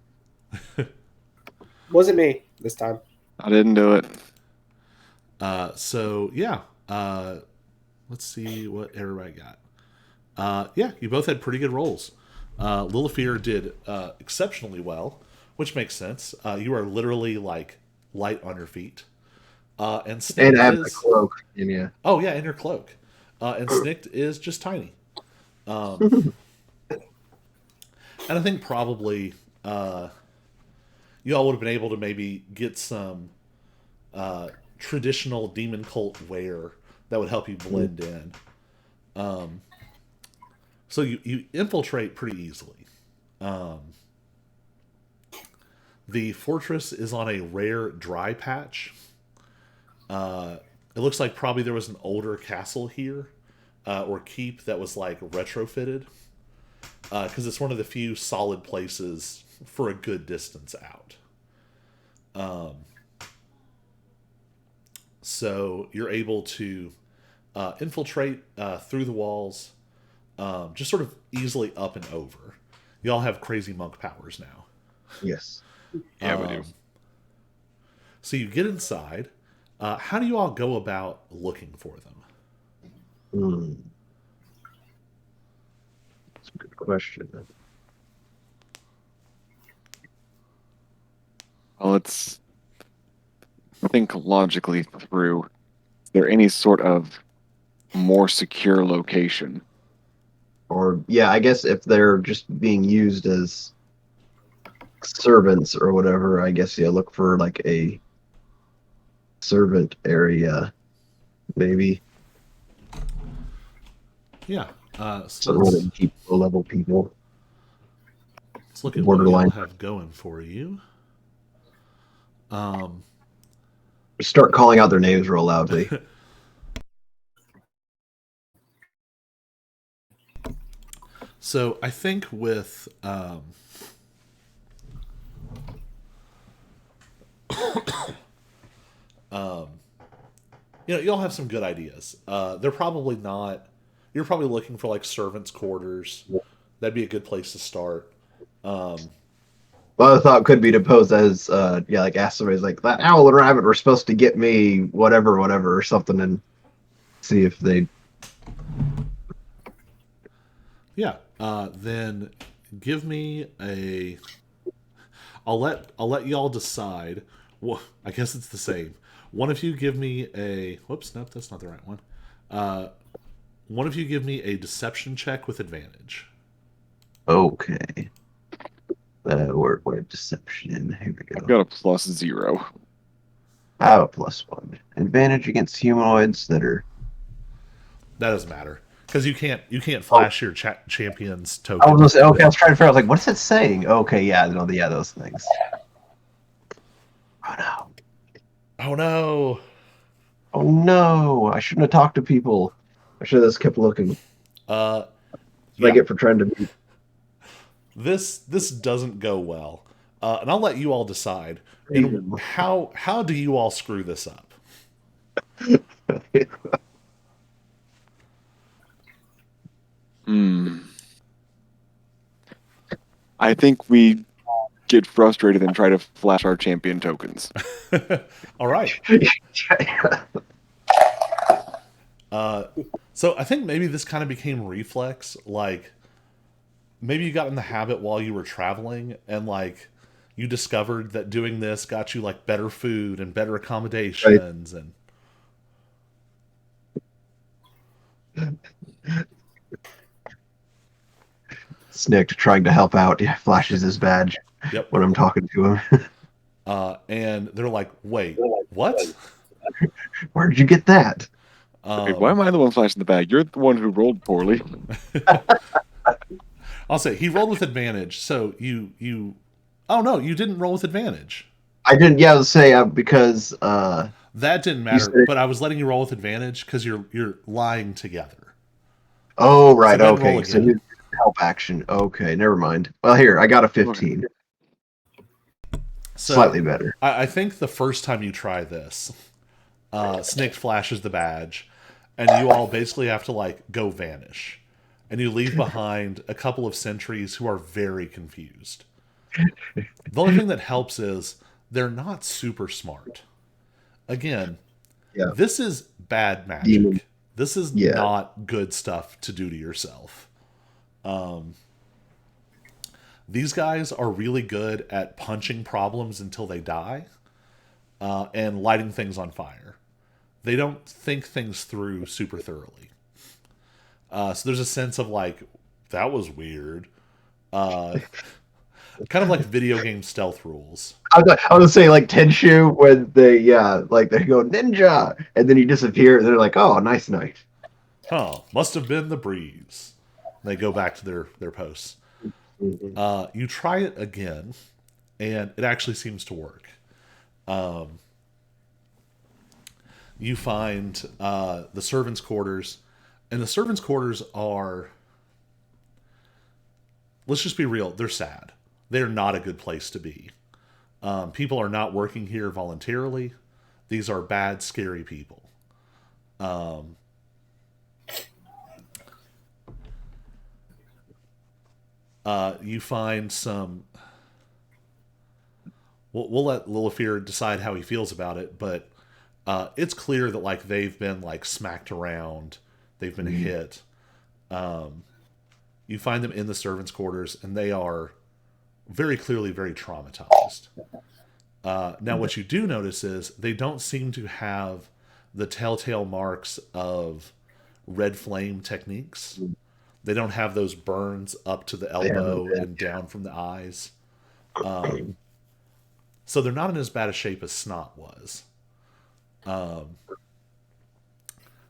Wasn't me this time. I didn't do it. So yeah, let's see what everybody got. Yeah, you both had pretty good rolls. Lilifear did exceptionally well, which makes sense. You are literally like light on your feet. And Snicked And I have my is cloak. And yeah. oh yeah, in your cloak. And Snicked is just tiny. And I think probably you all would have been able to maybe get some traditional demon cult wear that would help you blend in. So you infiltrate pretty easily. The fortress is on a rare dry patch. It looks like probably there was an older castle here, or keep that was like retrofitted, because it's one of the few solid places for a good distance out. So you're able to infiltrate through the walls, just sort of easily up and over. Y'all have crazy monk powers now. Yes. Yeah, we do. So you get inside. How do you all go about looking for them? Hmm. That's a good question. Well, let's think logically through. Is there any sort of more secure location? Or yeah, I guess if they're just being used as servants or whatever, I guess yeah, look for like a servant area, maybe. Yeah. So So where they keep low level people. let's look at what y'all Borderline. have going for you. Start calling out their names real loudly. So I think with y'all have some good ideas. They're probably not. You're probably looking for like servants' quarters. That'd be a good place to start. Well, I thought could be to pose as yeah, like ask somebody like that owl and rabbit were supposed to get me whatever, whatever or something, and see if they. Yeah. Then give me a. I'll let y'all decide. Well, I guess it's the same. One of you give me a. Whoops, nope, that's not the right one. One of you give me a deception check with advantage. Okay. Word deception. Here we I've go. got a +0. I have a +1 advantage against humanoids that are. That doesn't matter because you can't flash your champion's I was token. gonna say okay. I was trying to figure out. I was like, what's it saying? Okay, yeah, no, yeah, those things. Oh no! Oh no! Oh no! I shouldn't have talked to people. I should have just kept looking. Uh, That's what I yeah. get for trying to be. This doesn't go well, and I'll let you all decide. And how do you all screw this up? I think we get frustrated and try to flash our champion tokens. All right. So I think maybe this kind of became reflex. Like, maybe you got in the habit while you were traveling, and like you discovered that doing this got you like better food and better accommodations, and Snick trying to help out. Yeah, flashes his badge yep. when I'm talking to him. And they're like, "Wait, what?" Where did you get that? Wait, why am I the one flashing the bag? You're the one who rolled poorly. I'll say he rolled with advantage, so you. Oh no, you didn't roll with advantage. I didn't. Yeah, I was say because That didn't matter, but I was letting you roll with advantage because you're lying together. Oh, right. So go ahead and roll Okay. So again. you help action. Okay, never mind. Well, here I got a 15. So Slightly better. I think the first time you try this, Snick flashes the badge, and you all basically have to like go vanish, and you leave behind a couple of sentries who are very confused. The only thing that helps is they're not super smart. Again, Yeah. this is bad magic. Demon. This is Yeah. not good stuff to do to yourself. These guys are really good at punching problems until they die, and lighting things on fire. They don't think things through super thoroughly. So there's a sense of like, that was weird. Kind of like video game stealth rules. I was gonna say like Tenshu when they like they go ninja and then you disappear and they're like, oh, nice night. Huh, must have been the breeze. They go back to their posts. You try it again, and it actually seems to work. You find the servants' quarters, and the servants' quarters are, let's just be real, they're sad. They're not a good place to be. People are not working here voluntarily. These are bad, scary people. You find some. We'll let Lilifir decide how he feels about it, but it's clear that like they've been like smacked around, they've been hit. You find them in the servants' quarters, and they are very clearly very traumatized. Now, what you do notice is they don't seem to have the telltale marks of red flame techniques. They don't have those burns up to the elbow and down from the eyes. So they're not in as bad a shape as Snot was.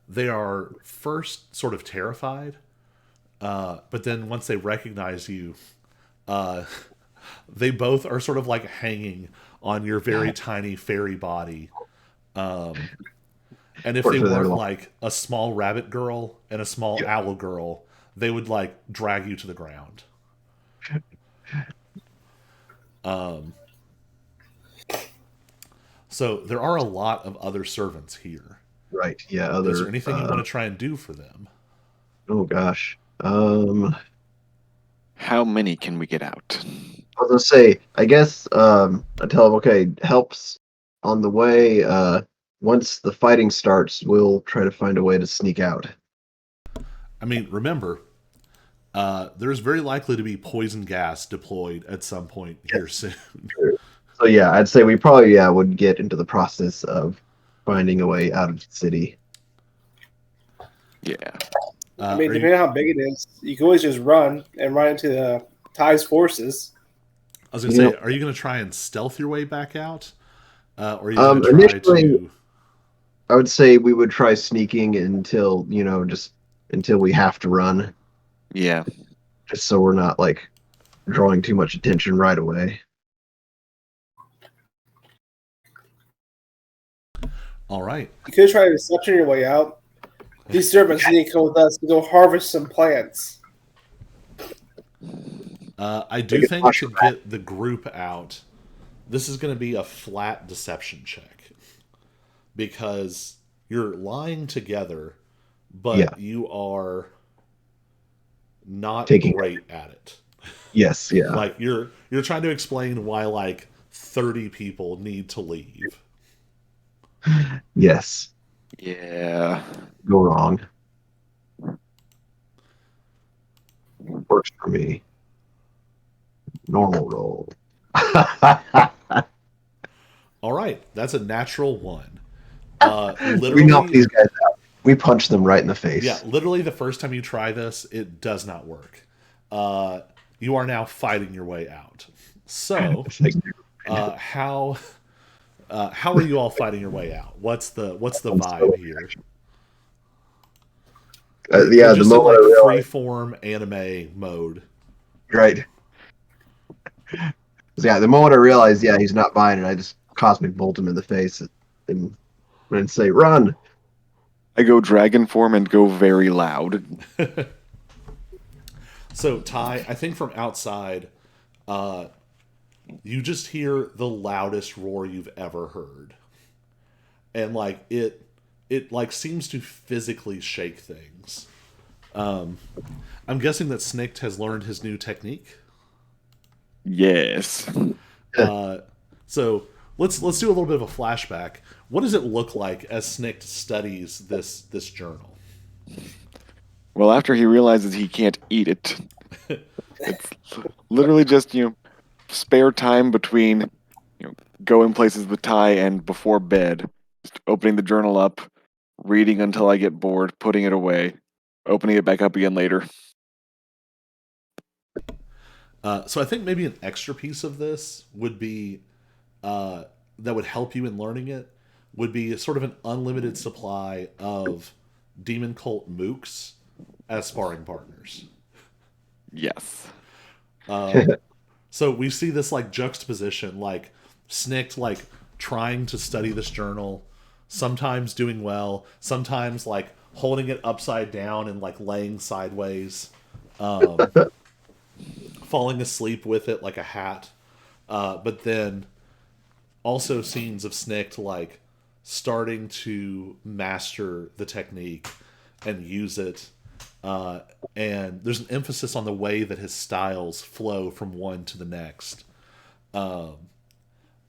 They are first sort of terrified, but then once they recognize you, they both are sort of like hanging on your very tiny fairy body. And if they weren't like a small rabbit girl and a small owl girl, they would like drag you to the ground. So there are a lot of other servants here. Right. Yeah. Other. Is there anything you want to try and do for them? Oh gosh. How many can we get out? I was gonna say, I guess I tell them, okay, helps on the way. Once the fighting starts, we'll try to find a way to sneak out. I mean, remember, there's very likely to be poison gas deployed at some point here soon. So yeah, I'd say we probably would get into the process of finding a way out of the city. Yeah. I mean, depending on how big it is, you can always just run and run into the Ty's forces. I was going to say, are you going to try and stealth your way back out? Or are you going to try initially, to... I would say we would try sneaking until, just until we have to run. Yeah. Just so we're not, like, drawing too much attention right away. All right. You could try deception your way out. These servants need to come with us to go harvest some plants. I do think to get the group out, this is going to be a flat deception check. Because you're lying together, but you are not great at it. Yes, yeah. Like you're trying to explain why like 30 people need to leave. Yes. Yeah. Go wrong. Works for me. Normal roll. All right, that's a natural one. We knock Literally, these guys out. We punch them right in the yeah, face. literally the first time you try this, it does not work. Uh, you are now fighting your way out. So, It's like, uh, how how are you all fighting your way out? What's the I'm vibe so- here? You're yeah, the just in moment like I realized, freeform anime mode. right? Yeah, the moment I realized, yeah, he's not buying it, I just cosmic bolt him in the face and say, "Run!" I go dragon form and go very loud. So Ty, I think from outside, uh, you just hear the loudest roar you've ever heard, and like it like seems to physically shake things. I'm guessing that Snikt has learned his new technique. Yes. So let's do a little bit of a flashback. What does it look like as Snikt studies this journal? Well, after he realizes he can't eat it, it's literally just, spare time between, going places with Ty and before bed. Just opening the journal up, reading until I get bored, putting it away, opening it back up again later. So I think maybe an extra piece of this would be that would help you in learning it would be sort of an unlimited supply of demon cult mooks as sparring partners. Yes. So we see this like juxtaposition, like Snikt like trying to study this journal, sometimes doing well, sometimes like holding it upside down and like laying sideways, falling asleep with it like a hat. But then also scenes of Snikt like starting to master the technique and use it. Uh, and there's an emphasis on the way that his styles flow from one to the next. A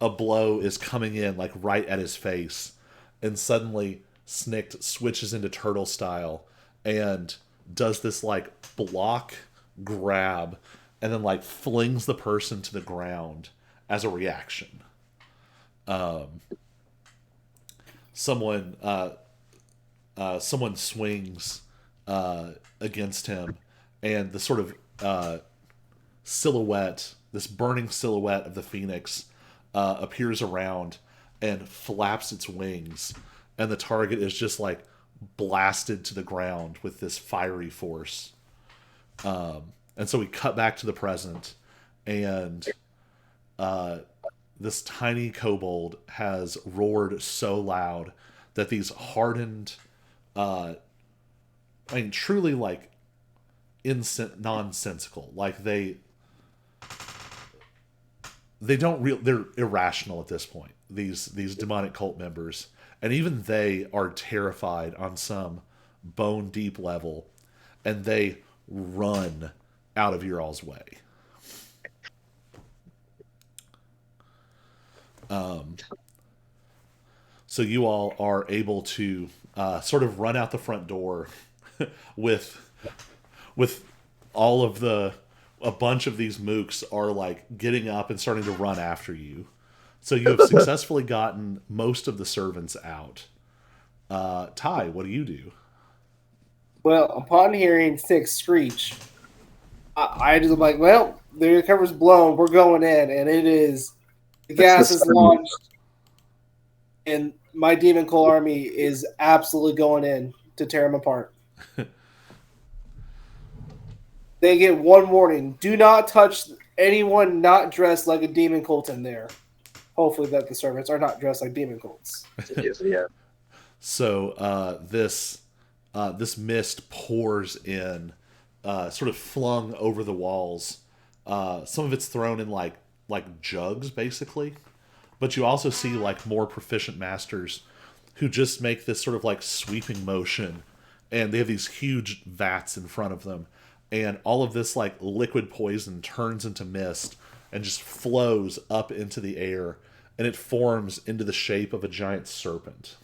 blow is coming in like right at his face, and suddenly Snikt switches into turtle style and does this like block grab and then like flings the person to the ground as a reaction. Someone swings against him, and the sort of silhouette, this burning silhouette of the phoenix, appears around and flaps its wings, and the target is just like blasted to the ground with this fiery force. And so we cut back to the present, and this tiny kobold has roared so loud that these hardened, I mean, truly like nonsensical. Like they don't they're irrational at this point. These demonic cult members, and even they are terrified on some bone deep level, and they run out of your all's way. So you all are able to sort of run out the front door with with all of a bunch of these mooks are like getting up and starting to run after you. So you have successfully gotten most of the servants out. Ty, what do you do? Well, upon hearing Six screech, I just like, well, the cover's blown. We're going in, and it is the gas is launched, and my demon cult army is absolutely going in to tear them apart. They get one warning: do not touch anyone not dressed like a demon cult in there. Hopefully, that the servants are not dressed like demon cults. Yeah. So this mist pours in, sort of flung over the walls. Some of it's thrown in like jugs, basically. But you also see like more proficient masters who just make this sort of like sweeping motion, and they have these huge vats in front of them, and all of this like liquid poison turns into mist and just flows up into the air, and it forms into the shape of a giant serpent.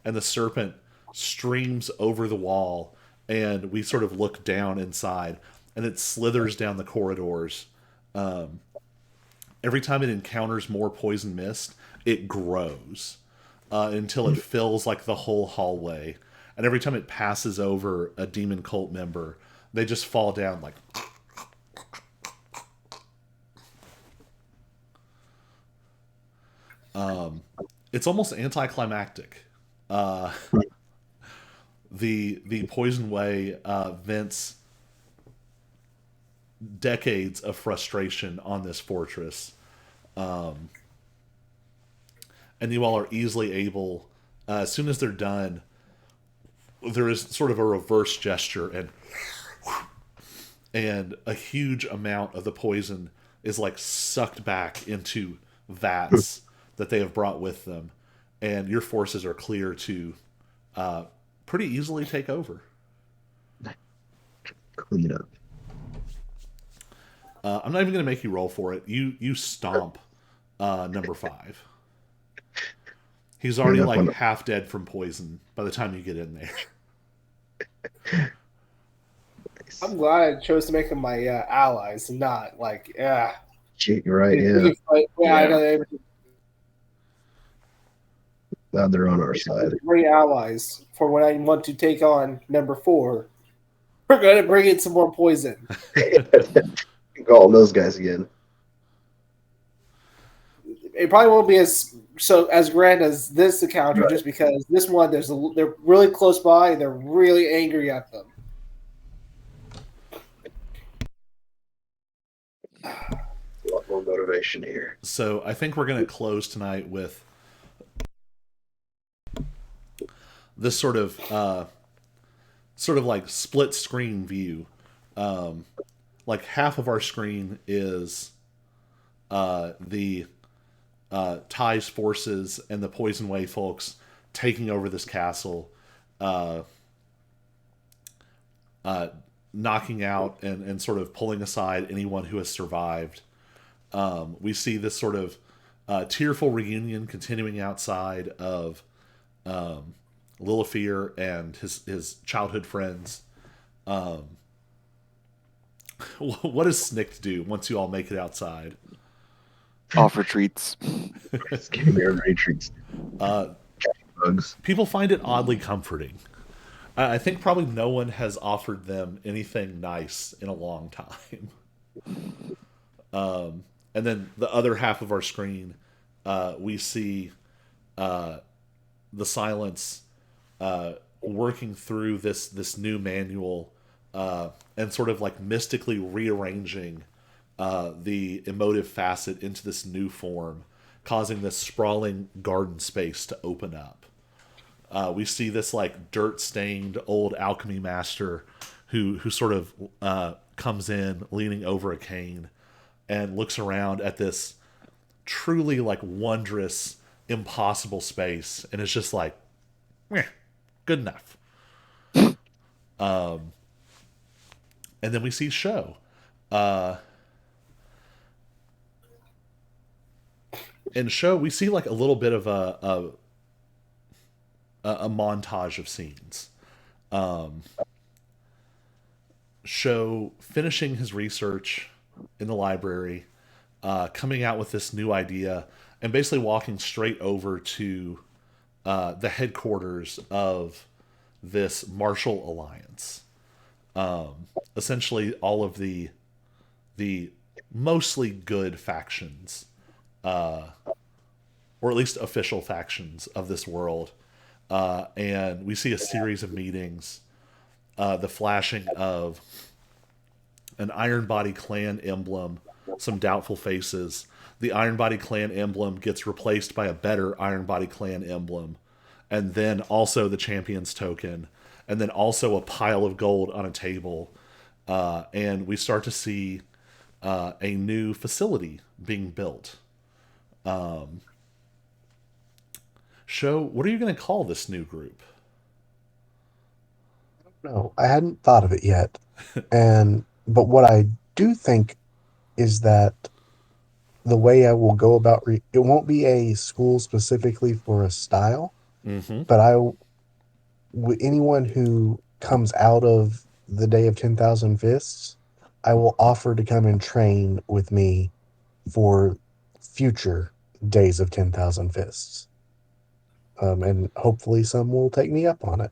And the serpent streams over the wall, and we sort of look down inside, and it slithers down the corridors. Every time it encounters more poison mist, it grows until it fills like the whole hallway. And every time it passes over a demon cult member, they just fall down like. It's almost anticlimactic. The poison way vents decades of frustration on this fortress, and you all are easily able, as soon as they're done, there is sort of a reverse gesture, and a huge amount of the poison is like sucked back into vats that they have brought with them, and your forces are clear to pretty easily take over. Clean up. I'm not even going to make you roll for it. You stomp number 5. He's already like half dead from poison by the time you get in there. I'm glad I chose to make them my allies, and not like You're right. Yeah. I know Glad they're on our side. great allies for when I want to take on number 4. We're going to bring in some more poison. Call those guys again. It probably won't be as grand as this encounter, just because this one they're really close by and they're really angry at them. A lot more motivation here. So I think we're going to close tonight with this sort of like split screen view. Like half of our screen is the Ty's forces and the Poison Way folks taking over this castle, knocking out and sort of pulling aside anyone who has survived. We see this sort of tearful reunion continuing outside of Lilifear and his childhood friends. What does Snicked do once you all make it outside? Offer treats. Just give me everybody treats. Bugs. People find it oddly comforting. I think probably no one has offered them anything nice in a long time. And then the other half of our screen, we see the Silence working through this new manual and sort of like mystically rearranging the emotive facet into this new form, causing this sprawling garden space to open up. We see this like dirt-stained old alchemy master who sort of comes in leaning over a cane and looks around at this truly like wondrous, impossible space, and it's just like, good enough. And then we see Show. In Show, we see like a little bit of a montage of scenes. Show finishing his research in the library, coming out with this new idea, and basically walking straight over to the headquarters of this martial alliance. Essentially, all of the mostly good factions, or at least official factions of this world, and we see a series of meetings, the flashing of an Iron Body clan emblem, some doubtful faces. The Iron Body clan emblem gets replaced by a better Iron Body clan emblem, and then also the champion's token, and then also a pile of gold on a table, and we start to see a new facility being built. Show, what are you going to call this new group? No, I hadn't thought of it yet. But what I do think is that the way I will go about it won't be a school specifically for a style, Mm-hmm. but anyone who comes out of the Day of 10,000 Fists, I will offer to come and train with me for future Days of 10,000 Fists. And hopefully some will take me up on it.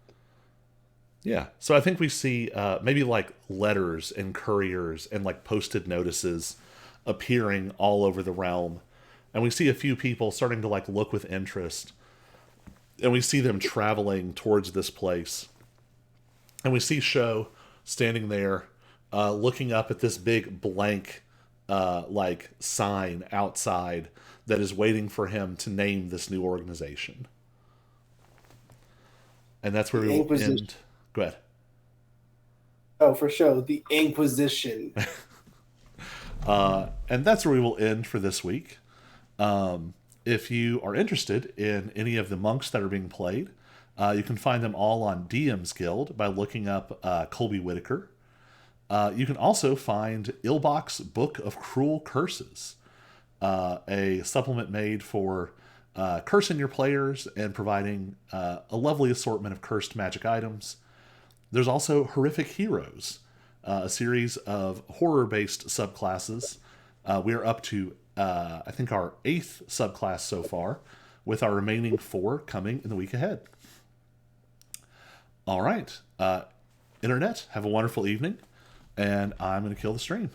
Yeah. So I think we see maybe like letters and couriers and like posted notices appearing all over the realm. And we see a few people starting to like look with interest. And we see them traveling towards this place. And we see Sho standing there looking up at this big blank like sign outside that is waiting for him to name this new organization. And that's where we The will Inquisition. end. Go ahead. Oh, for sure. The Inquisition. And that's where we will end for this week. If you are interested in any of the monks that are being played, you can find them all on DM's Guild by looking up Colby Whitaker. You can also find Ilbach's Book of Cruel Curses, a supplement made for cursing your players and providing a lovely assortment of cursed magic items. There's also Horrific Heroes, a series of horror-based subclasses. We are up to, I think, our 8th subclass so far, with our remaining 4 coming in the week ahead. All right. Internet, have a wonderful evening, and I'm going to kill the stream.